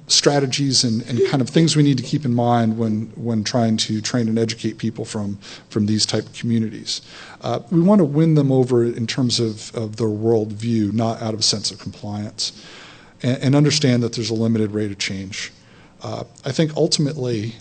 strategies and kind of things we need to keep in mind when trying to train and educate people from these type of communities. We want to win them over in terms of their worldview, not out of a sense of compliance, and understand that there's a limited rate of change. I think ultimately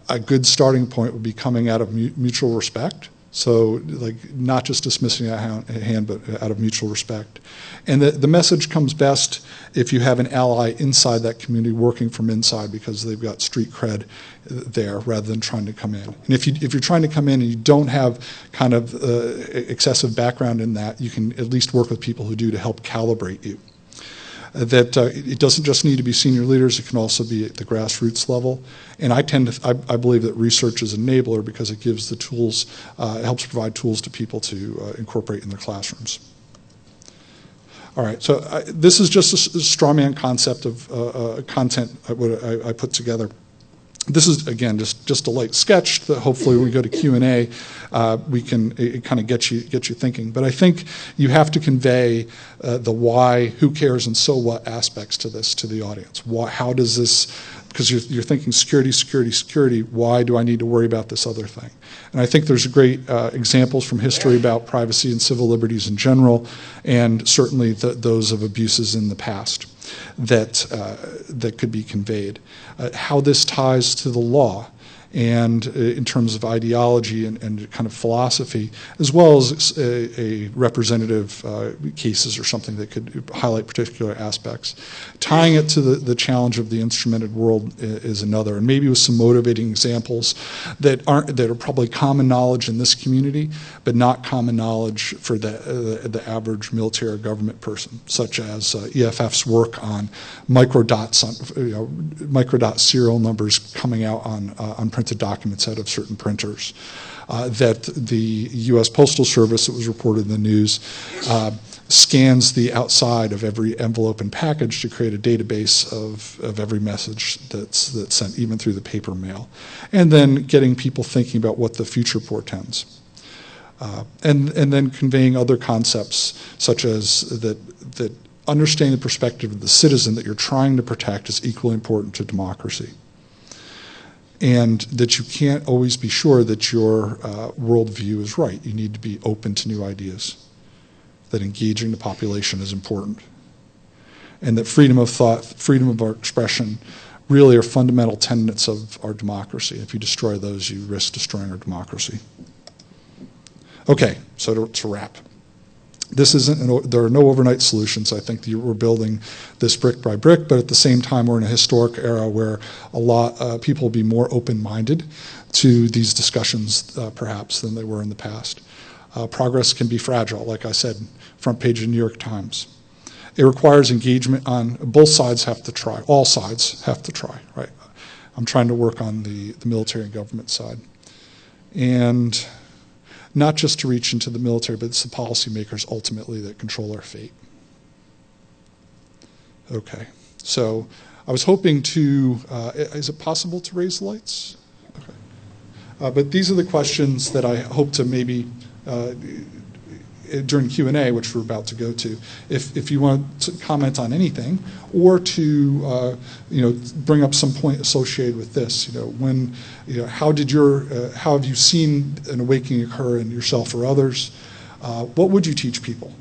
a good starting point would be coming out of mutual respect. So, like, not just dismissing a hand, but out of mutual respect. And the message comes best if you have an ally inside that community working from inside, because they've got street cred there rather than trying to come in. And if you're trying to come in and you don't have kind of excessive background in that, you can at least work with people who do to help calibrate you. That it doesn't just need to be senior leaders, it can also be at the grassroots level. And I believe that research is an enabler because it gives the tools, it helps provide tools to people to incorporate in their classrooms. All right, so this is just a straw man concept of content I put together. This is, again, just a light sketch that hopefully when we go to Q&A, we can kind of get you thinking. But I think you have to convey the why, who cares, and so what aspects to this to the audience. How does this, because you're thinking security, security, security, why do I need to worry about this other thing? And I think there's great examples from history about privacy and civil liberties in general, and certainly those of abuses in the past that could be conveyed. How this ties to the law, and in terms of ideology and kind of philosophy, as well as a representative cases or something that could highlight particular aspects. Tying it to the challenge of the instrumented world is another, and maybe with some motivating examples that are probably common knowledge in this community, but not common knowledge for the average military or government person, such as EFF's work on microdot serial numbers coming out on printed documents out of certain printers. That the U.S. Postal Service, it was reported in the news, scans the outside of every envelope and package to create a database of every message that's sent, even through the paper mail. And then getting people thinking about what the future portends. And then conveying other concepts, such as that understanding the perspective of the citizen that you're trying to protect is equally important to democracy. And that you can't always be sure that your worldview is right. You need to be open to new ideas. That engaging the population is important. And that freedom of thought, freedom of our expression, really are fundamental tenets of our democracy. If you destroy those, you risk destroying our democracy. Okay, so to wrap. This isn't, there are no overnight solutions. I think that we're building this brick by brick, but at the same time, we're in a historic era where a lot people will be more open-minded to these discussions, perhaps, than they were in the past. Progress can be fragile, like I said, front page of the New York Times. It requires engagement on both sides have to try. All sides have to try, right? I'm trying to work on the military and government side. And not just to reach into the military, but it's the policymakers ultimately that control our fate. Okay, so I was hoping to, is it possible to raise the lights? Okay. But these are the questions that I hope to maybe, during Q&A, which we're about to go to, if you want to comment on anything, or to bring up some point associated with this. How have you seen an awakening occur in yourself or others? What would you teach people?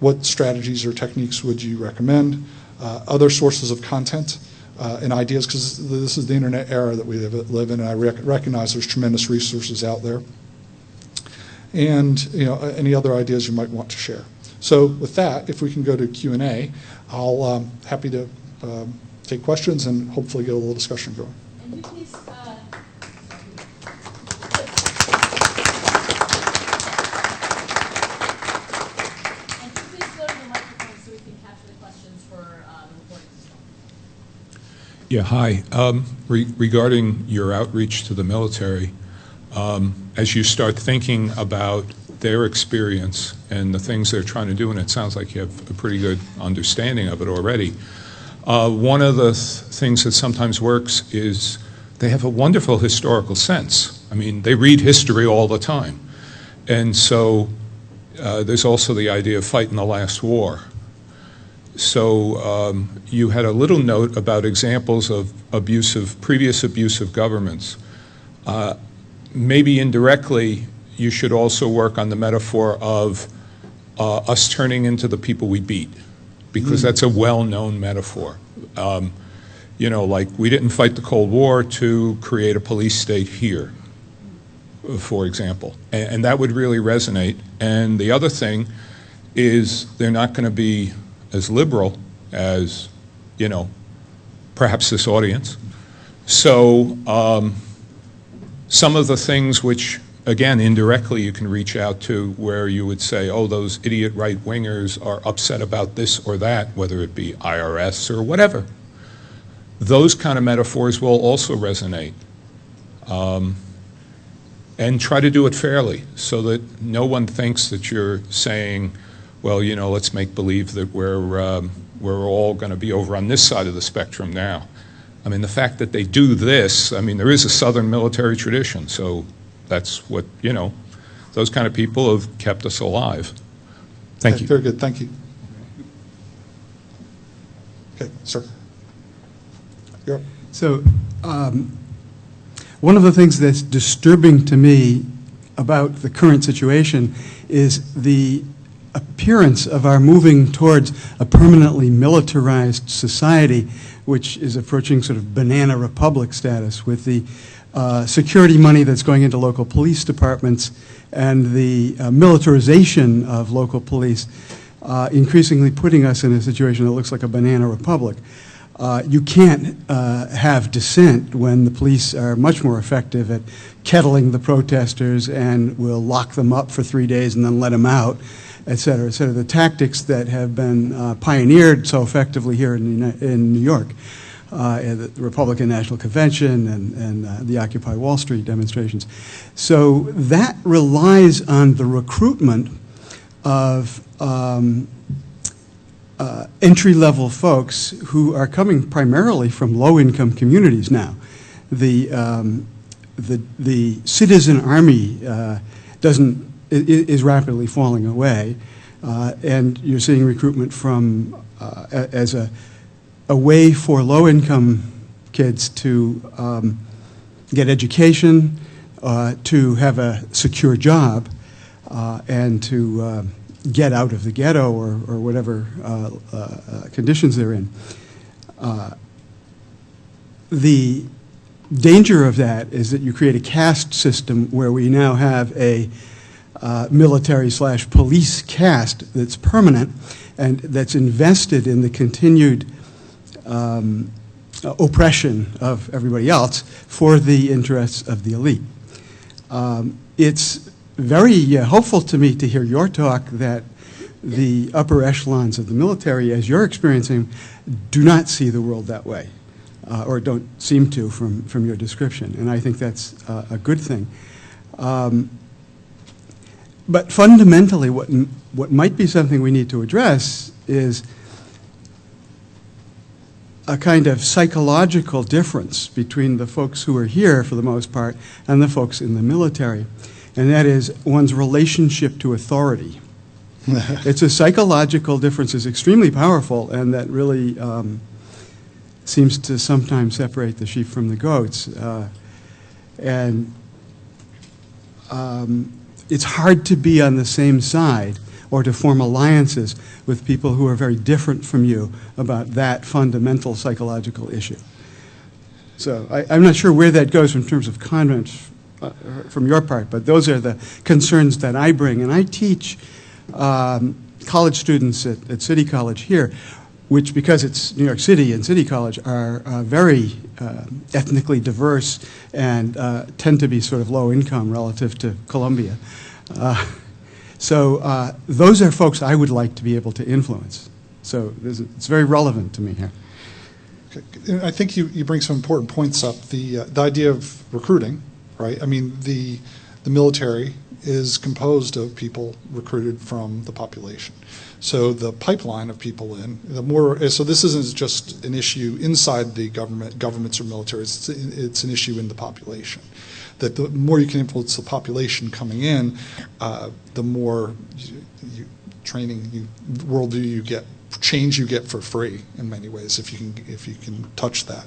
What strategies or techniques would you recommend? Other sources of content and ideas, because this is the internet era that we live in, and I recognize there's tremendous resources out there. And any other ideas you might want to share. So with that, if we can go to Q&A, I'll happy to take questions and hopefully get a little discussion going. And you please, go to the microphone. Yeah, hi. Regarding your outreach to the military, as you start thinking about their experience and the things they're trying to do, and it sounds like you have a pretty good understanding of it already, one of the things that sometimes works is they have a wonderful historical sense. I mean, they read history all the time. And so there's also the idea of fighting the last war. So you had a little note about examples of previous abusive governments. Maybe indirectly, you should also work on the metaphor of us turning into the people we beat, because that's a well-known metaphor. You know, like we didn't fight the Cold War to create a police state here, for example. And that would really resonate. And the other thing is they're not going to be as liberal as, you know, perhaps this audience. So some of the things which, again, indirectly you can reach out to where you would say, oh, those idiot right-wingers are upset about this or that, whether it be IRS or whatever. Those kind of metaphors will also resonate. And try to do it fairly so that no one thinks that you're saying, well, you know, let's make believe that we're all going to be over on this side of the spectrum now. I mean, the fact that they do this, I mean, there is a Southern military tradition, so that's what, you know, those kind of people have kept us alive. Thank you. Very good, thank you. Okay, sir. You're up. So, one of the things that's disturbing to me about the current situation is the appearance of our moving towards a permanently militarized society, which is approaching sort of banana republic status with the security money that's going into local police departments and the militarization of local police increasingly putting us in a situation that looks like a banana republic. You can't have dissent when the police are much more effective at kettling the protesters and will lock them up for 3 days and then let them out, et cetera, et cetera. The tactics that have been pioneered so effectively here in New York, the Republican National Convention and the Occupy Wall Street demonstrations. So that relies on the recruitment of entry-level folks who are coming primarily from low-income communities now. The citizen army is rapidly falling away, and you're seeing recruitment from as a way for low-income kids to get education, to have a secure job, and to get out of the ghetto or whatever conditions they're in. The danger of that is that you create a caste system where we now have a military/police caste that's permanent and that's invested in the continued oppression of everybody else for the interests of the elite. It's very hopeful to me to hear your talk that the upper echelons of the military, as you're experiencing, do not see the world that way, or don't seem to from your description, and I think that's a good thing. But fundamentally, what might be something we need to address is a kind of psychological difference between the folks who are here, for the most part, and the folks in the military. And that is one's relationship to authority. It's a psychological difference is extremely powerful, and that really seems to sometimes separate the sheep from the goats. It's hard to be on the same side or to form alliances with people who are very different from you about that fundamental psychological issue. So I'm not sure where that goes in terms of comments from your part, but those are the concerns that I bring. And I teach college students at City College here, which, because it's New York City and City College, are very ethnically diverse and tend to be sort of low income relative to Columbia. So those are folks I would like to be able to influence. So it's very relevant to me here. I think you bring some important points up. The idea of recruiting, right? I mean, the military is composed of people recruited from the population. So the pipeline of people in, so this isn't just an issue inside the governments or militaries, it's an issue in the population. That the more you can influence the population coming in, the more training, worldview you get, change you get for free in many ways if you can touch that.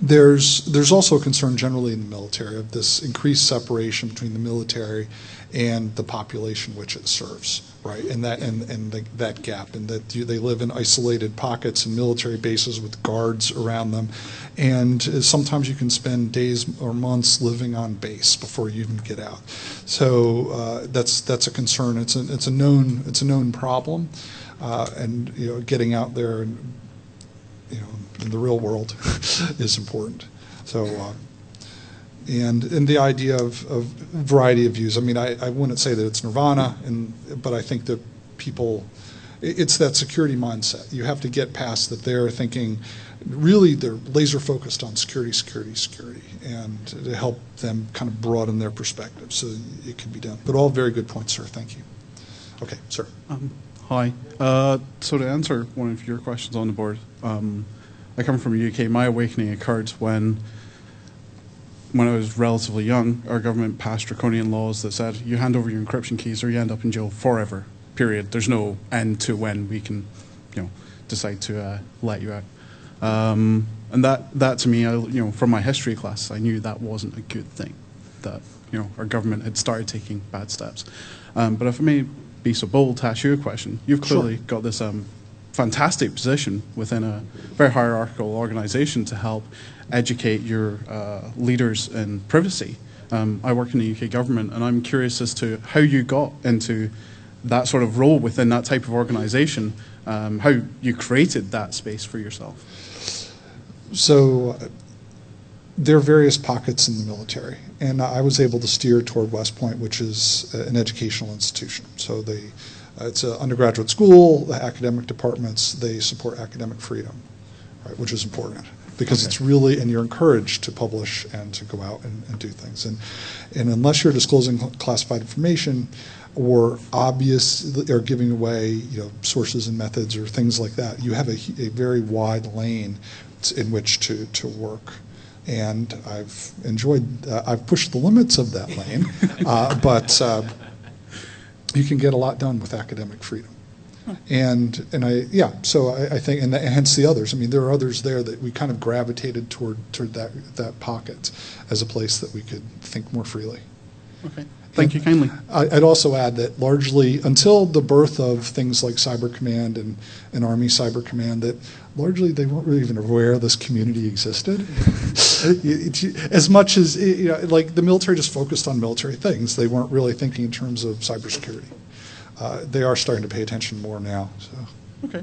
There's also a concern generally in the military of this increased separation between the military and the population which it serves, right? And that gap, and that they live in isolated pockets and military bases with guards around them, and sometimes you can spend days or months living on base before you even get out. So that's a concern. It's a known problem, and getting out there and in the real world is important. So. And the idea of variety of views. I mean, I wouldn't say that it's nirvana, but I think that people, it's that security mindset. You have to get past that they're thinking, really they're laser focused on security, and to help them kind of broaden their perspective so it can be done. But all very good points, sir. Thank you. Okay, sir. Hi. So to answer one of your questions on the board, I come from the UK. My awakening occurred when I was relatively young. Our government passed draconian laws that said you hand over your encryption keys or you end up in jail forever, period. There's no end to when we can, decide to let you out. And that to me, from my history class, I knew that wasn't a good thing, that, our government had started taking bad steps. But if I may be so bold to ask you a question, you've clearly got this fantastic position within a very hierarchical organization to help educate your leaders in privacy. I work in the UK government, and I'm curious as to how you got into that sort of role within that type of organization, how you created that space for yourself. So there are various pockets in the military, and I was able to steer toward West Point, which is an educational institution. So it's an undergraduate school, the academic departments, they support academic freedom, right, which is important. Because it's really, and you're encouraged to publish and to go out and do things. And unless you're disclosing classified information or or giving away sources and methods or things like that, you have a very wide lane in which to work. And I've I've pushed the limits of that lane, but you can get a lot done with academic freedom. So I think, and hence the others. I mean, there are others there that we kind of gravitated toward that pocket as a place that we could think more freely. Okay. Thank you kindly. I'd also add that largely, until the birth of things like Cyber Command and Army Cyber Command, that largely they weren't really even aware this community existed. As much as, like the military just focused on military things, they weren't really thinking in terms of cybersecurity. They are starting to pay attention more now. So. Okay.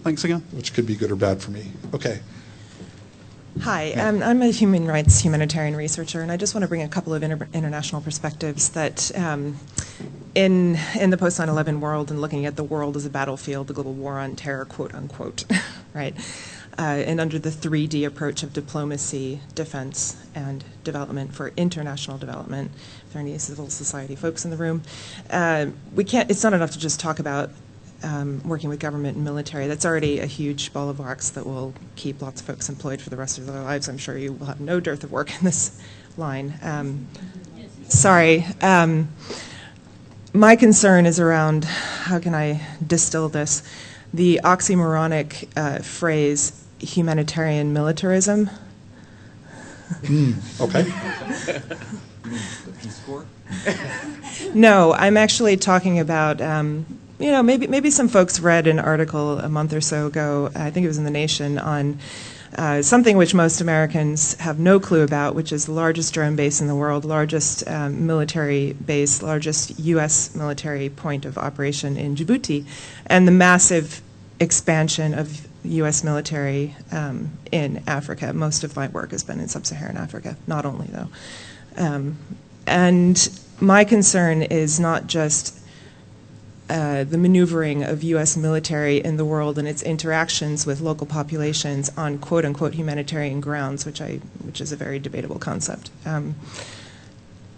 Thanks again. Which could be good or bad for me. Okay. Hi, I'm a humanitarian researcher, and I just want to bring a couple of international perspectives that in the post 9/11 world and looking at the world as a battlefield, the global war on terror, quote unquote, right? And under the 3D approach of diplomacy, defense, and development for international development. If there are any civil society folks in the room, it's not enough to just talk about working with government and military. That's already a huge ball of wax that will keep lots of folks employed for the rest of their lives. I'm sure you will have no dearth of work in this line. My concern is around, how can I distill this, the oxymoronic phrase, humanitarian militarism. Okay. No, I'm actually talking about, maybe some folks read an article a month or so ago, I think it was in The Nation, on something which most Americans have no clue about, which is the largest drone base in the world, largest military base, largest U.S. military point of operation in Djibouti, and the massive expansion of U.S. military in Africa. Most of my work has been in sub-Saharan Africa, not only though. And my concern is not just the maneuvering of U.S. military in the world and its interactions with local populations on quote-unquote humanitarian grounds, which is a very debatable concept.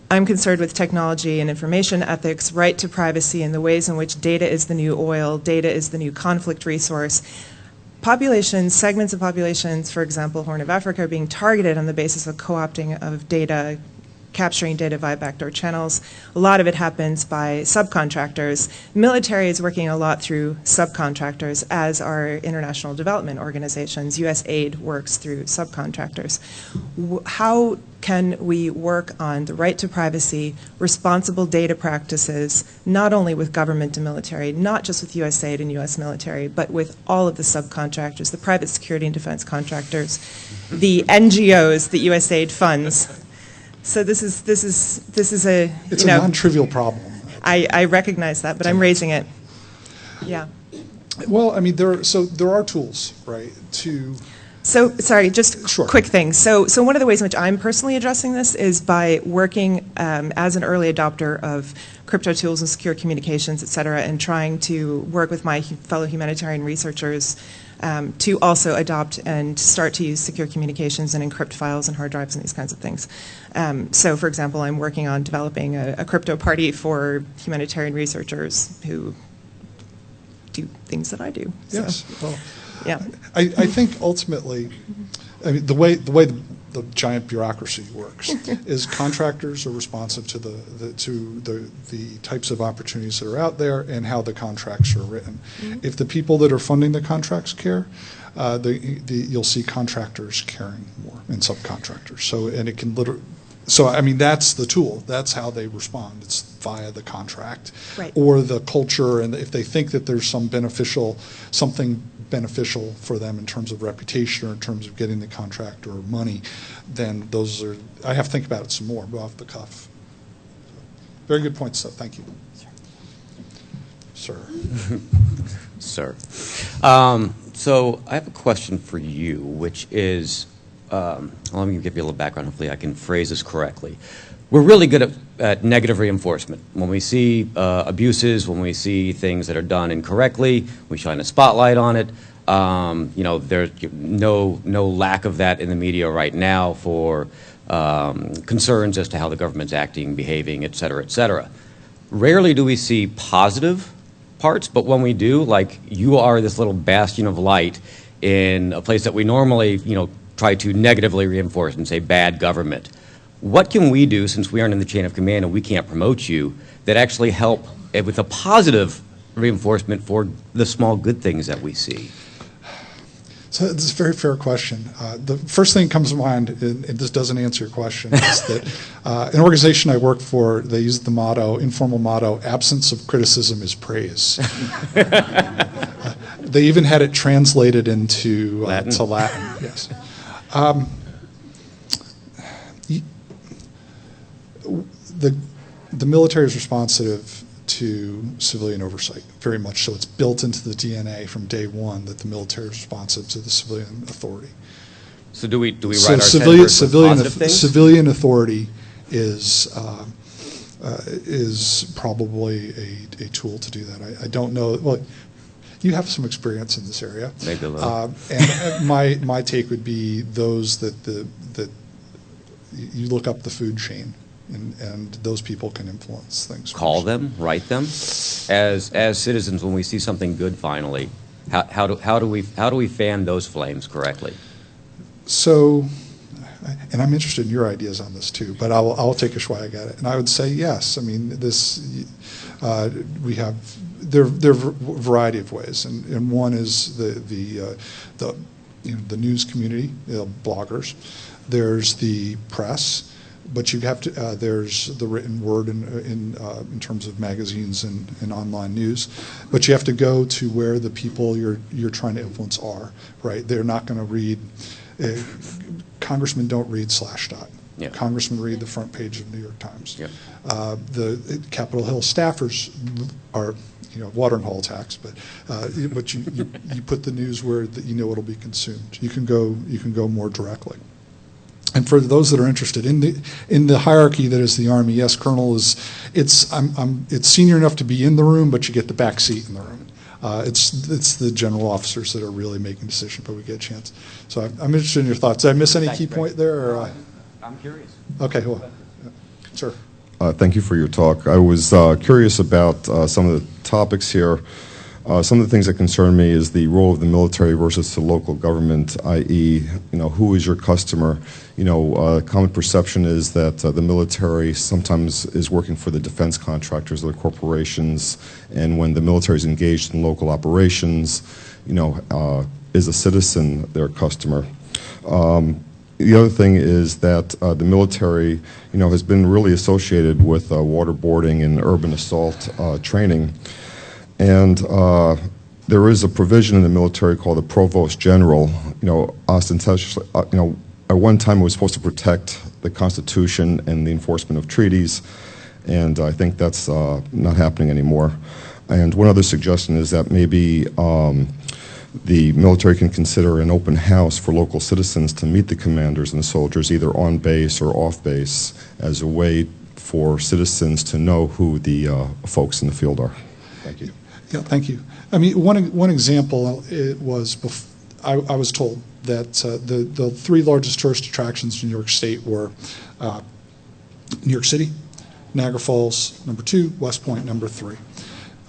I'm concerned with technology and information ethics, right to privacy, and the ways in which data is the new oil, data is the new conflict resource. Populations, segments of populations, for example, Horn of Africa, are being targeted on the basis of co-opting of data, capturing data via backdoor channels. A lot of it happens by subcontractors. Military is working a lot through subcontractors, as are international development organizations. U.S. aid works through subcontractors. How can we work on the right to privacy, responsible data practices, not only with government and military, not just with U.S. aid and U.S. military, but with all of the subcontractors, the private security and defense contractors, the NGOs that U.S. aid funds? So this is a it's a non-trivial problem. I recognize that, but I'm raising it. Yeah. Well, I mean, there are tools, right? So sorry, just quick thing. So one of the ways in which I'm personally addressing this is by working as an early adopter of crypto tools and secure communications, et cetera, and trying to work with my fellow humanitarian researchers to also adopt and start to use secure communications and encrypt files and hard drives and these kinds of things. So, for example, I'm working on developing a crypto party for humanitarian researchers who do things that I do. Yes. So, well, yeah. I think ultimately, I mean, the way the giant bureaucracy works is contractors are responsive to the types of opportunities that are out there and how the contracts are written. If the people that are funding the contracts care, you'll see contractors caring more and subcontractors. So, and it can literally. So, I mean, that's the tool. That's how they respond. It's via the contract or the culture. And if they think that there's something beneficial for them in terms of reputation or in terms of getting the contract or money, then those are, I have to think about it some more, but off the cuff. Very good points, though. Thank you. Sir. Sir. So I have a question for you, which is, let me give you a little background. Hopefully I can phrase this correctly. We're really good at negative reinforcement. When we see abuses, when we see things that are done incorrectly, we shine a spotlight on it. You know, there's no lack of that in the media right now for concerns as to how the government's acting, behaving, et cetera, et cetera. Rarely do we see positive parts, but when we do, like you are this little bastion of light in a place that we normally, you know, try to negatively reinforce and say bad government. What can we do, since we aren't in the chain of command and we can't promote you, that actually help with a positive reinforcement for the small good things that we see? So it's a very fair question. The first thing that comes to mind, and this doesn't answer your question, is that an organization I work for, they use the motto, informal motto, absence of criticism is praise. They even had it translated into Latin. To Latin, yes. The military is responsive to civilian oversight, very much so. It's built into the DNA from day one that the military is responsive to the civilian authority. So do we write our senators with positive things? Civilian authority is probably a tool to do that. I don't know. Well, you have some experience in this area. Maybe a little. And my take would be those that you look up the food chain. And those people can influence things. Call them, write them. As citizens, when we see something good, finally, how do we fan those flames correctly? So, and I'm interested in your ideas on this too, but I'll take a swag at it. And I would say yes. I mean, there are a variety of ways, and one is the news community, bloggers. There's the press. But you have to. There's the written word in terms of magazines and online news. But you have to go to where the people you're trying to influence are. Right? They're not going to read. Congressmen don't read Slashdot. Yeah. Congressmen read the front page of the New York Times. Yeah. The Capitol Hill staffers are water and hall tax, but you put the news where you know it'll be consumed. You can go more directly. And for those that are interested in the hierarchy that is the Army, yes, Colonel it's senior enough to be in the room, but you get the back seat in the room. It's the general officers that are really making decisions, but we get a chance. So I'm interested in your thoughts. Did I miss any key point there? Or, I'm curious. Okay, hold on. Sir. Thank you for your talk. I was curious about some of the topics here. Some of the things that concern me is the role of the military versus the local government, i.e., who is your customer? Common perception is that the military sometimes is working for the defense contractors or the corporations, and when the military is engaged in local operations, is a citizen their customer? The other thing is that the military, has been really associated with waterboarding and urban assault training. And there is a provision in the military called the Provost General, ostentatiously, at one time it was supposed to protect the Constitution and the enforcement of treaties, and I think that's not happening anymore. And one other suggestion is that maybe the military can consider an open house for local citizens to meet the commanders and the soldiers, either on base or off base, as a way for citizens to know who the folks in the field are. Thank you. Yeah, thank you. I mean, one example it was, I was told that the three largest tourist attractions in New York State were New York City, Niagara Falls, number 2, West Point, number 3.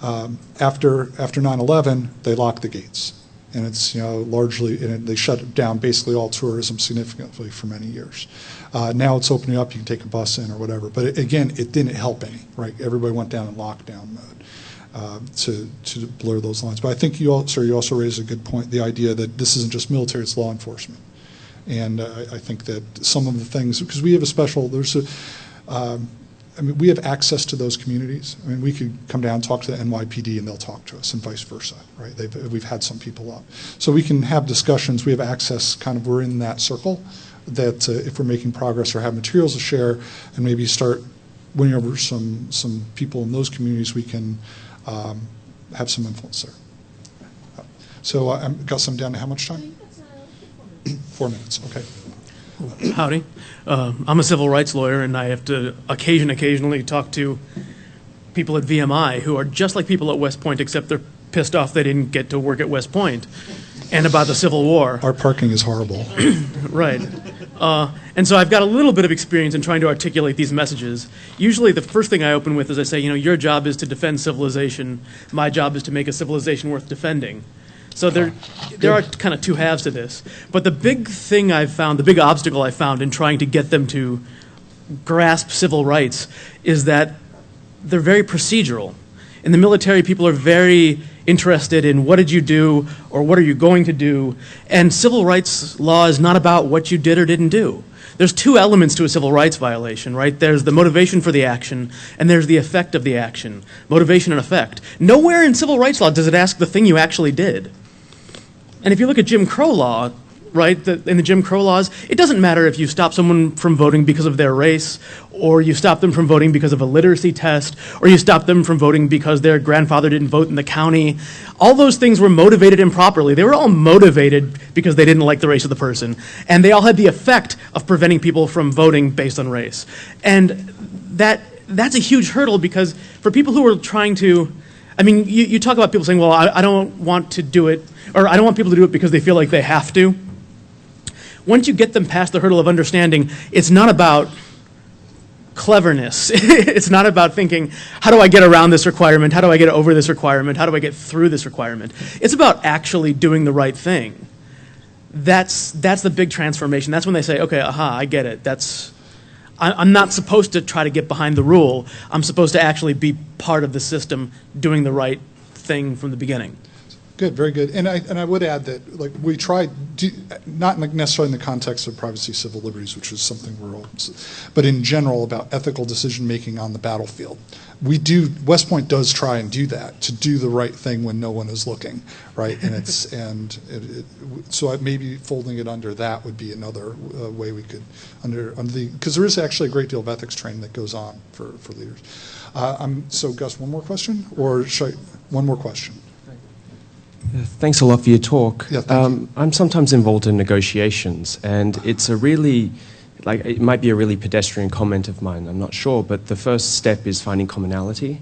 After 9/11, they locked the gates, and it's largely, and they shut down basically all tourism significantly for many years. Now it's opening up; you can take a bus in or whatever. But again, it didn't help any. Right? Everybody went down in lockdown mode. To blur those lines. But I think you also raised a good point, the idea that this isn't just military, it's law enforcement. And I think that some of the things, because we have we have access to those communities. I mean, we could come down and talk to the NYPD and they'll talk to us and vice versa, right? We've had some people up. So we can have discussions, we have access, we're in that circle, that if we're making progress or have materials to share and maybe start winning over some people in those communities, we can have some influence there. So I've got some down to how much time? 4 minutes, okay. Howdy. I'm a civil rights lawyer, and I have to occasionally talk to people at VMI who are just like people at West Point, except they're pissed off they didn't get to work at West Point, and about the Civil War. Our parking is horrible. Right. And so I've got a little bit of experience in trying to articulate these messages. Usually the first thing I open with is I say, your job is to defend civilization. My job is to make a civilization worth defending. So there are kind of two halves to this. But the big thing I've found, the big obstacle I found in trying to get them to grasp civil rights is that they're very procedural. In the military, people are very interested in what did you do or what are you going to do, and civil rights law is not about what you did or didn't do. There's two elements to a civil rights violation, right? There's the motivation for the action, and there's the effect of the action. Motivation and effect. Nowhere in civil rights law does it ask the thing you actually did. And if you look at Jim Crow law, right, in the Jim Crow laws, it doesn't matter if you stop someone from voting because of their race, or you stop them from voting because of a literacy test, or you stop them from voting because their grandfather didn't vote in the county. All those things were motivated improperly. They were all motivated because they didn't like the race of the person. And they all had the effect of preventing people from voting based on race. And that's a huge hurdle, because for people who are trying to, you talk about people saying, well, I don't want to do it, or I don't want people to do it because they feel like they have to. Once you get them past the hurdle of understanding, it's not about cleverness. It's not about thinking, how do I get around this requirement? How do I get over this requirement? How do I get through this requirement? It's about actually doing the right thing. That's the big transformation. That's when they say, okay, I get it. I'm not supposed to try to get behind the rule. I'm supposed to actually be part of the system doing the right thing from the beginning. Good, very good. And I would add that, we tried, not necessarily in the context of privacy, civil liberties, which is something we're all, but in general about ethical decision-making on the battlefield. West Point does try and do that, to do the right thing when no one is looking, right? And so maybe folding it under that would be another way we could, because there is actually a great deal of ethics training that goes on for leaders. So Gus, one more question? Or one more question? Thanks a lot for your talk. Yeah, thank you. I'm sometimes involved in negotiations, and it's a really like, it might be a really pedestrian comment of mine, I'm not sure, but the first step is finding commonality.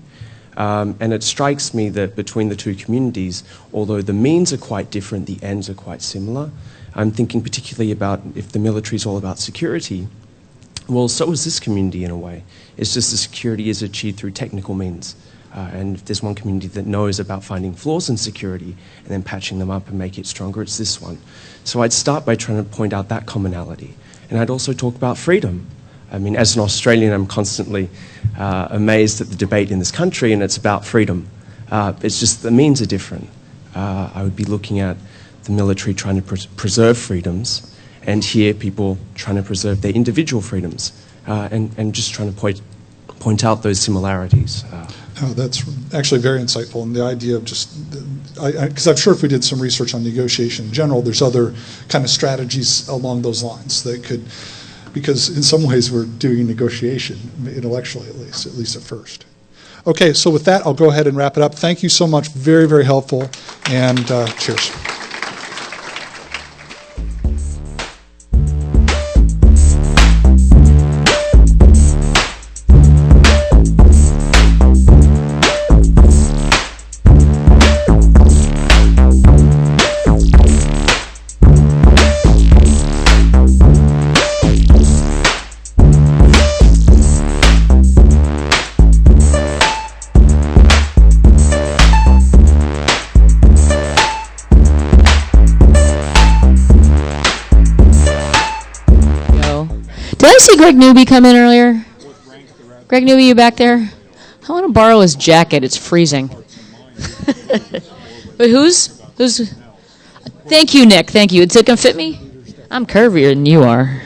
And it strikes me that between the two communities, although the means are quite different, the ends are quite similar. I'm thinking particularly about if the military is all about security, well, so is this community in a way. It's just the security is achieved through technical means. And if there's one community that knows about finding flaws in security and then patching them up and make it stronger, it's this one. So I'd start by trying to point out that commonality. And I'd also talk about freedom. I mean, as an Australian, I'm constantly amazed at the debate in this country, and it's about freedom. It's just the means are different. I would be looking at the military trying to preserve freedoms, and here people trying to preserve their individual freedoms, and just trying to point out those similarities. Oh, that's actually very insightful. And the idea of just, because I'm sure if we did some research on negotiation in general, there's other kind of strategies along those lines that could, because in some ways we're doing negotiation, intellectually at least at first. Okay, so with that, I'll go ahead and wrap it up. Thank you so much. Very, very helpful. And cheers. Did I see Greg Newby come in earlier? Greg Newby, you back there? I want to borrow his jacket. It's freezing. But who's? Thank you, Nick. Thank you. Is it going to fit me? I'm curvier than you are.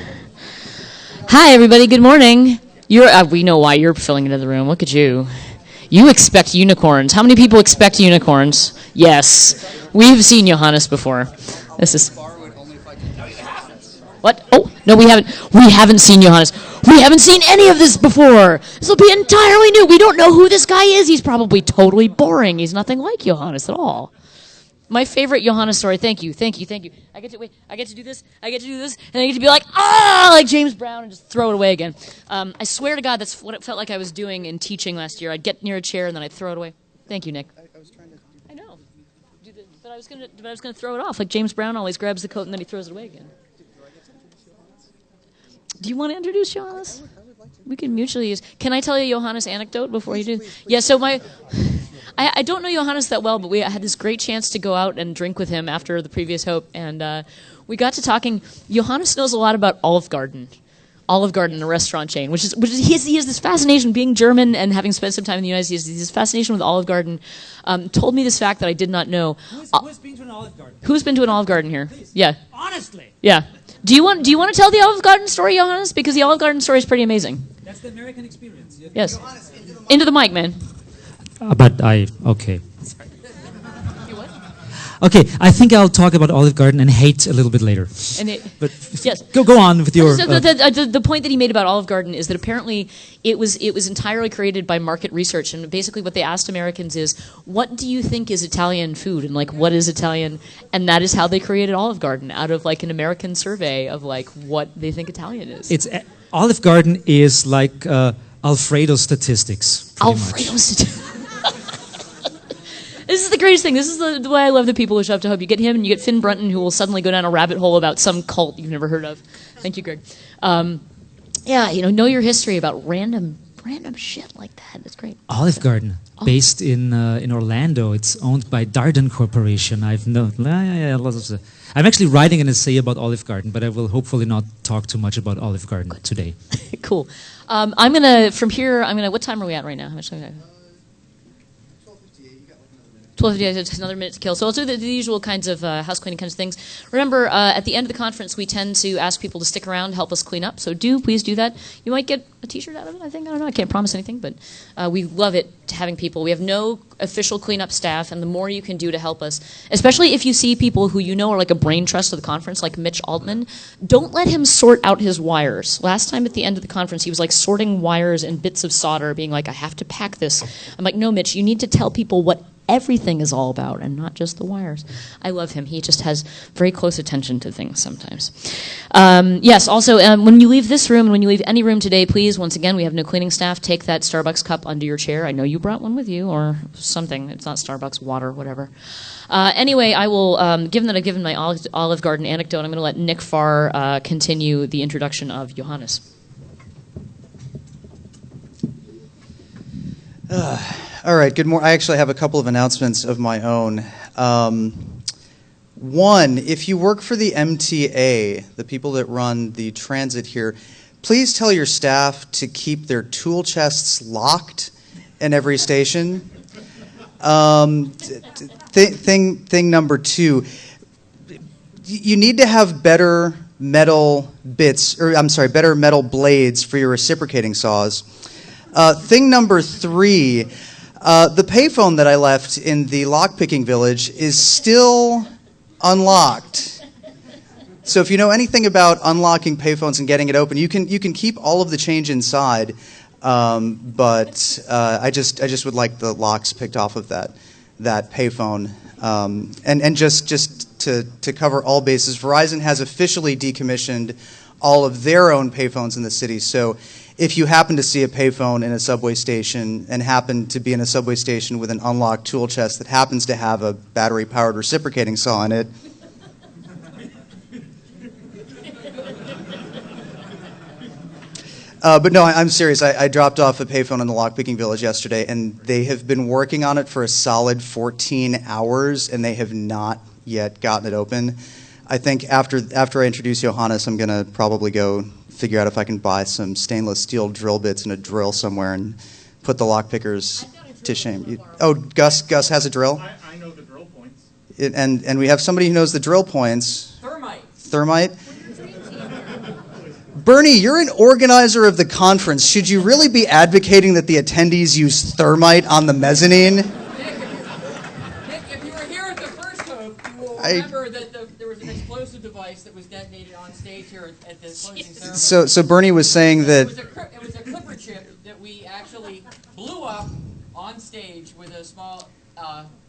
Hi, everybody. Good morning. We know why you're filling into the room. Look at you. You expect unicorns. How many people expect unicorns? Yes. We've seen Johannes before. This is... What? Oh, no, we haven't. We haven't seen Johannes. We haven't seen any of this before. This will be entirely new. We don't know who this guy is. He's probably totally boring. He's nothing like Johannes at all. My favorite Johannes story. Thank you. I get to do this, and I get to be like, like James Brown, and just throw it away again. I swear to God, that's what it felt like I was doing in teaching last year. I'd get near a chair, and then I'd throw it away. Thank you, Nick. I was trying to... I know. But I was gonna throw it off, like James Brown always grabs the coat, and then he throws it away again. Do you want to introduce Johannes? We can mutually use. Can I tell you Johannes' anecdote before you do? Please. Yeah, so I don't know Johannes that well, but I had this great chance to go out and drink with him after the previous Hope, and we got to talking. Johannes knows a lot about Olive Garden, the restaurant chain, which is he has this fascination being German and having spent some time in the United States. He has this fascination with Olive Garden. Told me this fact that I did not know. Who's been to an Olive Garden? Who's been to an Olive Garden here? Please. Yeah. Honestly. Yeah. Do you want to tell the Olive Garden story, Johannes? Because the Olive Garden story is pretty amazing. That's the American experience. Yes. Into the mic, man. Okay. Okay, I think I'll talk about Olive Garden and hate a little bit later. But yes, go on with your. So the point that he made about Olive Garden is that apparently it was entirely created by market research, and basically what they asked Americans is, what do you think is Italian food, and like what is Italian, and that is how they created Olive Garden, out of like an American survey of like what they think Italian is. Olive Garden is like Alfredo statistics. Alfredo statistics. This is the greatest thing. This is the way I love the people who show up to Hope. You get him, and you get Finn Brunton, who will suddenly go down a rabbit hole about some cult you've never heard of. Thank you, Greg. Know your history about random shit like that. That's great. Olive Garden, based in Orlando. It's owned by Darden Corporation. I'm actually writing an essay about Olive Garden, but I will hopefully not talk too much about Olive Garden today. Cool. What time are we at right now? How much time do we have? 12:58, just another minute to kill. So I'll do the usual kinds of house cleaning kinds of things. Remember, at the end of the conference, we tend to ask people to stick around, help us clean up. So please do that. You might get a T-shirt out of it, I think. I don't know. I can't promise anything, but we love it having people. We have no official cleanup staff, and the more you can do to help us, especially if you see people who you know are like a brain trust of the conference, like Mitch Altman, don't let him sort out his wires. Last time at the end of the conference, he was like sorting wires and bits of solder, being like, I have to pack this. I'm like, no, Mitch, you need to tell people what everything is all about and not just the wires. I love him. He just has very close attention to things sometimes. Yes, also, when you leave this room and when you leave any room today, please, once again, we have no cleaning staff. Take that Starbucks cup under your chair. I know you brought one with you or something. It's not Starbucks, water, whatever. Anyway, I will, given that I've given my Olive Garden anecdote, I'm going to let Nick Farr continue the introduction of Johannes. All right, good morning. I actually have a couple of announcements of my own. One, if you work for the MTA, the people that run the transit here, please tell your staff to keep their tool chests locked in every station. Thing number two, you need to have better metal better metal blades for your reciprocating saws. Thing number three, the payphone that I left in the lockpicking village is still unlocked. So if you know anything about unlocking payphones and getting it open, you can keep all of the change inside, but I just would like the locks picked off of that payphone. And just to cover all bases, Verizon has officially decommissioned all of their own payphones in the city. So if you happen to see a payphone in a subway station and happen to be in a subway station with an unlocked tool chest that happens to have a battery-powered reciprocating saw in it, but no, I'm serious. I dropped off a payphone in the lockpicking village yesterday, and they have been working on it for a solid 14 hours, and they have not yet gotten it open. I think after I introduce Johannes, I'm going to probably go figure out if I can buy some stainless steel drill bits and a drill somewhere and put the lockpickers to shame. Gus has a drill? I know the drill points. And we have somebody who knows the drill points. Thermite? Bernie, you're an organizer of the conference. Should you really be advocating that the attendees use thermite on the mezzanine? Nick, if you were here at the first Hope, you will remember that there was an explosive device that was detonated on stage here at the closing ceremony. So Bernie was saying that... It was a clipper chip that we actually blew up on stage with a small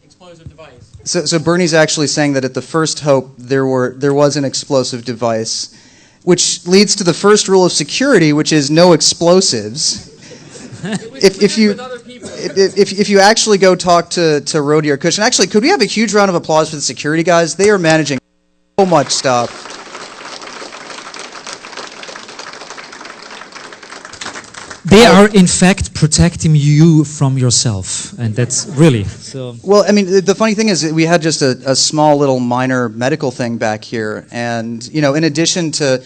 explosive device. So Bernie's actually saying that at the first Hope, there was an explosive device, which leads to the first rule of security, which is no explosives. If you actually go talk to Rhodey or Cush, and actually, could we have a huge round of applause for the security guys? They are managing so much stuff. They are, in fact, protecting you from yourself, and that's really so. Well, I mean, the funny thing is that we had just a small little minor medical thing back here, and in addition to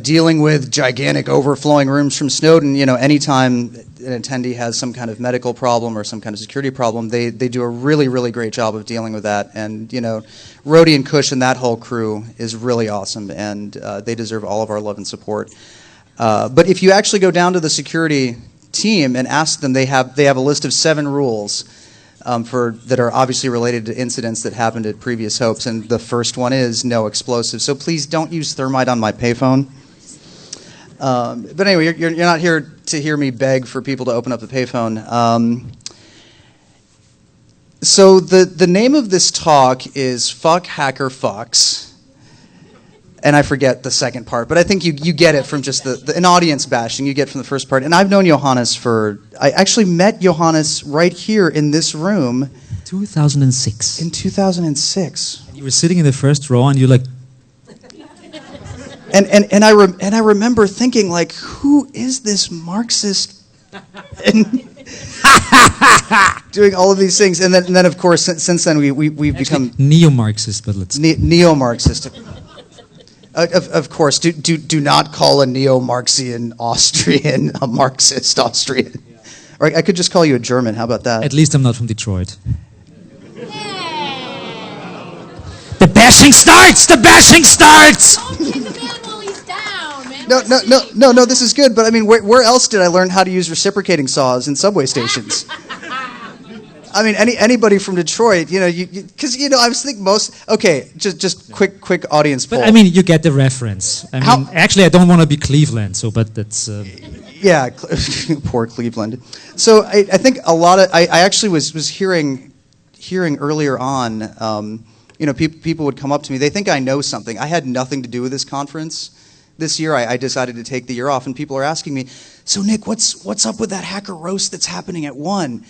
dealing with gigantic overflowing rooms from Snowden, anytime an attendee has some kind of medical problem or some kind of security problem, they do a really, really great job of dealing with that. And Rhodey and Cush and that whole crew is really awesome, and they deserve all of our love and support. But if you actually go down to the security team and ask them, they have a list of 7 rules that are obviously related to incidents that happened at previous Hopes, and the first one is no explosives. So please don't use thermite on my payphone. But anyway, you're not here to hear me beg for people to open up the payphone. So the name of this talk is Fuck Hacker Fucks. And I forget the second part, but I think you get it from just an audience bashing. You get from the first part. And I've known Johannes I actually met Johannes right here in this room. 2006. In 2006. And you were sitting in the first row, and you're like. And I remember thinking, like, who is this Marxist? And doing all of these things, and then of course since then we've become neo-Marxist, but let's neo-Marxist. Of course, do not call a neo-Marxian Austrian a Marxist Austrian. Yeah. Or I could just call you a German. How about that? At least I'm not from Detroit. The bashing starts! The bashing starts! No, this is good. But I mean, where else did I learn how to use reciprocating saws in subway stations? I mean, anybody from Detroit, because I was thinking just quick audience poll. But I mean, you get the reference. I mean, actually, I don't want to be Cleveland, but that's. Yeah, poor Cleveland. So I think a lot of I actually was hearing hearing earlier on, you know, people would come up to me. They think I know something. I had nothing to do with this conference this year. I decided to take the year off, and people are asking me, "So Nick, what's up with that hacker roast that's happening at 1?"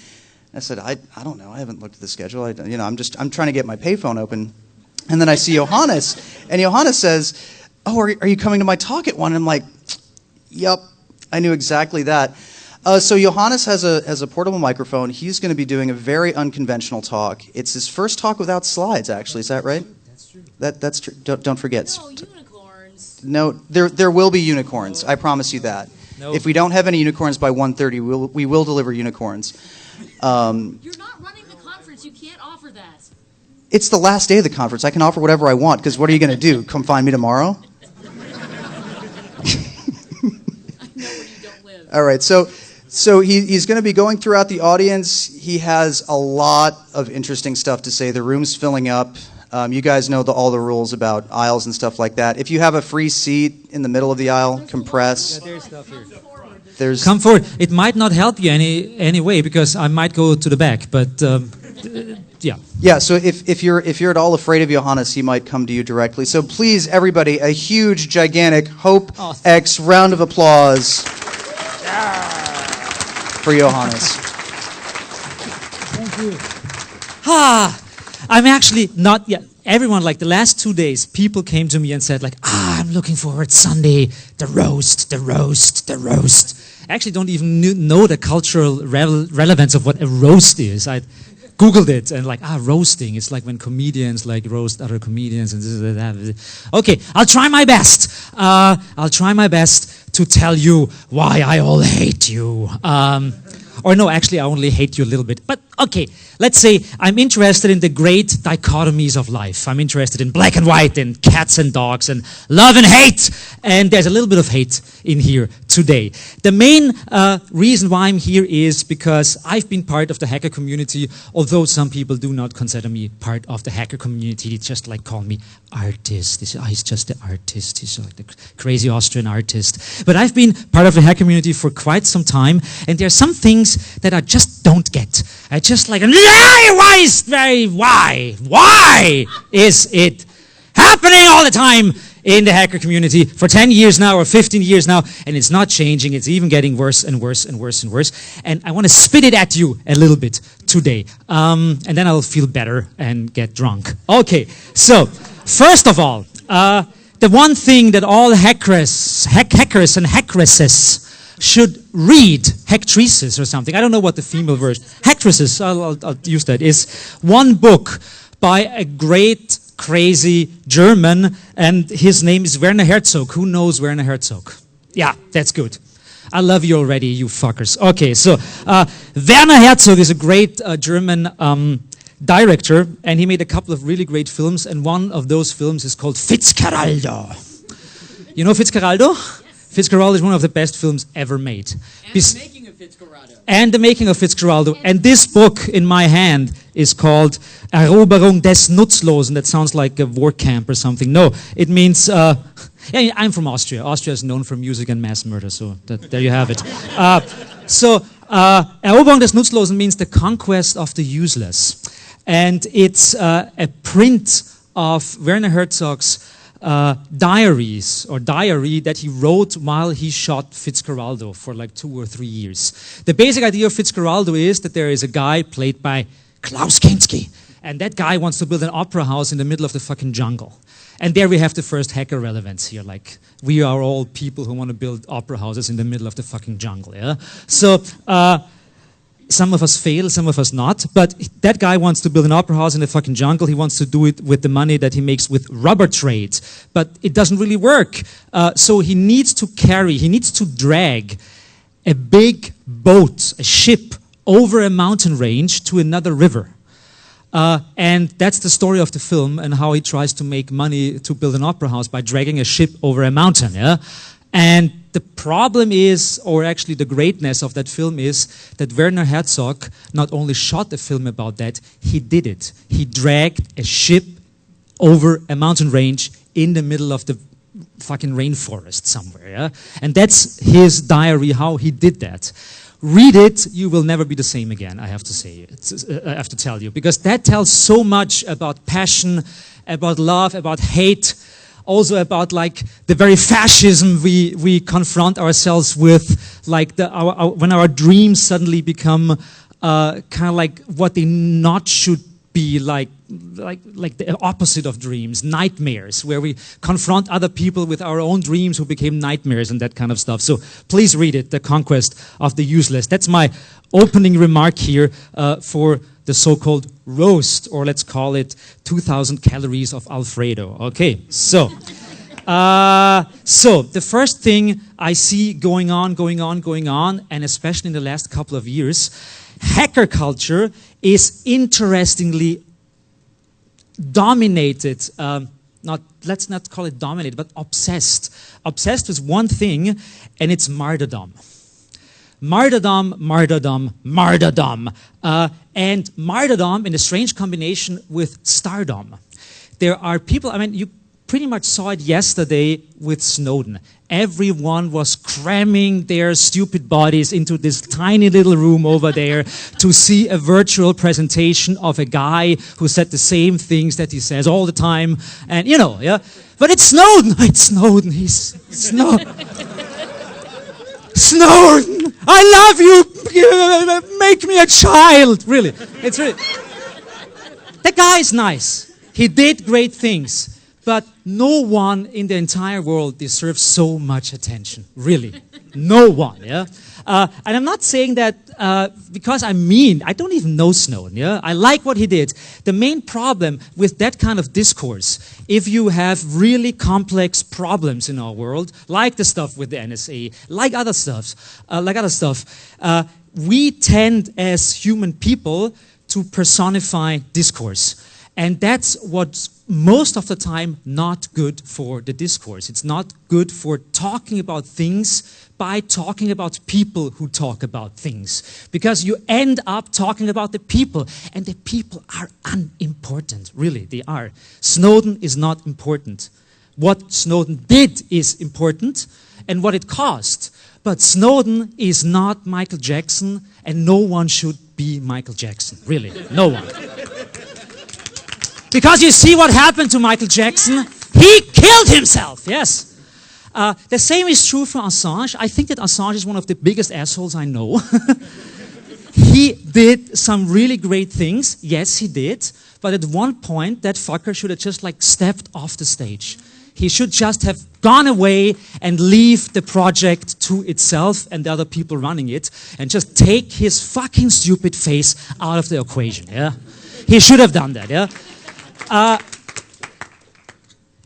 I said, I don't know. I haven't looked at the schedule. I'm trying to get my payphone open. And then I see Johannes, and Johannes says, "Oh, are you coming to my talk at 1?" And I'm like, "Yep, I knew exactly that." So Johannes has a portable microphone. He's going to be doing a very unconventional talk. It's his first talk without slides, actually. Is that right? That's true. That's true. Don't forget. No, unicorns. No, there will be unicorns. I promise you that. No. If we don't have any unicorns by 1:30, we will deliver unicorns. You're not running the conference. You can't offer that. It's the last day of the conference. I can offer whatever I want, because what are you going to do? Come find me tomorrow? All right, so he's going to be going throughout the audience. He has a lot of interesting stuff to say. The room's filling up. You guys know all the rules about aisles and stuff like that. If you have a free seat in the middle of the aisle, compress. Yeah, there's stuff here. Come forward. It might not help you anyway, because I might go to the back, but yeah. Yeah, so if you're at all afraid of Johannes, he might come to you directly. So please, everybody, a huge, gigantic Hope X round of applause for Johannes. Thank you. I'm actually not yet. Everyone, like the last 2 days, people came to me and said, like, I'm looking forward Sunday, the roast, the roast, the roast. I actually don't even know the cultural relevance of what a roast is. I Googled it and like, roasting. It's like when comedians like roast other comedians and this and that. Okay, I'll try my best. I'll try my best to tell you why I all hate you. Or no, actually, I only hate you a little bit. But okay, let's say I'm interested in the great dichotomies of life. I'm interested in black and white and cats and dogs and love and hate. And there's a little bit of hate in here today. The main reason why I'm here is because I've been part of the hacker community, although some people do not consider me part of the hacker community. They just like call me artist. They say, he's just the artist. He's like the crazy Austrian artist. But I've been part of the hacker community for quite some time, and there are some things that I just don't get. I just like, why is it happening all the time in the hacker community for 10 years now or 15 years now, and it's not changing. It's even getting worse and worse and worse and worse. And I want to spit it at you a little bit today. And then I'll feel better and get drunk. Okay, so first of all, the one thing that all hackers and hackresses should read, hacktrices or something, I don't know what the female version, hacktrices, I'll use that, is one book by a great crazy German, and his name is Werner Herzog. Who knows Werner Herzog? Yeah, that's good. I love you already, you fuckers. Okay, so Werner Herzog is a great German director, and he made a couple of really great films, and one of those films is called Fitzcarraldo. You know Fitzcarraldo? Yes. Fitzcarraldo is one of the best films ever made. And the making of Fitzcarraldo. And the making of Fitzcarraldo. And this book in my hand is called Eroberung des Nutzlosen. That sounds like a war camp or something. No, it means... yeah, I'm from Austria. Austria is known for music and mass murder, so there you have it. Eroberung des Nutzlosen means the conquest of the useless. And it's a print of Werner Herzog's diary that he wrote while he shot Fitzcarraldo for like 2 or 3 years. The basic idea of Fitzcarraldo is that there is a guy played by Klaus Kinski, and that guy wants to build an opera house in the middle of the fucking jungle. And there we have the first hacker relevance here, like we are all people who want to build opera houses in the middle of the fucking jungle, yeah? So, some of us fail, some of us not, but that guy wants to build an opera house in the fucking jungle. He wants to do it with the money that he makes with rubber trades, but it doesn't really work. So he needs to drag a big boat, a ship, over a mountain range to another river. And that's the story of the film and how he tries to make money to build an opera house by dragging a ship over a mountain, yeah? And the problem is, or actually the greatness of that film is, that Werner Herzog not only shot a film about that, he did it. He dragged a ship over a mountain range in the middle of the fucking rainforest somewhere, yeah? And that's his diary, how he did that. read it, you will never be the same again, I have to say. I have to tell you. Because that tells so much about passion, about love, about hate, also about like the very fascism we confront ourselves with, like when our dreams suddenly become kind of like what they not should be, like the opposite of dreams, nightmares, where we confront other people with our own dreams who became nightmares and that kind of stuff. So please read it, The Conquest of the Useless. That's my opening remark here for the so-called roast, or let's call it 2,000 calories of Alfredo. Okay, so the first thing I see going on, and especially in the last couple of years, hacker culture is interestingly dominated, let's not call it dominated, but obsessed. Obsessed with one thing, and it's martyrdom. Martyrdom, martyrdom, martyrdom. And martyrdom in a strange combination with stardom. There are people, I mean, you pretty much saw it yesterday with Snowden. Everyone was cramming their stupid bodies into this tiny little room over there to see a virtual presentation of a guy who said the same things that he says all the time. And, you know, yeah. But it's Snowden. It's Snowden. He's Snowden. Snowden, I love you. Make me a child. Really. It's really. The guy's nice. He did great things. But no one in the entire world deserves so much attention, really. No one, yeah? And I'm not saying that because I'm mean. I don't even know Snowden, yeah? I like what he did. The main problem with that kind of discourse, if you have really complex problems in our world, like the stuff with the NSA, like other stuff, we tend as human people to personify discourse. And that's what's most of the time not good for the discourse. It's not good for talking about things by talking about people who talk about things. Because you end up talking about the people, and the people are unimportant. Really, they are. Snowden is not important. What Snowden did is important, and what it cost. But Snowden is not Michael Jackson, and no one should be Michael Jackson. Really, no one. Because you see what happened to Michael Jackson? He killed himself, yes. The same is true for Assange. I think that Assange is one of the biggest assholes I know. He did some really great things. Yes, he did. But at one point, that fucker should have just like stepped off the stage. He should just have gone away and leave the project to itself and the other people running it and just take his fucking stupid face out of the equation, yeah? He should have done that, yeah? I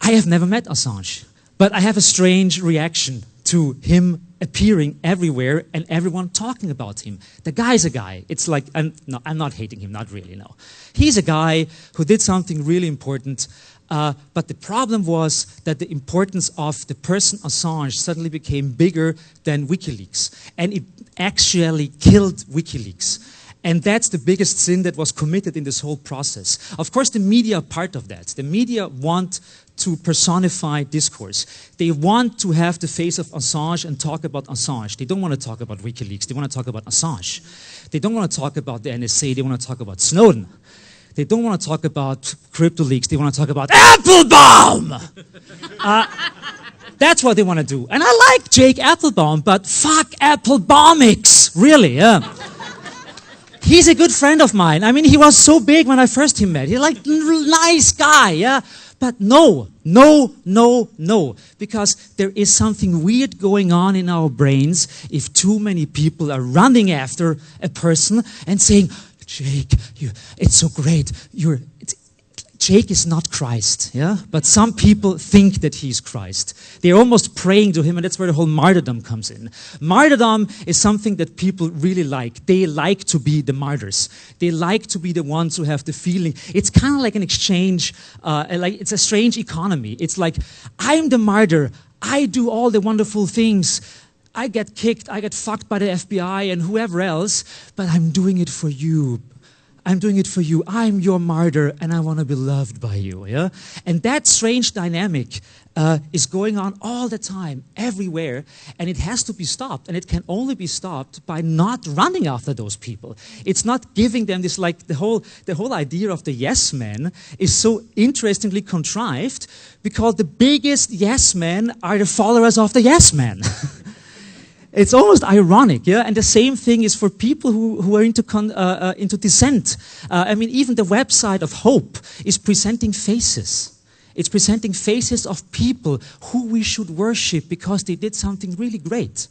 have never met Assange, but I have a strange reaction to him appearing everywhere and everyone talking about him. The guy's a guy. It's like, I'm not hating him, not really, no. He's a guy who did something really important, but the problem was that the importance of the person Assange suddenly became bigger than WikiLeaks, and it actually killed WikiLeaks. And that's the biggest sin that was committed in this whole process. Of course, the media are part of that. The media want to personify discourse. They want to have the face of Assange and talk about Assange. They don't want to talk about WikiLeaks. They want to talk about Assange. They don't want to talk about the NSA. They want to talk about Snowden. They don't want to talk about CryptoLeaks. They want to talk about Applebaum! That's what they want to do. And I like Jake Applebaum, but fuck Applebaumics. Really, yeah. He's a good friend of mine. I mean, he was so big when I first met. He's like, nice guy, yeah? But no. Because there is something weird going on in our brains if too many people are running after a person and saying, Jake, it's so great. Jake is not Christ, yeah? But some people think that he's Christ. They're almost praying to him, and that's where the whole martyrdom comes in. Martyrdom is something that people really like. They like to be the martyrs. They like to be the ones who have the feeling. It's kind of like an exchange, it's a strange economy. It's like, I'm the martyr. I do all the wonderful things. I get kicked, I get fucked by the FBI and whoever else, but I'm doing it for you. I'm doing it for you. I'm your martyr, and I want to be loved by you. Yeah, and that strange dynamic is going on all the time, everywhere, and it has to be stopped. And it can only be stopped by not running after those people. It's not giving them this, like the whole idea of the yes men is so interestingly contrived, because the biggest yes men are the followers of the yes men. It's almost ironic, yeah. And the same thing is for people who are into dissent. I mean, even the website of Hope is presenting faces. It's presenting faces of people who we should worship because they did something really great.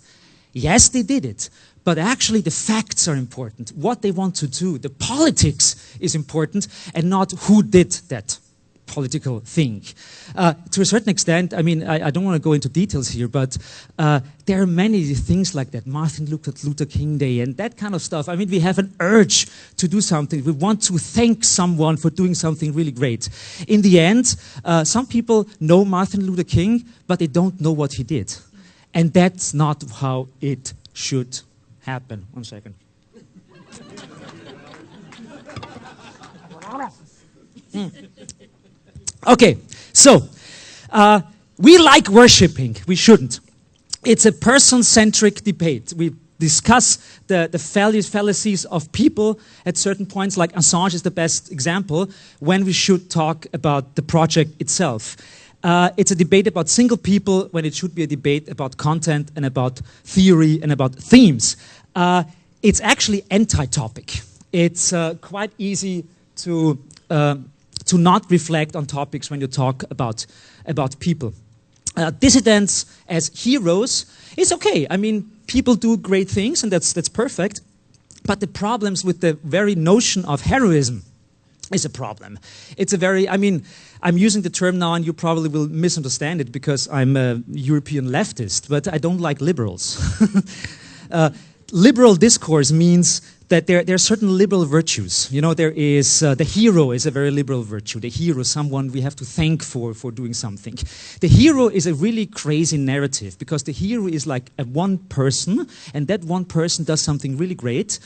Yes, they did it, but actually the facts are important. What they want to do, the politics is important, and not who did that political thing. To a certain extent, I mean, I don't want to go into details here, but there are many things like that, Martin Luther King Day and that kind of stuff. I mean, we have an urge to do something. We want to thank someone for doing something really great. In the end, some people know Martin Luther King, but they don't know what he did. And that's not how it should happen. 1 second. Okay, so we like worshiping. We shouldn't. It's a person-centric debate. We discuss the fallacies of people at certain points, like Assange is the best example, when we should talk about the project itself. It's a debate about single people when it should be a debate about content and about theory and about themes. It's actually anti-topic. It's quite easy to not reflect on topics when you talk about people. Dissidents as heroes is okay. I mean, people do great things, and that's perfect. But the problems with the very notion of heroism is a problem. It's a very, I mean, I'm using the term now, and you probably will misunderstand it because I'm a European leftist, but I don't like liberals. Liberal discourse means that there are certain liberal virtues. You know, there is, the hero is a very liberal virtue. The hero is someone we have to thank for doing something. The hero is a really crazy narrative because the hero is like a one person, and that one person does something really great.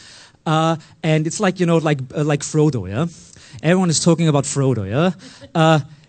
And it's like, you know, like Frodo, yeah? Everyone is talking about Frodo, yeah?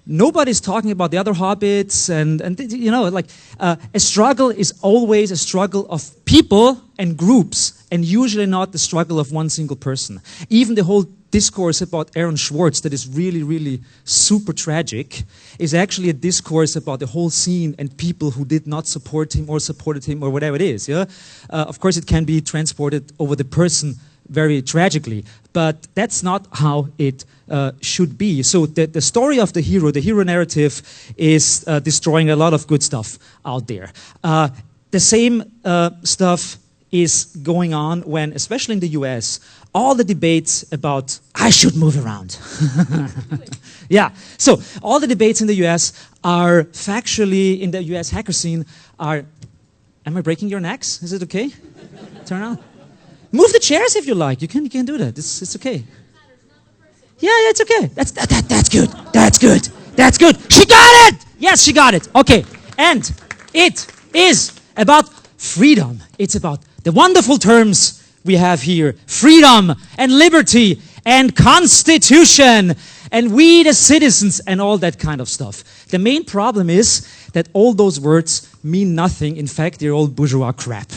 Nobody's talking about the other hobbits, and you know, like a struggle is always a struggle of people and groups, and usually not the struggle of one single person. Even the whole discourse about Aaron Swartz that is really, really super tragic is actually a discourse about the whole scene and people who did not support him or supported him or whatever it is. Yeah, of course it can be transported over the person very tragically, but that's not how it should be. So the story of the hero narrative is destroying a lot of good stuff out there. The same stuff is going on when, especially in the US, all the debates about I should move around. Yeah, so all the debates in the US are factually, in the US hacker scene, are, am I breaking your necks? Is it okay? Turn on. Move the chairs if you like. You can do that. It's okay. Yeah, it's okay. That's good. That's good. That's good. She got it. Yes, she got it. Okay. And it is about freedom. It's about the wonderful terms we have here: freedom and liberty and constitution and we the citizens and all that kind of stuff. The main problem is that all those words mean nothing. In fact, they're all bourgeois crap.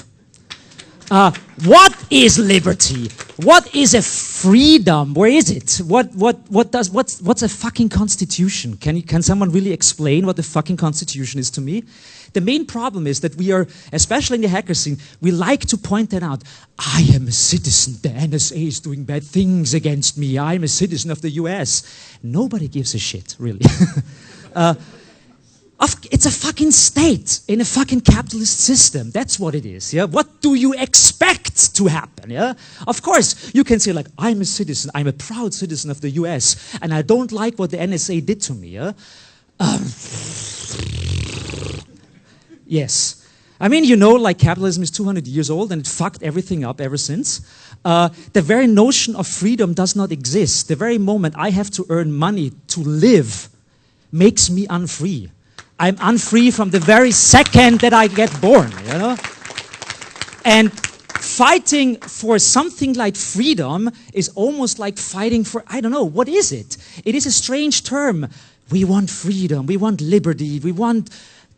What is liberty? What is a freedom? Where is it? What's a fucking constitution? Can someone really explain what the fucking constitution is to me? The main problem is that we are, especially in the hacker scene, we like to point that out. I am a citizen. The NSA is doing bad things against me. I'm a citizen of the US. Nobody gives a shit, really. It's a fucking state in a fucking capitalist system. That's what it is. Yeah. What do you expect to happen? Yeah. Of course, you can say like, I'm a citizen. I'm a proud citizen of the U.S. and I don't like what the NSA did to me. Yeah. Yes. I mean, you know, like capitalism is 200 years old and it fucked everything up ever since. The very notion of freedom does not exist. The very moment I have to earn money to live makes me unfree. I'm unfree from the very second that I get born, you know? And fighting for something like freedom is almost like fighting for, I don't know, what is it? It is a strange term. We want freedom, we want liberty, we want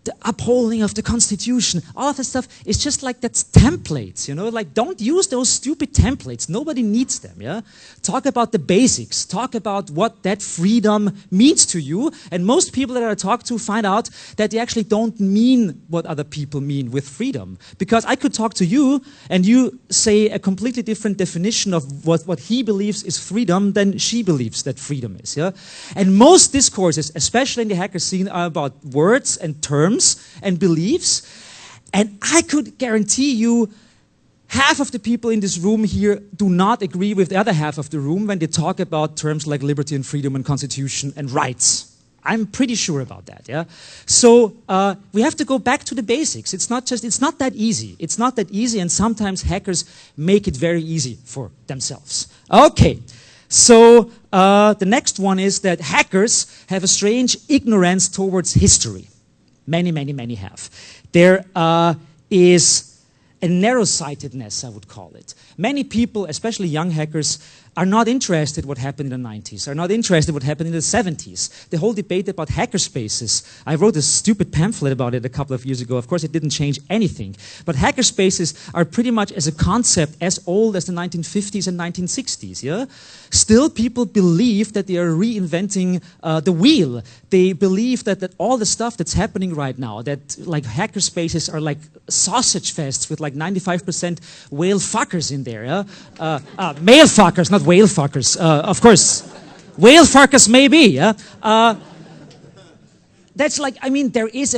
the upholding of the Constitution. All of that stuff is just like that's templates, you know? Like, don't use those stupid templates. Nobody needs them, yeah? Talk about the basics. Talk about what that freedom means to you. And most people that I talk to find out that they actually don't mean what other people mean with freedom. Because I could talk to you, and you say a completely different definition of what he believes is freedom than she believes that freedom is, yeah? And most discourses, especially in the hacker scene, are about words and terms and beliefs, and I could guarantee you half of the people in this room here do not agree with the other half of the room when they talk about terms like liberty and freedom and constitution and rights. I'm pretty sure about that, yeah? So we have to go back to the basics. It's not that easy. It's not that easy, and sometimes hackers make it very easy for themselves. Okay. So the next one is that hackers have a strange ignorance towards history. Many, many, many have. There is a narrow-sightedness, I would call it. Many people, especially young hackers, are not interested in what happened in the 90s, are not interested in what happened in the 70s. The whole debate about hackerspaces, I wrote a stupid pamphlet about it a couple of years ago. Of course, it didn't change anything. But hackerspaces are pretty much as a concept as old as the 1950s and 1960s, yeah? Still, people believe that they are reinventing the wheel. They believe that all the stuff that's happening right now, that like hackerspaces are like sausage fests with like 95% whale fuckers in there, yeah? Male fuckers, not whale fuckers, of course. Whale fuckers maybe, yeah? That's like, I mean, there is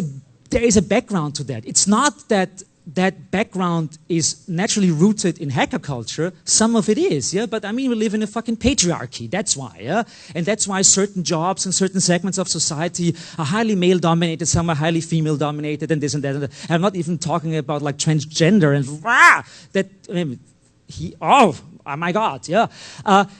a background to that. It's not that that background is naturally rooted in hacker culture. Some of it is, yeah? But I mean, we live in a fucking patriarchy, that's why, yeah? And that's why certain jobs and certain segments of society are highly male-dominated, some are highly female-dominated, and this and that. And that. I'm not even talking about like transgender and oh my God, yeah.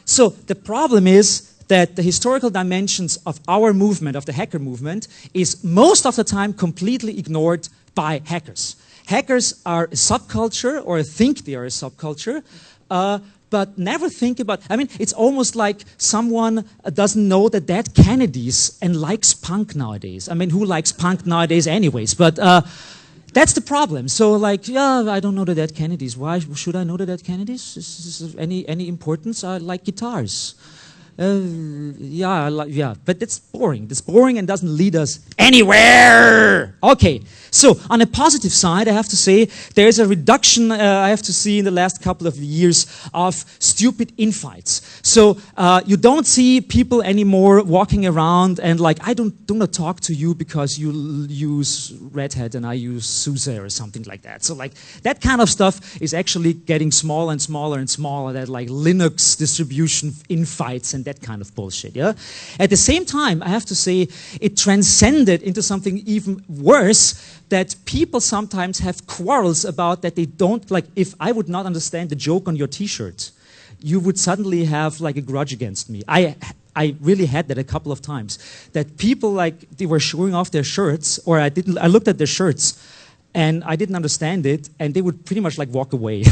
So the problem is that the historical dimensions of our movement, of the hacker movement, is most of the time completely ignored by hackers. Hackers are a subculture, or think they are a subculture, but never think about, I mean, it's almost like someone doesn't know the dead Kennedys and likes punk nowadays. I mean, who likes punk nowadays anyways? But that's the problem. So like, yeah, I don't know the dead Kennedys. Why should I know the dead Kennedys? Is this any importance? I like guitars. Yeah, but it's boring. It's boring and doesn't lead us anywhere. Okay, so on the positive side, I have to say there's a reduction, I have to see in the last couple of years, of stupid infights. So you don't see people anymore walking around and like, I do not talk to you because you use Red Hat and I use SUSE or something like that. So like that kind of stuff is actually getting smaller and smaller and smaller, that like Linux distribution infights and that kind of bullshit, yeah? At the same time, I have to say, it transcended into something even worse, that people sometimes have quarrels about that they don't, like, if I would not understand the joke on your t-shirt, you would suddenly have, like, a grudge against me. I really had that a couple of times, that people, like, they were showing off their shirts, or I looked at their shirts, and I didn't understand it, and they would pretty much, like, walk away.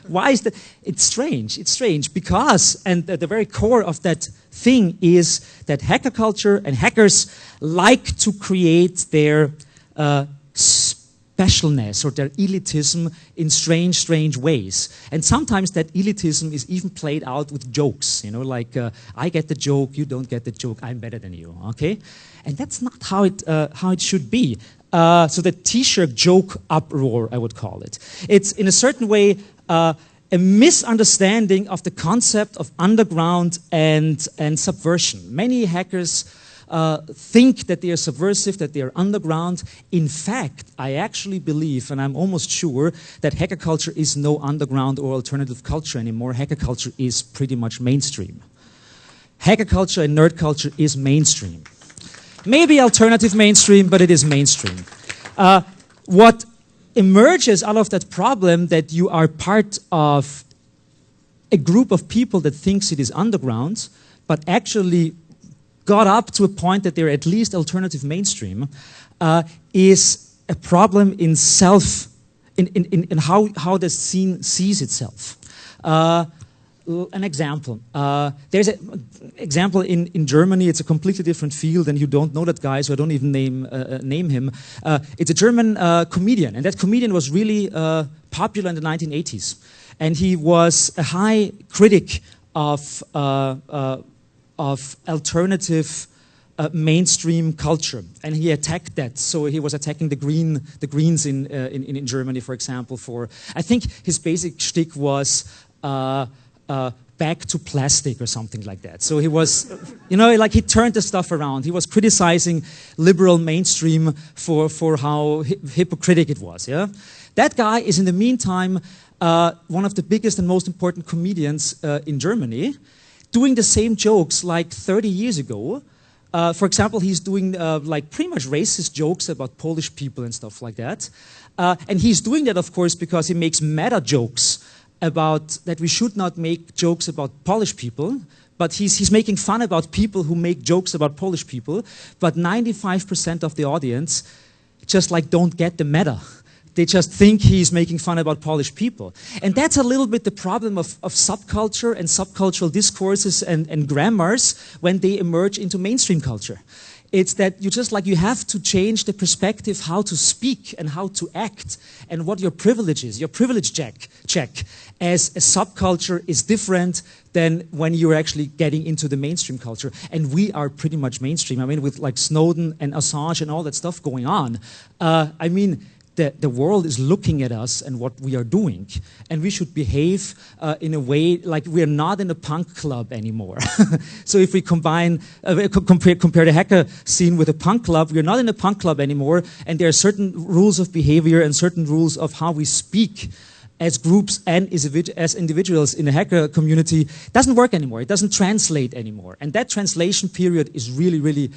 Why is that? It's strange because, and the very core of that thing is that hacker culture and hackers like to create their specialness or their elitism in strange ways. And sometimes that elitism is even played out with jokes, you know, like, I get the joke, you don't get the joke, I'm better than you, okay? And that's not how it should be. So the t-shirt joke uproar, I would call it. It's, in a certain way, a misunderstanding of the concept of underground and subversion. Many hackers think that they are subversive, that they are underground. In fact, I actually believe, and I'm almost sure, that hacker culture is no underground or alternative culture anymore. Hacker culture is pretty much mainstream. Hacker culture and nerd culture is mainstream. Maybe alternative mainstream, but it is mainstream. What emerges out of that problem, that you are part of a group of people that thinks it is underground, but actually got up to a point that they're at least alternative mainstream, is a problem in in how the scene sees itself. An example. There's an example in Germany. It's a completely different field, and you don't know that guy, so I don't even name him. It's a German comedian, and that comedian was really popular in the 1980s. And he was a high critic of alternative mainstream culture, and he attacked that. So he was attacking the Greens in Germany, for example. I think his basic shtick was back to plastic or something like that. So he was, like he turned the stuff around. He was criticizing liberal mainstream for how hypocritical it was. Yeah, that guy is in the meantime one of the biggest and most important comedians in Germany, doing the same jokes like 30 years ago. For example, he's doing like pretty much racist jokes about Polish people and stuff like that. And he's doing that, of course, because he makes meta jokes about that we should not make jokes about Polish people, but he's making fun about people who make jokes about Polish people, but 95% of the audience just like don't get the meta. They just think he's making fun about Polish people. And that's a little bit the problem of subculture and subcultural discourses and grammars when they emerge into mainstream culture. It's that you have to change the perspective how to speak and how to act and what your privilege is. Your privilege check as a subculture is different than when you're actually getting into the mainstream culture. And we are pretty much mainstream. I mean, with like Snowden and Assange and all that stuff going on, the world is looking at us and what we are doing, and we should behave in a way like we are not in a punk club anymore. So if we compare the hacker scene with a punk club, we are not in a punk club anymore, and there are certain rules of behavior and certain rules of how we speak as groups and as individuals in the hacker community. It doesn't work anymore. It doesn't translate anymore. And that translation period is really, really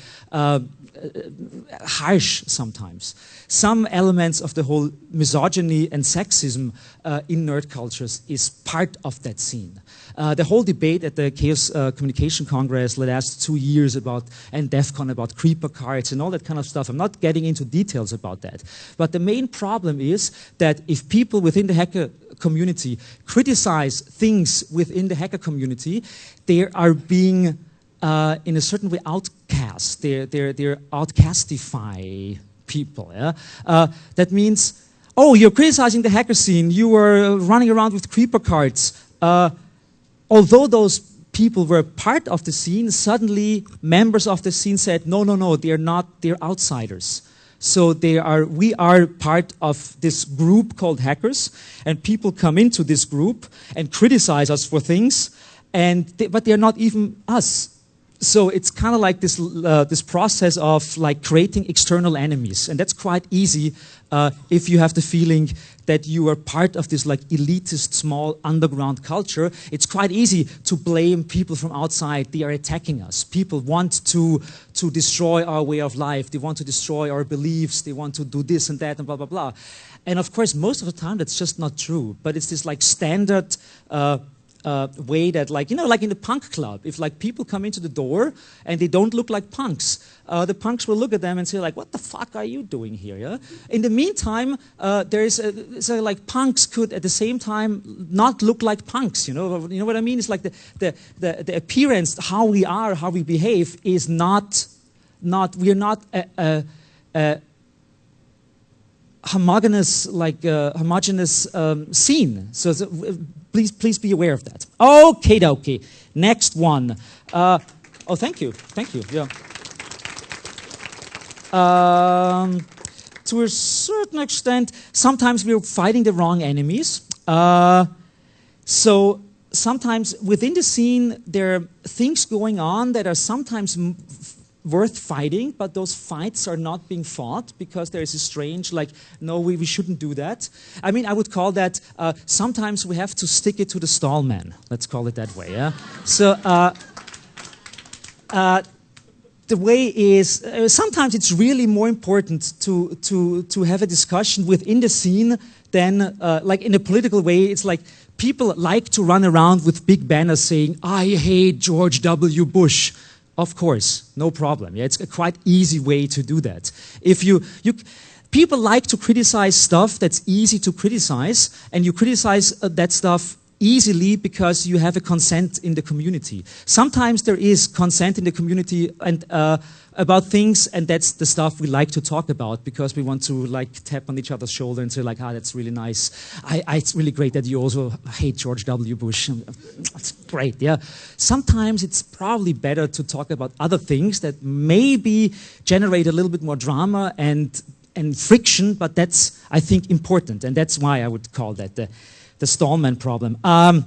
harsh sometimes. Some elements of the whole misogyny and sexism in nerd cultures is part of that scene. The whole debate at the Chaos Communication Congress the last 2 years and DEF CON about creeper cards and all that kind of stuff. I'm not getting into details about that. But the main problem is that if people within the hacker community criticize things within the hacker community, they are being, in a certain way, outcast. They're outcastify people. Yeah? That means, oh, you're criticizing the hacker scene. You are running around with creeper cards. Although those people were part of the scene, suddenly members of the scene said, no, they're not, they're outsiders. So we are part of this group called hackers, and people come into this group and criticize us for things, but they're not even us. So it's kind of like this process of like creating external enemies, and that's quite easy if you have the feeling that you are part of this like elitist small underground culture. It's quite easy to blame people from outside. They are attacking us. People want to destroy our way of life. They want to destroy our beliefs. They want to do this and that and blah blah blah. And of course, most of the time that's just not true. But it's this like standard way that, like, you know, like in the punk club, if like people come into the door and they don't look like punks, the punks will look at them and say like, what the fuck are you doing here? Yeah? In the meantime, so like punks could at the same time not look like punks. You know what I mean? It's like the appearance, how we are, how we behave is not we're not a homogeneous scene. So please be aware of that. Okay. Next one. Oh, thank you. Yeah. To a certain extent, sometimes we're fighting the wrong enemies. So sometimes within the scene, there are things going on that are sometimes worth fighting, but those fights are not being fought because there is a strange, like, no, we shouldn't do that. I mean, I would call that, sometimes we have to stick it to the stall man. Let's call it that way, yeah? So, the way is, sometimes it's really more important to have a discussion within the scene than, like in a political way, it's like people like to run around with big banners saying, I hate George W. Bush. Of course, no problem. Yeah, it's a quite easy way to do that. If people like to criticize stuff that's easy to criticize, and you criticize that stuff easily because you have a consent in the community. Sometimes there is consent in the community and about things, and that's the stuff we like to talk about because we want to like tap on each other's shoulder and say like, ah, that's really nice. It's really great that you also hate George W. Bush. That's great, yeah. Sometimes it's probably better to talk about other things that maybe generate a little bit more drama and friction, but that's, I think, important, and that's why I would call that the Stallman problem.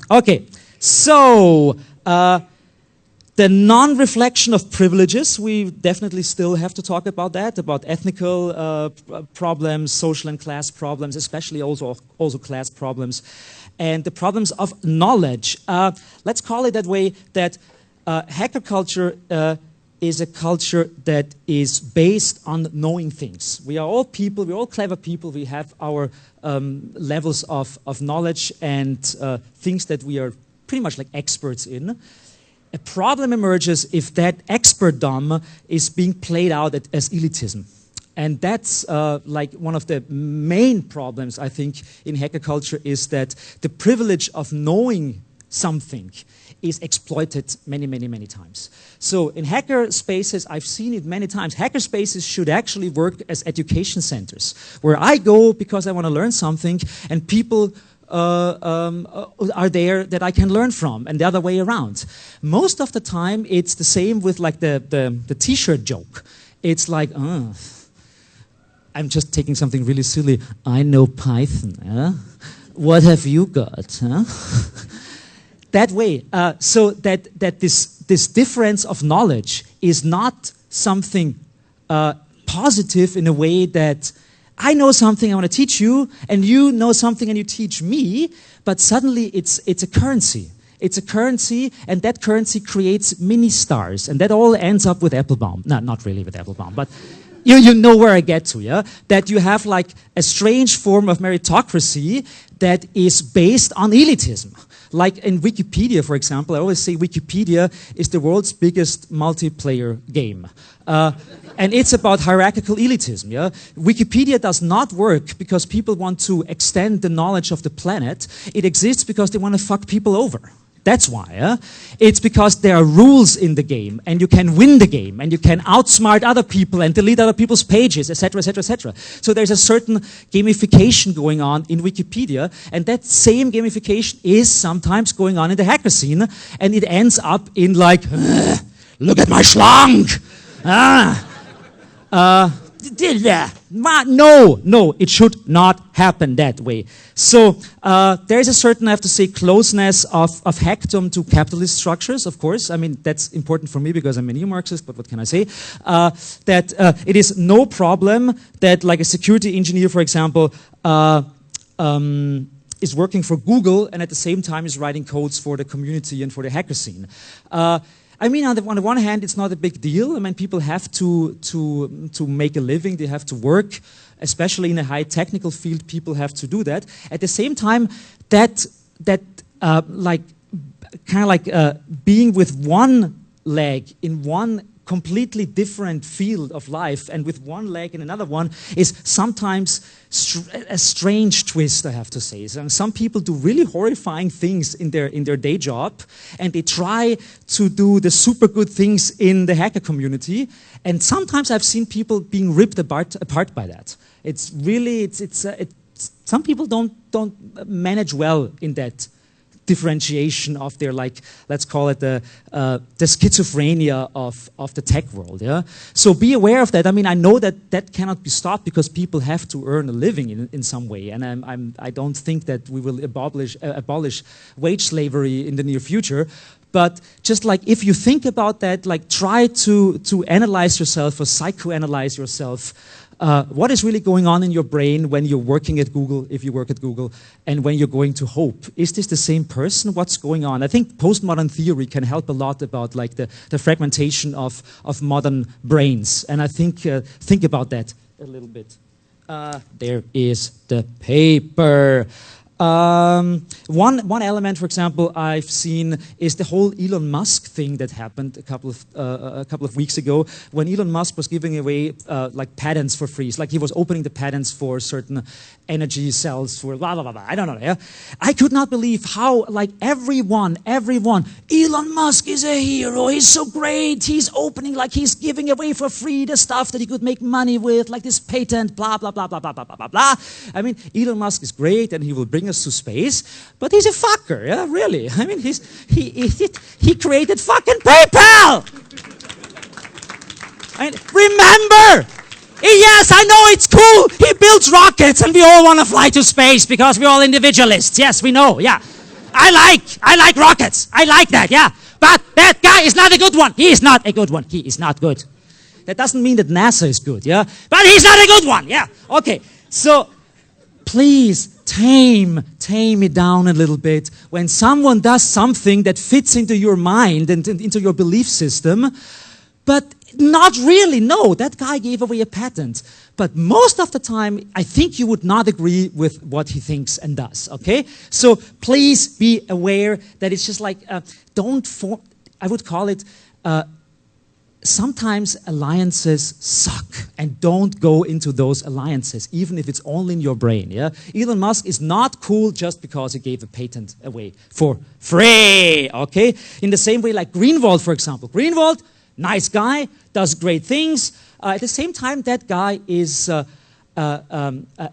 Okay, so the non-reflection of privileges, we definitely still have to talk about that, about ethnical problems, social and class problems, especially also class problems, and the problems of knowledge. Let's call it that way, that hacker culture is a culture that is based on knowing things. We are all people, we're all clever people, we have our levels of knowledge and things that we are pretty much like experts in. A problem emerges if that expertdom is being played out as elitism. And that's like one of the main problems, I think, in hacker culture is that the privilege of knowing something is exploited many, many, many times. So in hacker spaces, I've seen it many times. Hacker spaces should actually work as education centers, where I go because I want to learn something, and people are there that I can learn from, and the other way around. Most of the time, it's the same with like the T-shirt joke. It's like, I'm just taking something really silly. I know Python. Huh? What have you got? Huh? That way, so that this difference of knowledge is not something positive in a way that I know something I want to teach you, and you know something and you teach me, but suddenly it's a currency. It's a currency, and that currency creates mini stars, and that all ends up with Applebaum. No, not really with Applebaum, but you know where I get to, yeah? That you have like a strange form of meritocracy that is based on elitism. Like in Wikipedia, for example, I always say Wikipedia is the world's biggest multiplayer game. And it's about hierarchical elitism. Yeah? Wikipedia does not work because people want to extend the knowledge of the planet. It exists because they want to fuck people over. That's why. It's because there are rules in the game, and you can win the game, and you can outsmart other people and delete other people's pages, etc., etc., etc. So there's a certain gamification going on in Wikipedia, and that same gamification is sometimes going on in the hacker scene, and it ends up in like, look at my schlong! No, it should not happen that way. So there is a certain, I have to say, closeness of hackdom to capitalist structures, of course. I mean, that's important for me because I'm a neo-Marxist, but what can I say? That it is no problem that like a security engineer, for example, is working for Google and at the same time is writing codes for the community and for the hacker scene. I mean, on the one hand, it's not a big deal. I mean, people have to make a living. They have to work, especially in a high technical field. People have to do that. At the same time, that like kind of like being with one leg in one completely different field of life and with one leg in another one is sometimes a strange twist, I have to say. So some people do really horrifying things in their day job, and they try to do the super good things in the hacker community, and sometimes I've seen people being ripped apart by that. It's really, some people don't manage well in that differentiation of their, like, let's call it the schizophrenia of the tech world. Yeah. So be aware of that. I mean, I know that cannot be stopped because people have to earn a living in some way, and I don't think that we will abolish wage slavery in the near future. But just like if you think about that, like try to analyze yourself or psychoanalyze yourself. What is really going on in your brain when you're working at Google, if you work at Google, and when you're going to Hope? Is this the same person? What's going on? I think postmodern theory can help a lot about like the fragmentation of modern brains. And I think about that a little bit. There is the paper. One element, for example, I've seen is the whole Elon Musk thing that happened a couple of weeks ago when Elon Musk was giving away like patents for free. It's like he was opening the patents for certain energy cells for blah blah blah. I don't know. Yeah, I could not believe how like everyone, Elon Musk is a hero. He's so great. He's opening like he's giving away for free the stuff that he could make money with, like this patent. Blah blah blah blah blah blah blah blah. I mean, Elon Musk is great and he will bring us to space, but he's a fucker, yeah, really. I mean, he created fucking PayPal! Remember! Yes, I know it's cool. He builds rockets and we all want to fly to space because we're all individualists. Yes, we know, yeah. I like rockets. I like that, yeah. But that guy is not a good one. He is not a good one. He is not good. That doesn't mean that NASA is good, yeah. But he's not a good one, yeah. Okay, so please tame it down a little bit. When someone does something that fits into your mind and into your belief system, but not really, no, that guy gave away a patent. But most of the time, I think you would not agree with what he thinks and does, okay? So please be aware that it's just like, I would call it, sometimes alliances suck, and don't go into those alliances, even if it's only in your brain, yeah? Elon Musk is not cool just because he gave a patent away for free, okay? In the same way like Greenwald, for example. Greenwald, nice guy, does great things. At the same time, that guy is a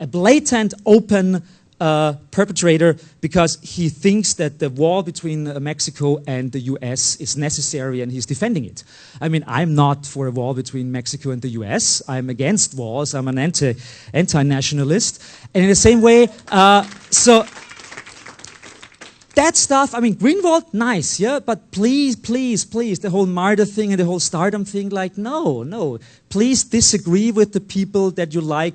blatant, open perpetrator because he thinks that the wall between Mexico and the US is necessary and he's defending it. I mean, I'm not for a wall between Mexico and the US. I'm against walls. I'm an anti-nationalist. And in the same way, so that stuff, I mean, Greenwald, nice, yeah? But please, the whole martyr thing and the whole stardom thing, like, no. Please disagree with the people that you like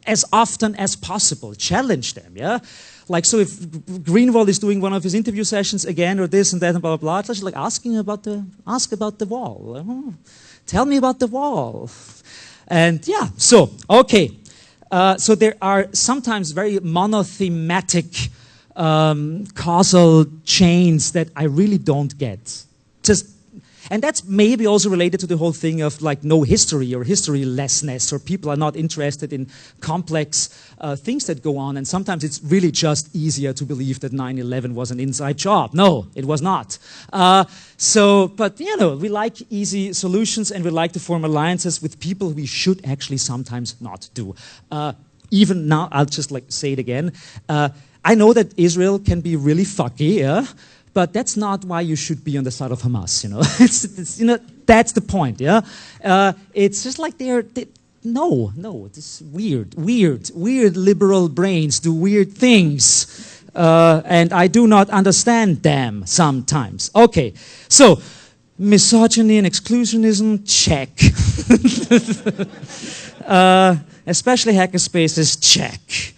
as often as possible. Challenge them, yeah? Like, so if Greenwald is doing one of his interview sessions again or this and that and blah, blah, blah, it's just like ask about the wall. Tell me about the wall. And yeah, so, okay. So there are sometimes very monothematic causal chains that I really don't get. And that's maybe also related to the whole thing of like no history or historylessness, or people are not interested in complex things that go on, and sometimes it's really just easier to believe that 9/11 was an inside job. No, it was not. But you know, we like easy solutions and we like to form alliances with people we should actually sometimes not do. Even now, I'll just like say it again. I know that Israel can be really fucky, yeah? But that's not why you should be on the side of Hamas, you know. You know, that's the point, yeah. It's just like no, this weird liberal brains do weird things, and I do not understand them sometimes. Okay, so misogyny and exclusionism, check. Especially hackerspaces, check.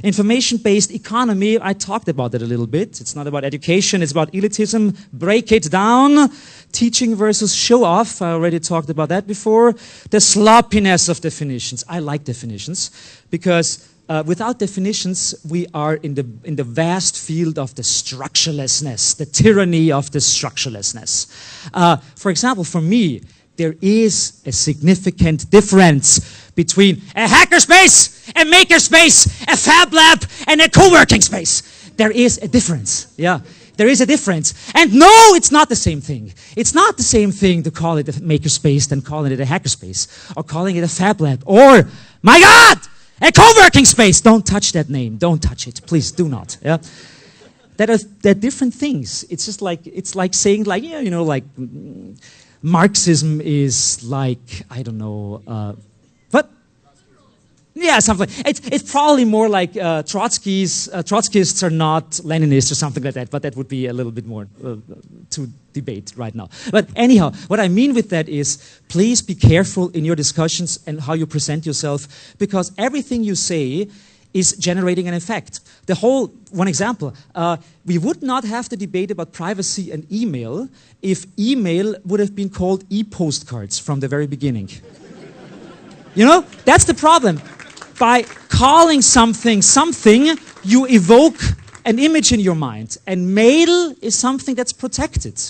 Information-based economy, I talked about that a little bit. It's not about education, it's about elitism. Break it down. Teaching versus show-off, I already talked about that before. The sloppiness of definitions. I like definitions because without definitions, we are in the vast field of the structurelessness, the tyranny of the structurelessness. For example, for me, there is a significant difference between a hackerspace, a makerspace, a fab lab, and a co-working space. There is a difference, yeah. There is a difference. And no, it's not the same thing. It's not the same thing to call it a makerspace than calling it a hackerspace, or calling it a fab lab, or, my God, a co-working space. Don't touch that name. Don't touch it. Please do not, yeah. They're different things. It's just like, it's like saying like, yeah, you know, like, Marxism is like, I don't know, what? Yeah, something. It's probably more like Trotskyists are not Leninists or something like that, but that would be a little bit more to debate right now. But anyhow, what I mean with that is, please be careful in your discussions and how you present yourself, because everything you say is generating an effect. One example, we would not have the debate about privacy and email if email would have been called e-postcards from the very beginning. You know, that's the problem. By calling something, you evoke an image in your mind, and mail is something that's protected.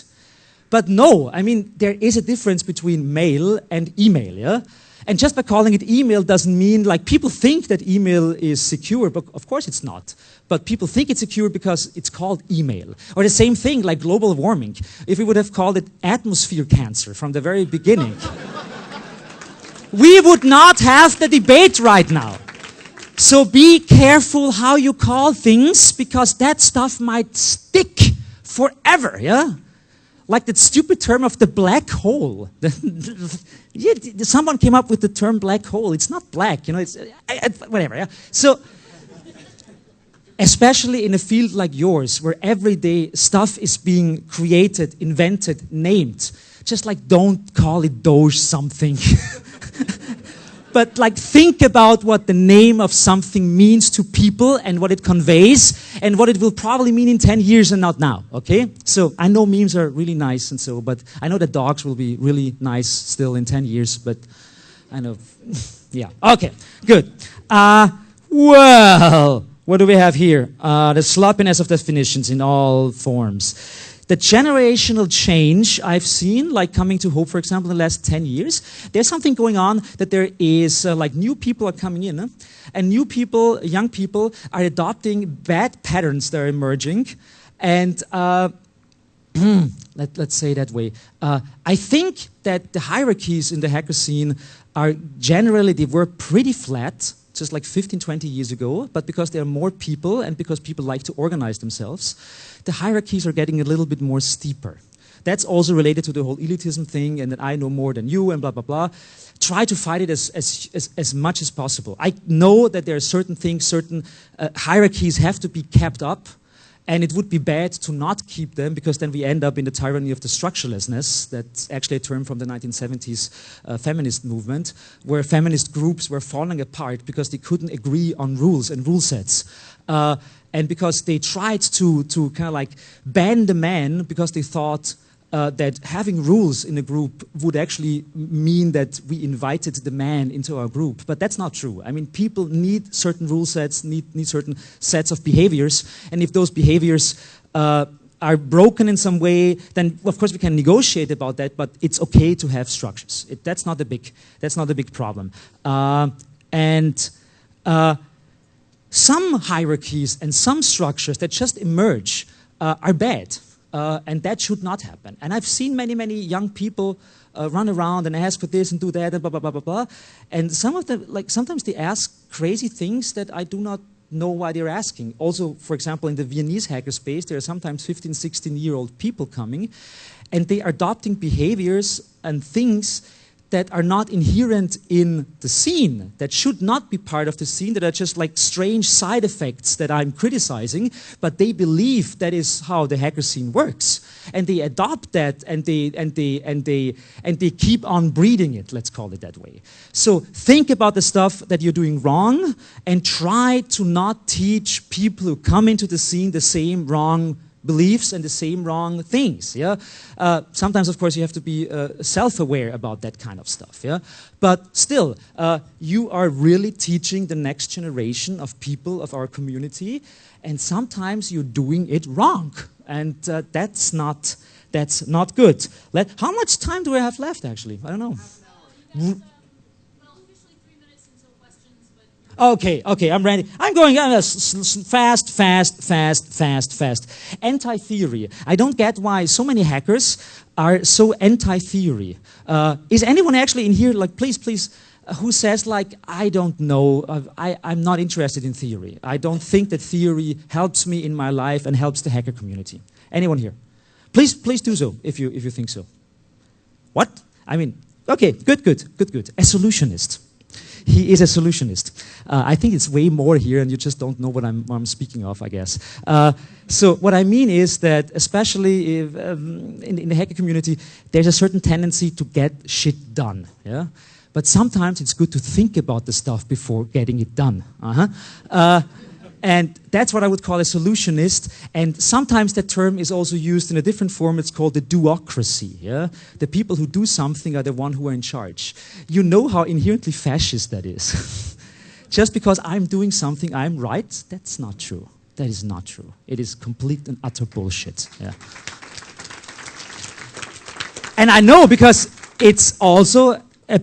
But no, I mean, there is a difference between mail and email, yeah? And just by calling it email doesn't mean, like, people think that email is secure, but of course it's not. But people think it's secure because it's called email. Or the same thing, like global warming. If we would have called it atmosphere cancer from the very beginning, we would not have the debate right now. So be careful how you call things, because that stuff might stick forever, yeah? Like that stupid term of the black hole. Yeah, someone came up with the term black hole. It's not black, you know, it's whatever, yeah? So, especially in a field like yours, where every day stuff is being created, invented, named, just like don't call it Doge something. But like think about what the name of something means to people and what it conveys and what it will probably mean in 10 years and not now, okay? So I know memes are really nice and so, but I know that dogs will be really nice still in 10 years, but I know, yeah. Okay, good. Well, what do we have here? The sloppiness of definitions in all forms. The generational change I've seen, like coming to Hope, for example, in the last 10 years, there's something going on that there is, like new people are coming in, and new people, young people, are adopting bad patterns that are emerging, and let's say that way. I think that the hierarchies in the hacker scene are generally, they were pretty flat, just like 15, 20 years ago, but because there are more people and because people like to organize themselves, the hierarchies are getting a little bit more steeper. That's also related to the whole elitism thing and that I know more than you and blah, blah, blah. Try to fight it as much as possible. I know that there are certain things, certain hierarchies have to be kept up, and it would be bad to not keep them because then we end up in the tyranny of the structurelessness. That's actually a term from the 1970s feminist movement, where feminist groups were falling apart because they couldn't agree on rules and rule sets. And because they tried to kind of like ban the man because they thought that having rules in a group would actually mean that we invited the man into our group. But that's not true. I mean, people need certain rule sets, need certain sets of behaviors. And if those behaviors are broken in some way, then of course we can negotiate about that, but it's okay to have structures. That's not a big problem. Some hierarchies and some structures that just emerge are bad. And that should not happen. And I've seen many, many young people run around and ask for this and do that and blah, blah, blah, blah, blah. And some of them, like sometimes they ask crazy things that I do not know why they're asking. Also, for example, in the Viennese hackerspace, there are sometimes 15, 16-year-old people coming, and they are adopting behaviors and things that are not inherent in the scene, that should not be part of the scene, that are just like strange side effects that I'm criticizing, but they believe that is how the hacker scene works. And they adopt that and they keep on breeding it, let's call it that way. So think about the stuff that you're doing wrong and try to not teach people who come into the scene the same wrong beliefs and the same wrong things, yeah? Sometimes, of course, you have to be self-aware about that kind of stuff, yeah? But still, you are really teaching the next generation of people of our community, and sometimes you're doing it wrong, and that's not good. How much time do I have left, actually? I don't know. Okay, I'm ready. I'm going fast. Anti-theory. I don't get why so many hackers are so anti-theory. Is anyone actually in here, like, please, who says, like, I don't know, I'm not interested in theory. I don't think that theory helps me in my life and helps the hacker community. Anyone here? Please do so, if you think so. What? I mean, okay, good. A solutionist. He is a solutionist. I think it's way more here, and you just don't know what I'm speaking of, I guess. So what I mean is that, especially if, in the hacker community, there's a certain tendency to get shit done. Yeah, but sometimes it's good to think about the stuff before getting it done. And that's what I would call a solutionist. And sometimes that term is also used in a different form. It's called the doocracy. Yeah? The people who do something are the one who are in charge. You know how inherently fascist that is. just because I'm doing something I'm right, that's not true. That is not true. It is complete and utter bullshit. Yeah. And I know because it's also a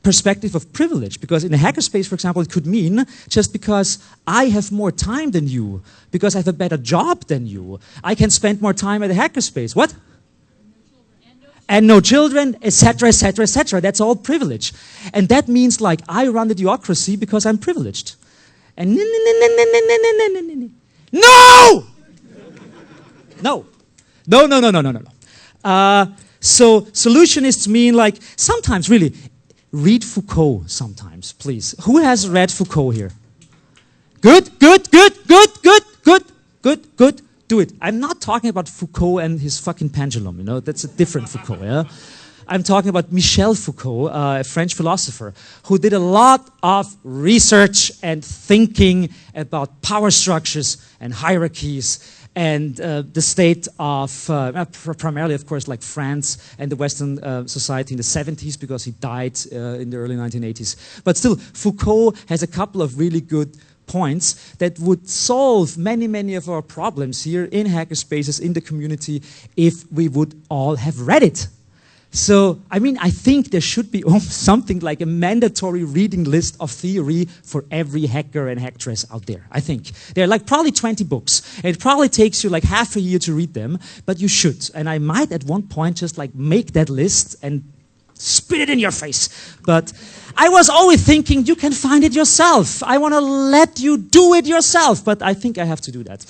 perspective of privilege, because in a hackerspace, for example, it could mean just because I have more time than you, because I have a better job than you, I can spend more time at a hackerspace. What? And no children, etc., etc., etc. That's all privilege. And that means like I run the theocracy because I'm privileged. And no! No! No. No, no, no, no, no, no, no. So solutionists mean like sometimes really read Foucault sometimes, please. Who has read Foucault here? Good, good, good, good, good, good, good, good. Do it. I'm not talking about Foucault and his fucking pendulum, you know, that's a different Foucault, yeah? I'm talking about Michel Foucault, a French philosopher, who did a lot of research and thinking about power structures and hierarchies and the state of, primarily, of course, like France and the Western society in the 70s, because he died in the early 1980s. But still, Foucault has a couple of really good points that would solve many, many of our problems here in hackerspaces, in the community, if we would all have read it. So, I mean, I think there should be something like a mandatory reading list of theory for every hacker and hacktress out there, I think. There are like probably 20 books. And it probably takes you like half a year to read them, but you should. And I might at one point just like make that list and spit it in your face. But I was always thinking you can find it yourself. I want to let you do it yourself, but I think I have to do that.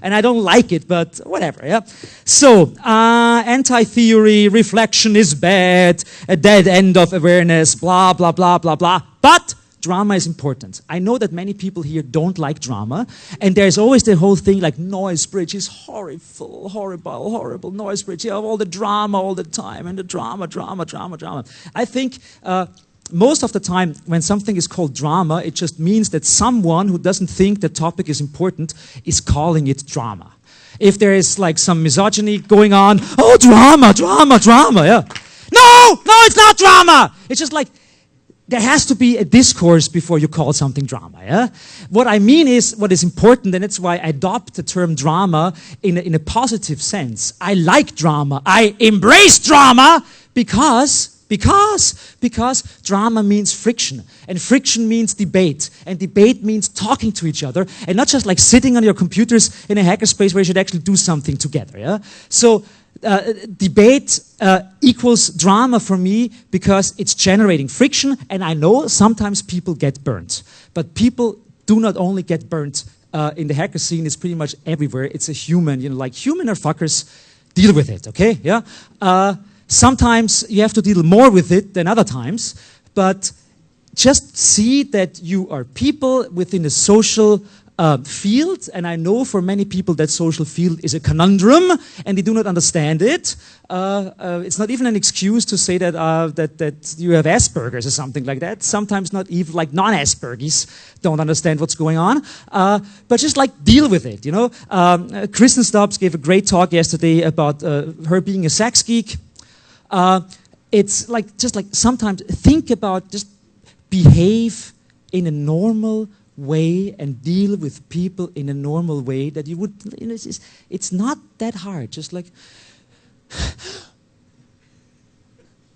And I don't like it, but whatever, yeah? So, anti-theory, reflection is bad, a dead end of awareness, blah, blah, blah, blah, blah. But drama is important. I know that many people here don't like drama, and there's always the whole thing like noise bridge is horrible, horrible, horrible, noise bridge. You have all the drama all the time, and the drama, drama, drama, drama. I think most of the time, when something is called drama, it just means that someone who doesn't think the topic is important is calling it drama. If there is like some misogyny going on, oh, drama, drama, drama, yeah. No, no, it's not drama. It's just like, there has to be a discourse before you call something drama, yeah? What I mean is, what is important, and that's why I adopt the term drama in a positive sense. I like drama. I embrace drama because drama means friction, and friction means debate, and debate means talking to each other, and not just like sitting on your computers in a hackerspace where you should actually do something together, yeah? So, debate equals drama for me because it's generating friction, and I know sometimes people get burnt, but people do not only get burnt in the hacker scene, it's pretty much everywhere. It's a human, you know, like human are fuckers, deal with it, okay, yeah? Sometimes you have to deal more with it than other times, but just see that you are people within a social field, and I know for many people that social field is a conundrum, and they do not understand it. It's not even an excuse to say that that you have Asperger's or something like that. Sometimes not even like non-Aspergers don't understand what's going on, but just like deal with it, you know. Kristen Stubbs gave a great talk yesterday about her being a sex geek. It's like, just like sometimes think about, just behave in a normal way and deal with people in a normal way that you would, you know, it's not that hard. Just like,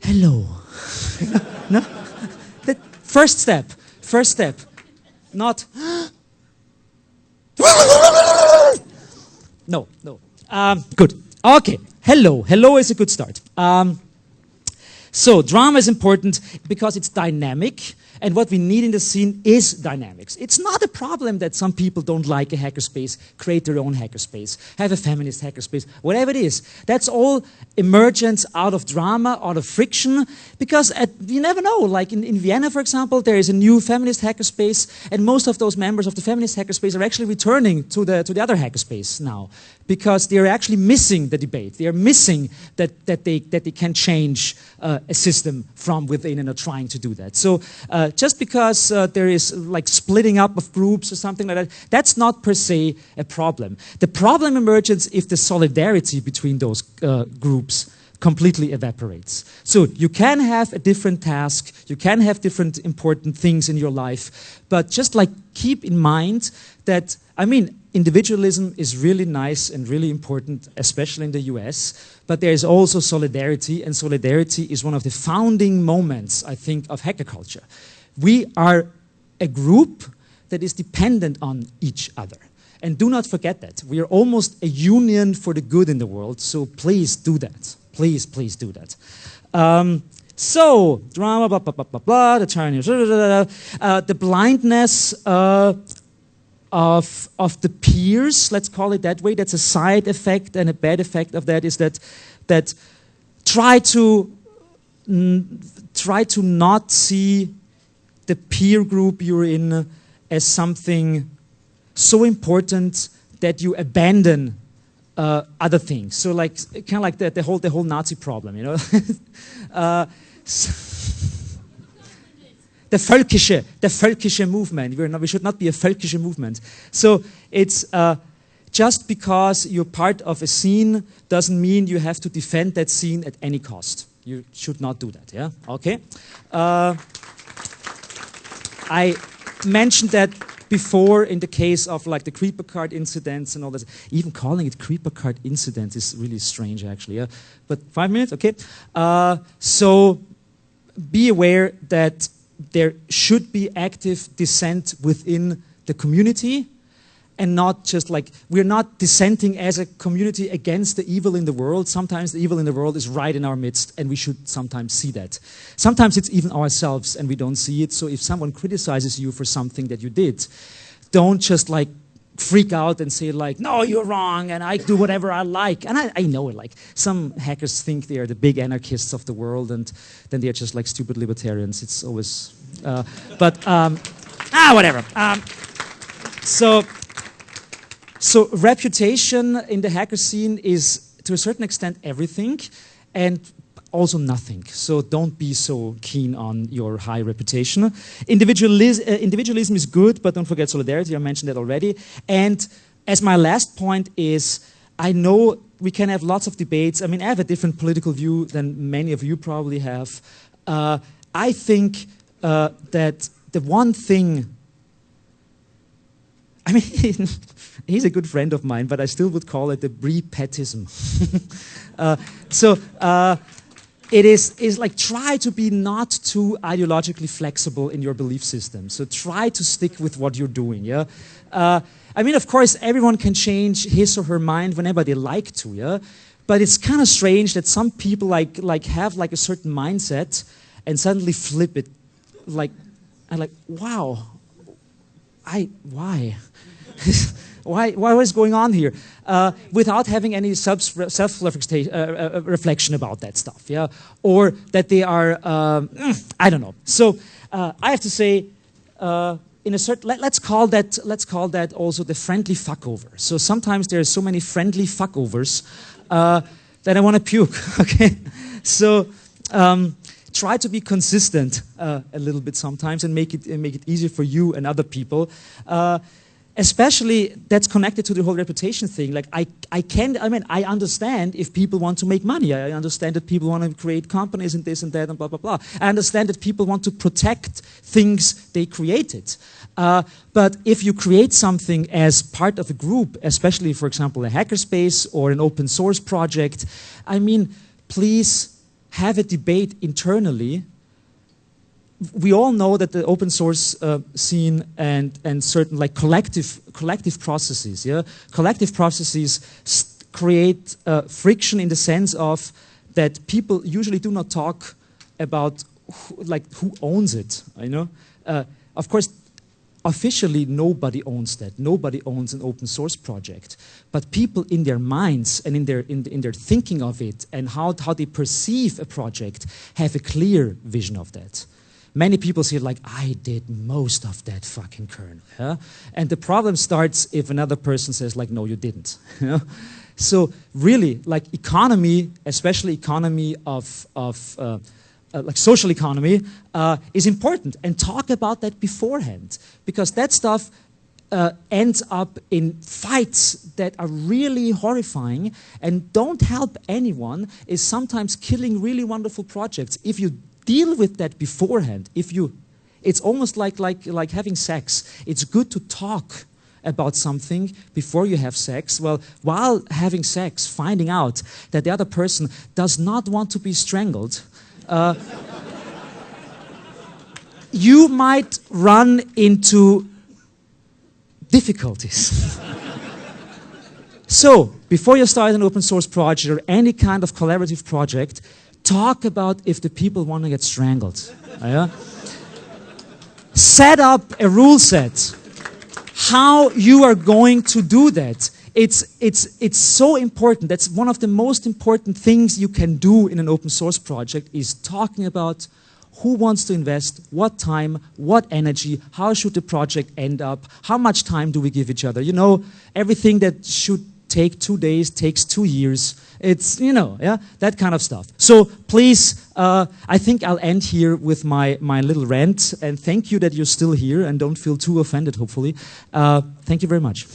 hello. No? The first step. Not, no. Good. Okay. Hello. Hello is a good start. So drama is important because it's dynamic, and what we need in the scene is dynamics. It's not a problem that some people don't like a hackerspace, create their own hackerspace, have a feminist hackerspace, whatever it is. That's all emergence out of drama, out of friction, because you never know. Like in Vienna, for example, there is a new feminist hackerspace, and most of those members of the feminist hackerspace are actually returning to the other hackerspace now, because they are actually missing the debate. They are missing that they can change a system from within and are trying to do that. So just because there is like splitting up of groups or something like that, that's not per se a problem. The problem emerges if the solidarity between those groups completely evaporates. So you can have a different task, you can have different important things in your life, but just like keep in mind that, I mean, individualism is really nice and really important, especially in the US, but there is also solidarity, and solidarity is one of the founding moments, I think, of hacker culture. We are a group that is dependent on each other. And do not forget that. We are almost a union for the good in the world, so please do that. Please, please do that. So, drama, blah, blah, blah, blah, blah, the Chinese, the blindness of the peers, let's call it that way, that's a side effect, and a bad effect of that is that try to not see the peer group you're in as something so important that you abandon other things. So like kind of like the whole Nazi problem, you know. The völkische movement. We should not be a völkische movement. So it's just because you're part of a scene doesn't mean you have to defend that scene at any cost. You should not do that. Yeah. Okay. I mentioned that before in the case of like the creeper card incidents and all that. Even calling it creeper card incidents is really strange, actually. Yeah? But 5 minutes, okay. So be aware that there should be active dissent within the community, and not just like, we're not dissenting as a community against the evil in the world. Sometimes the evil in the world is right in our midst, and we should sometimes see that. Sometimes it's even ourselves, and we don't see it. So if someone criticizes you for something that you did, don't just like freak out and say like, no, you're wrong, and I do whatever I like. And I know it, like, some hackers think they are the big anarchists of the world, and then they're just like stupid libertarians. It's always, whatever. So reputation in the hacker scene is, to a certain extent, everything, and also nothing. So don't be so keen on your high reputation. Individualism is good, but don't forget solidarity. I mentioned that already. And as my last point is, I know we can have lots of debates. I mean, I have a different political view than many of you probably have. I think that the one thing, I mean, he's a good friend of mine, but I still would call it the Bre-Pettism. It is like, try to be not too ideologically flexible in your belief system. So try to stick with what you're doing. Yeah. I mean, of course, everyone can change his or her mind whenever they like to. Yeah. But it's kind of strange that some people like have like a certain mindset and suddenly flip it. Like, I'm like, wow. Why? What is going on here? Without having any self-reflection about that stuff, yeah? Or that they are, I don't know. So I have to say, in a certain, let's call that also the friendly fuckover. So sometimes there are so many friendly fuckovers that I want to puke, okay? So try to be consistent a little bit sometimes, and make it easier for you and other people. Especially that's connected to the whole reputation thing. Like I understand if people want to make money. I understand that people want to create companies and this and that and blah, blah, blah. I understand that people want to protect things they created. But if you create something as part of a group, especially, for example, a hackerspace or an open source project, I mean, please have a debate internally. We all know that the open source scene and certain like collective processes, yeah, collective processes create friction in the sense of that people usually do not talk about who owns it. You know, of course, officially nobody owns that. Nobody owns an open source project, but people in their minds and in their thinking of it and how they perceive a project have a clear vision of that. Many people say like, I did most of that fucking kernel. Yeah? And the problem starts if another person says like, no, you didn't. Yeah? So really, like economy, especially economy of like social economy, is important. And talk about that beforehand. Because that stuff ends up in fights that are really horrifying and don't help anyone, is sometimes killing really wonderful projects. If you deal with that beforehand, it's almost like having sex. It's good to talk about something before you have sex. Well, while having sex, finding out that the other person does not want to be strangled, you might run into difficulties. So, before you start an open source project or any kind of collaborative project, talk about if the people want to get strangled. Yeah? Set up a rule set. How you are going to do that. It's so important. That's one of the most important things you can do in an open source project, is talking about who wants to invest, what time, what energy, how should the project end up, how much time do we give each other. You know, everything that should take 2 days takes 2 years. It's, you know, yeah, that kind of stuff. So please, I think I'll end here with my little rant, and thank you that you're still here and don't feel too offended, hopefully. Thank you very much.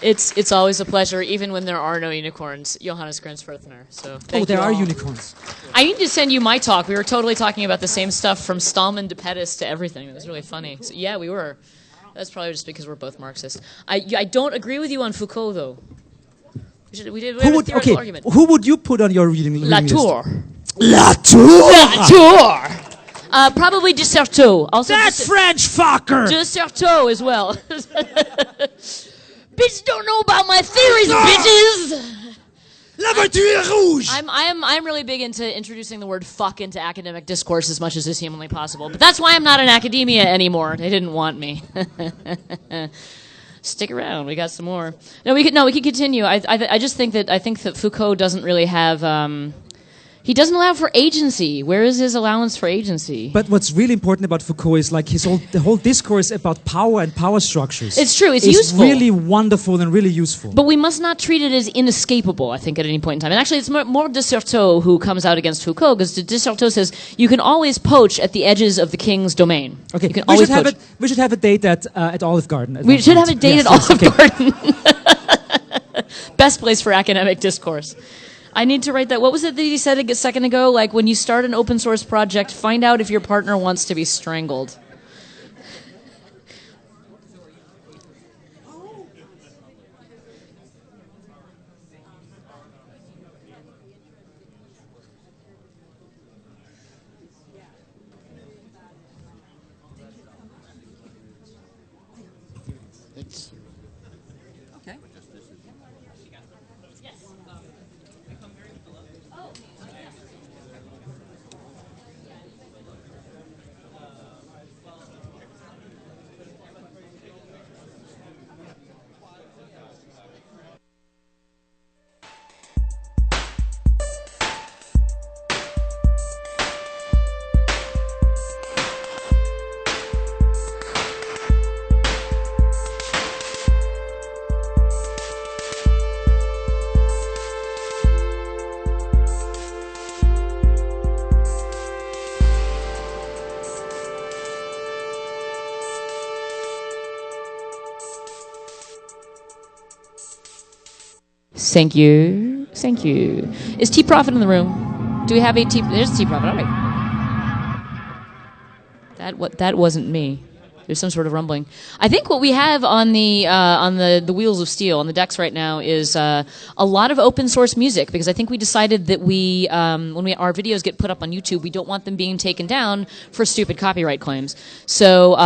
It's always a pleasure, even when there are no unicorns. Johannes Grensfurthner. So thank there you are all. unicorns. I need to send you my talk. We were totally talking about the same stuff, from Stallman to Pettis to everything. It was really funny. So, yeah, we were. That's probably just because we're both Marxists. I don't agree with you on Foucault, though. We had a theoretical argument. Who would you put on your reading list? Latour. Latour! Latour! Probably Desserteau. Also that French fucker! Desserteau as well. Bitches don't know about my theories, bitches! La voiture rouge! I'm really big into introducing the word fuck into academic discourse as much as is humanly possible. But that's why I'm not in academia anymore. They didn't want me. Stick around. We got some more. No, we could continue. I just think that Foucault doesn't really have. He doesn't allow for agency. Where is his allowance for agency? But what's really important about Foucault is like the whole discourse about power and power structures. It's true. It's useful. It's really wonderful and really useful. But we must not treat it as inescapable, I think, at any point in time. And actually, it's more Desserteau who comes out against Foucault, because Desserteau says you can always poach at the edges of the king's domain. Okay, you can always poach. We should have a date at Olive Garden. We should have a date at Olive Garden. Best place for academic discourse. I need to write that. What was it that he said a second ago? Like, when you start an open source project, find out if your partner wants to be strangled. Thank you. Thank you. Is T Profit in the room? Do we have a T? There's T Profit. All right. That wasn't me. There's some sort of rumbling. I think what we have on the wheels of steel on the decks right now is a lot of open source music, because I think we decided that when our videos get put up on YouTube, we don't want them being taken down for stupid copyright claims. So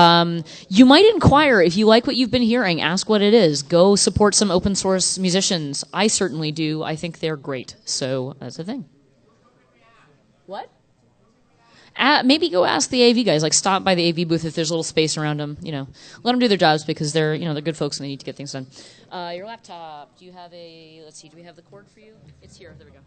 you might inquire if you like what you've been hearing. Ask what it is. Go support some open source musicians. I certainly do. I think they're great. So that's the thing. What? Maybe go ask the AV guys. Like, stop by the AV booth if there's a little space around them. You know, let them do their jobs, because they're good folks and they need to get things done. Your laptop. Do you have a? Let's see. Do we have the cord for you? It's here. There we go.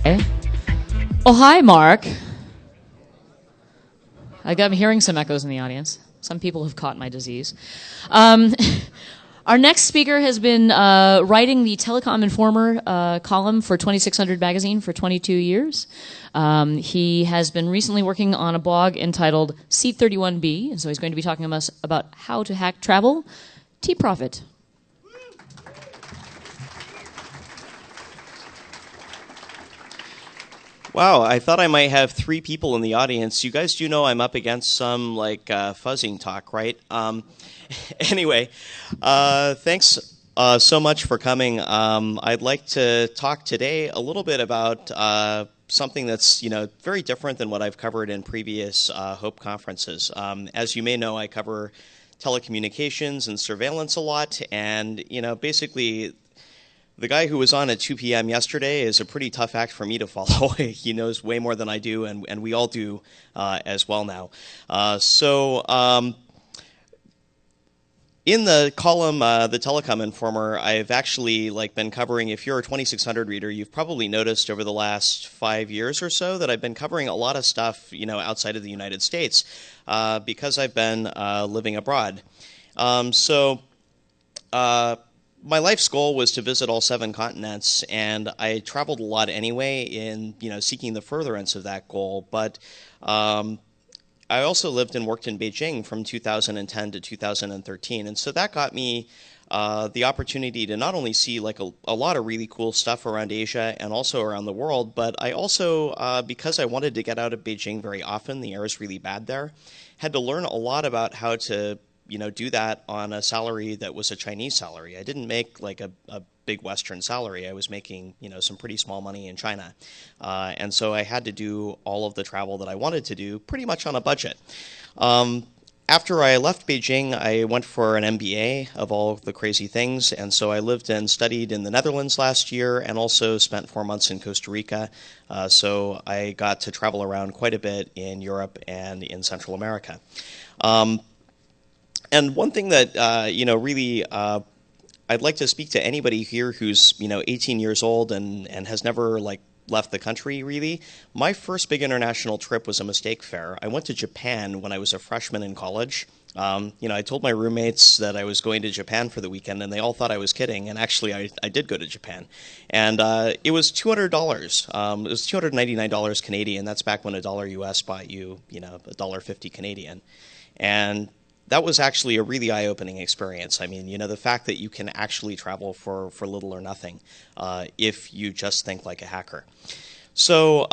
Okay. Oh, hi, Mark. I'm hearing some echoes in the audience. Some people have caught my disease. Our next speaker has been writing the Telecom Informer column for 2600 magazine for 22 years. He has been recently working on a blog entitled C31B, and so he's going to be talking to us about how to hack travel. T-Profit. Wow, I thought I might have 3 people in the audience. You guys do know I'm up against some fuzzing talk, right? Anyway, thanks so much for coming. I'd like to talk today a little bit about something that's very different than what I've covered in previous HOPE conferences. As you may know, I cover telecommunications and surveillance a lot, and basically the guy who was on at 2 p.m. yesterday is a pretty tough act for me to follow. He knows way more than I do, and we all do as well now. In the column, the Telecom Informer, I've actually been covering, if you're a 2600 reader, you've probably noticed over the last 5 years or so that I've been covering a lot of stuff, outside of the United States because I've been living abroad. My life's goal was to visit all 7 continents, and I traveled a lot anyway in seeking the furtherance of that goal. But I also lived and worked in Beijing from 2010 to 2013, and so that got me the opportunity to not only see a lot of really cool stuff around Asia and also around the world, but I also, because I wanted to get out of Beijing very often, the air is really bad there, had to learn a lot about how to do that on a salary that was a Chinese salary. I didn't make a big Western salary. I was making, some pretty small money in China. And so I had to do all of the travel that I wanted to do pretty much on a budget. After I left Beijing, I went for an MBA of all the crazy things. And so I lived and studied in the Netherlands last year and also spent 4 months in Costa Rica. So I got to travel around quite a bit in Europe and in Central America. And one thing that, really I'd like to speak to anybody here who's, 18 years old and has never, left the country, really. My first big international trip was a mistake fare. I went to Japan when I was a freshman in college. I told my roommates that I was going to Japan for the weekend, and they all thought I was kidding. And actually, I did go to Japan. And it was $200. It was $299 Canadian. That's back when $1 US bought you, $1.50 Canadian. And that was actually a really eye-opening experience. I mean, the fact that you can actually travel for little or nothing if you just think like a hacker. So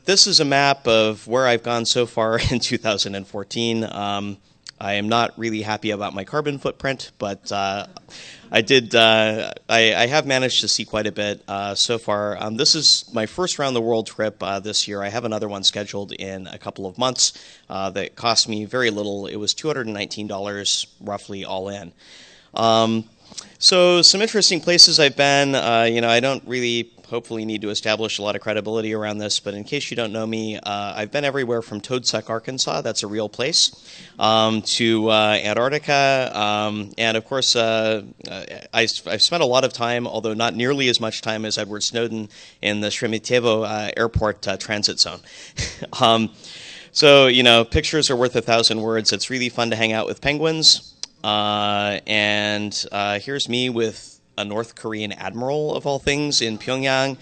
this is a map of where I've gone so far in 2014. I am not really happy about my carbon footprint, but I have managed to see quite a bit so far. This is my first round the world trip this year. I have another one scheduled in a couple of months that cost me very little. It was $219 roughly all in. So some interesting places I've been. I don't really hopefully need to establish a lot of credibility around this, but in case you don't know me, I've been everywhere from Toadsuck, Arkansas, that's a real place, to Antarctica, and of course I've spent a lot of time, although not nearly as much time as Edward Snowden, in the Sheremetyevo airport transit zone. So, pictures are worth 1,000 words. It's really fun to hang out with penguins, and here's me with a North Korean admiral, of all things, in Pyongyang.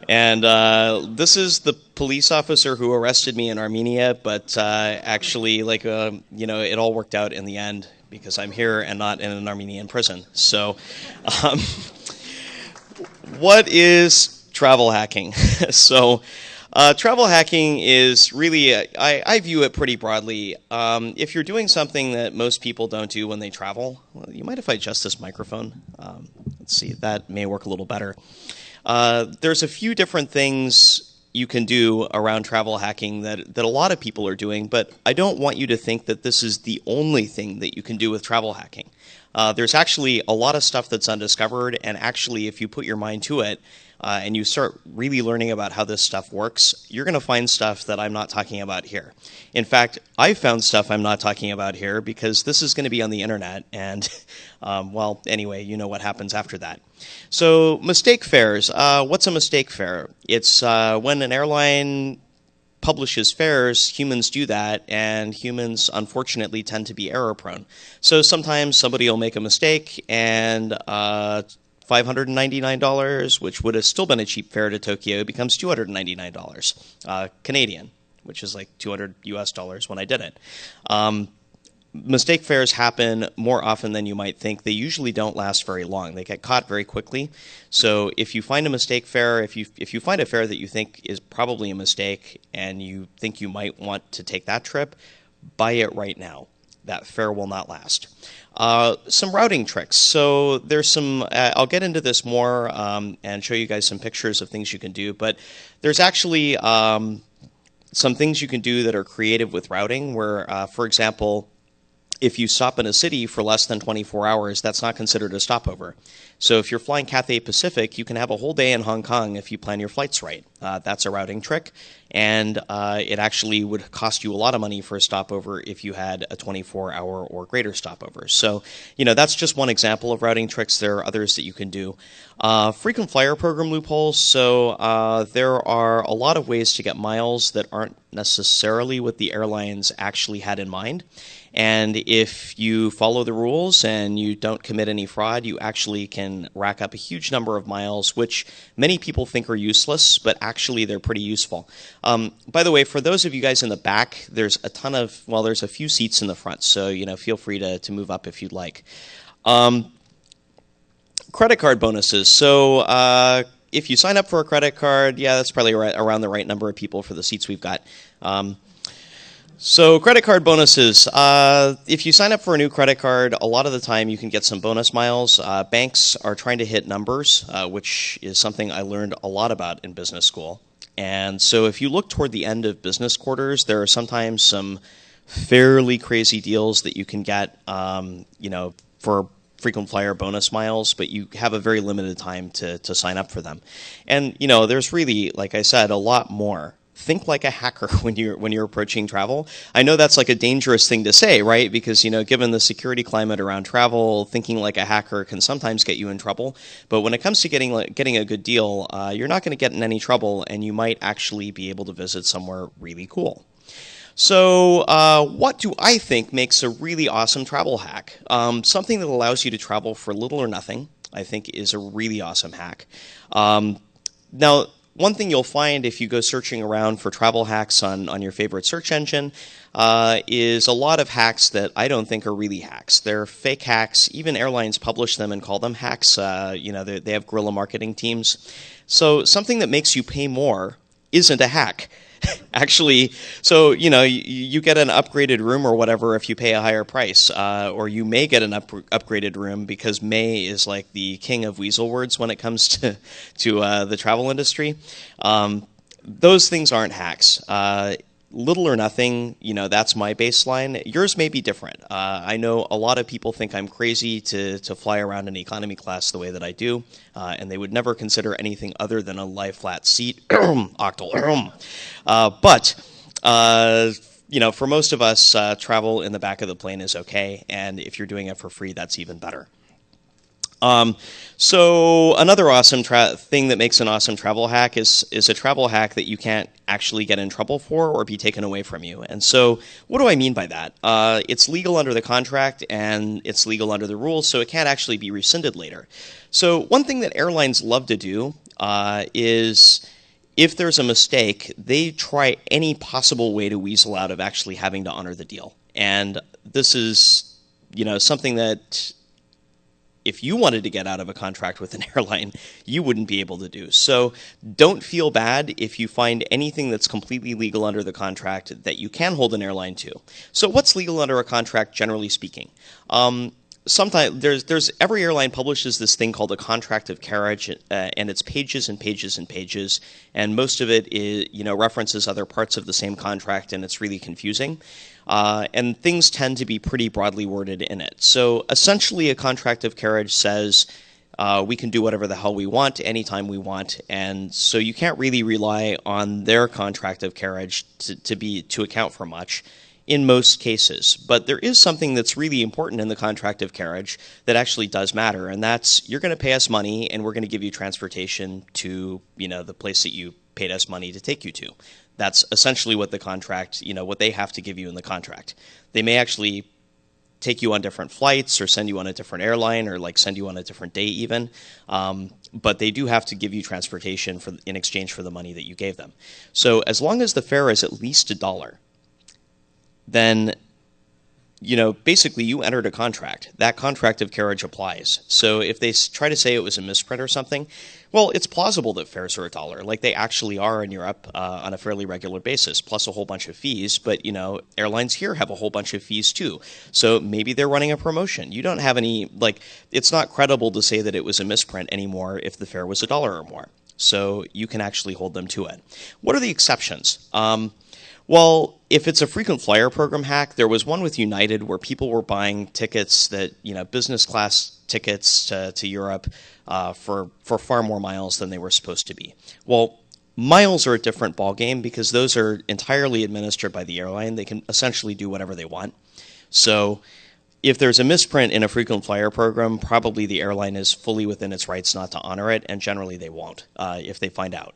And this is the police officer who arrested me in Armenia, but actually, it all worked out in the end because I'm here and not in an Armenian prison. So what is travel hacking? So travel hacking is really, I view it pretty broadly. If you're doing something that most people don't do when they travel, well, you mind if I adjust this microphone? Let's see, that may work a little better. There's a few different things you can do around travel hacking that a lot of people are doing, but I don't want you to think that this is the only thing that you can do with travel hacking. There's actually a lot of stuff that's undiscovered, and actually, if you put your mind to it, and you start really learning about how this stuff works, you're going to find stuff that I'm not talking about here. In fact, I found stuff I'm not talking about here because this is going to be on the internet, and well, anyway, you know what happens after that. So mistake fares. What's a mistake fare? It's when an airline publishes fares, humans do that, and humans unfortunately tend to be error prone. So sometimes somebody will make a mistake and $599, which would have still been a cheap fare to Tokyo, becomes $299 Canadian, which is like $200 US when I did it. Mistake fares happen more often than you might think. They usually don't last very long. They get caught very quickly. So if you find a mistake fare, if you find a fare that you think is probably a mistake and you think you might want to take that trip, buy it right now. That fare will not last. Some routing tricks. So there's some, I'll get into this more and show you guys some pictures of things you can do, but there's actually some things you can do that are creative with routing where, for example, if you stop in a city for less than 24 hours, that's not considered a stopover. So if you're flying Cathay Pacific, you can have a whole day in Hong Kong if you plan your flights right. That's a routing trick, and it actually would cost you a lot of money for a stopover if you had a 24-hour or greater stopover. So, you know, that's just one example of routing tricks. There are others that you can do. Frequent flyer program loopholes. So there are a lot of ways to get miles that aren't necessarily what the airlines actually had in mind. And if you follow the rules and you don't commit any fraud, you actually can rack up a huge number of miles, which many people think are useless, but actually they're pretty useful. By the way, for those of you guys in the back, there's a ton of, well, there's a few seats in the front, so, you know, feel free to move up if you'd like. Credit card bonuses. So if you sign up for a credit card, yeah, that's probably around the right number of people for the seats we've got. So credit card bonuses. If you sign up for a new credit card, a lot of the time you can get some bonus miles. Banks are trying to hit numbers, which is something I learned a lot about in business school. And so if you look toward the end of business quarters, there are sometimes some fairly crazy deals that you can get, you know, for frequent flyer bonus miles, but you have a very limited time to sign up for them. And, you know, there's really, like I said, a lot more. Think like a hacker when you're approaching travel. I know that's like a dangerous thing to say, right? Because, you know, given the security climate around travel, thinking like a hacker can sometimes get you in trouble. But when it comes to getting a good deal, you're not going to get in any trouble, and you might actually be able to visit somewhere really cool. So what do I think makes a really awesome travel hack? Something that allows you to travel for little or nothing, I think, is a really awesome hack. Now, one thing you'll find if you go searching around for travel hacks on your favorite search engine is a lot of hacks that I don't think are really hacks. They're fake hacks. Even airlines publish them and call them hacks. You know, they have guerrilla marketing teams. So something that makes you pay more isn't a hack. Actually, so, you know, you get an upgraded room or whatever if you pay a higher price, or you may get an upgraded room because May is like the king of weasel words when it comes to the travel industry. Those things aren't hacks. Little or nothing, you know, that's my baseline. Yours may be different. I know a lot of people think I'm crazy to fly around in economy class the way that I do, and they would never consider anything other than a lie flat seat, octal. But you know, for most of us, travel in the back of the plane is okay, and if you're doing it for free, that's even better. So another awesome thing that makes an awesome travel hack is a travel hack that you can't actually get in trouble for or be taken away from you. And so what do I mean by that? It's legal under the contract and it's legal under the rules, so it can't actually be rescinded later. So one thing that airlines love to do is if there's a mistake, they try any possible way to weasel out of actually having to honor the deal. And this is, you know, something that if you wanted to get out of a contract with an airline, you wouldn't be able to do. So don't feel bad if you find anything that's completely legal under the contract that you can hold an airline to. So what's legal under a contract, generally speaking? Sometimes every airline publishes this thing called a contract of carriage, and it's pages and pages and pages, and most of it is, you know, references other parts of the same contract, and it's really confusing. And things tend to be pretty broadly worded in it. So essentially a contract of carriage says We can do whatever the hell we want anytime we want, and so you can't really rely on their contract of carriage to account for much in most cases. But there is something that's really important in the contract of carriage that actually does matter, and that's you're going to pay us money, and we're going to give you transportation to the place that you paid us money to take you to. That's essentially what the contract, what they have to give you in the contract. They may actually take you on different flights or send you on a different airline or send you on a different day even. But they do have to give you transportation in exchange for the money that you gave them. So as long as the fare is at least $1, then basically you entered a contract. That contract of carriage applies. So if they try to say it was a misprint or something, well, it's plausible that fares are $1, like they actually are in Europe on a fairly regular basis, plus a whole bunch of fees. But, airlines here have a whole bunch of fees too. So maybe they're running a promotion. You don't have any, it's not credible to say that it was a misprint anymore if the fare was $1 or more. So you can actually hold them to it. What are the exceptions? Well, if it's a frequent flyer program hack, there was one with United where people were buying tickets that, business class tickets to Europe for far more miles than they were supposed to be. Well, miles are a different ballgame because those are entirely administered by the airline. They can essentially do whatever they want. So if there's a misprint in a frequent flyer program, probably the airline is fully within its rights not to honor it, and generally they won't if they find out.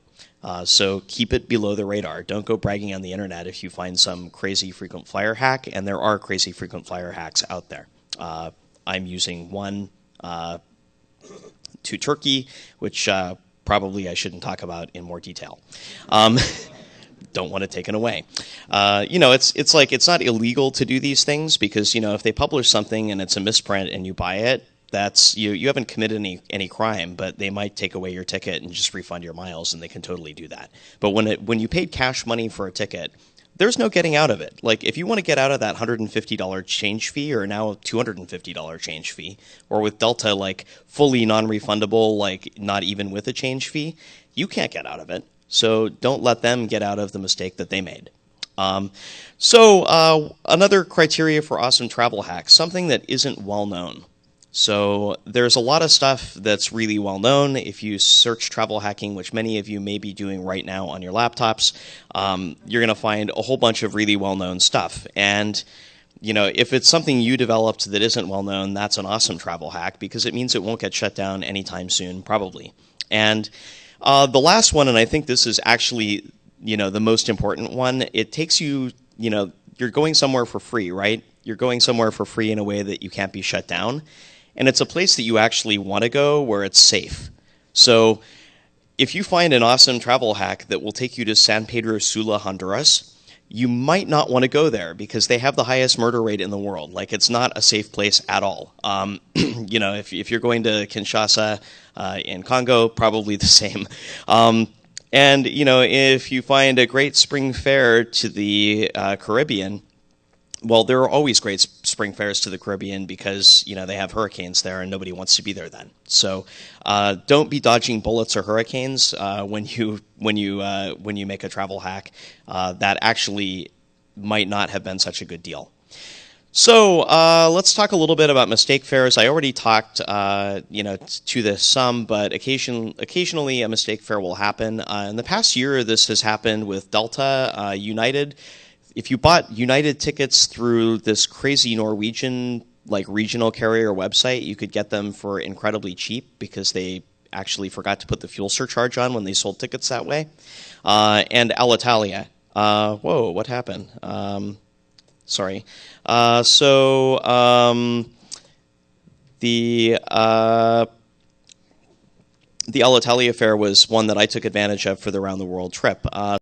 So keep it below the radar. Don't go bragging on the internet if you find some crazy frequent flyer hack, and there are crazy frequent flyer hacks out there. I'm using one to Turkey, which probably I shouldn't talk about in more detail. Don't want to take it away. It's not illegal to do these things because, if they publish something and it's a misprint and you buy it, that's you haven't committed any crime, but they might take away your ticket and just refund your miles, and they can totally do that. But when you paid cash money for a ticket, there's no getting out of it. Like if you want to get out of that $150 change fee or now $250 change fee, or with Delta fully non-refundable, not even with a change fee, you can't get out of it. So don't let them get out of the mistake that they made. Another criteria for awesome travel hacks, something that isn't well known. So there's a lot of stuff that's really well known. If you search travel hacking, which many of you may be doing right now on your laptops, you're going to find a whole bunch of really well-known stuff. And if it's something you developed that isn't well known, that's an awesome travel hack because it means it won't get shut down anytime soon, probably. And the last one, and I think this is actually the most important one, it takes you, you're going somewhere for free, right? You're going somewhere for free in a way that you can't be shut down. And it's a place that you actually want to go where it's safe. So if you find an awesome travel hack that will take you to San Pedro Sula, Honduras, you might not want to go there because they have the highest murder rate in the world. It's not a safe place at all. If you're going to Kinshasa in Congo, probably the same. And if you find a great spring fair to the Caribbean, well, there are always great spring fairs to the Caribbean because they have hurricanes there and nobody wants to be there then. So don't be dodging bullets or hurricanes when you make a travel hack that actually might not have been such a good deal. So let's talk a little bit about mistake fares. I already talked to this some, but occasionally a mistake fare will happen. In the past year, this has happened with Delta, United. If you bought United tickets through this crazy Norwegian regional carrier website, you could get them for incredibly cheap because they actually forgot to put the fuel surcharge on when they sold tickets that way. And Alitalia. Whoa, what happened? Sorry. The Alitalia fare was one that I took advantage of for the round the world trip.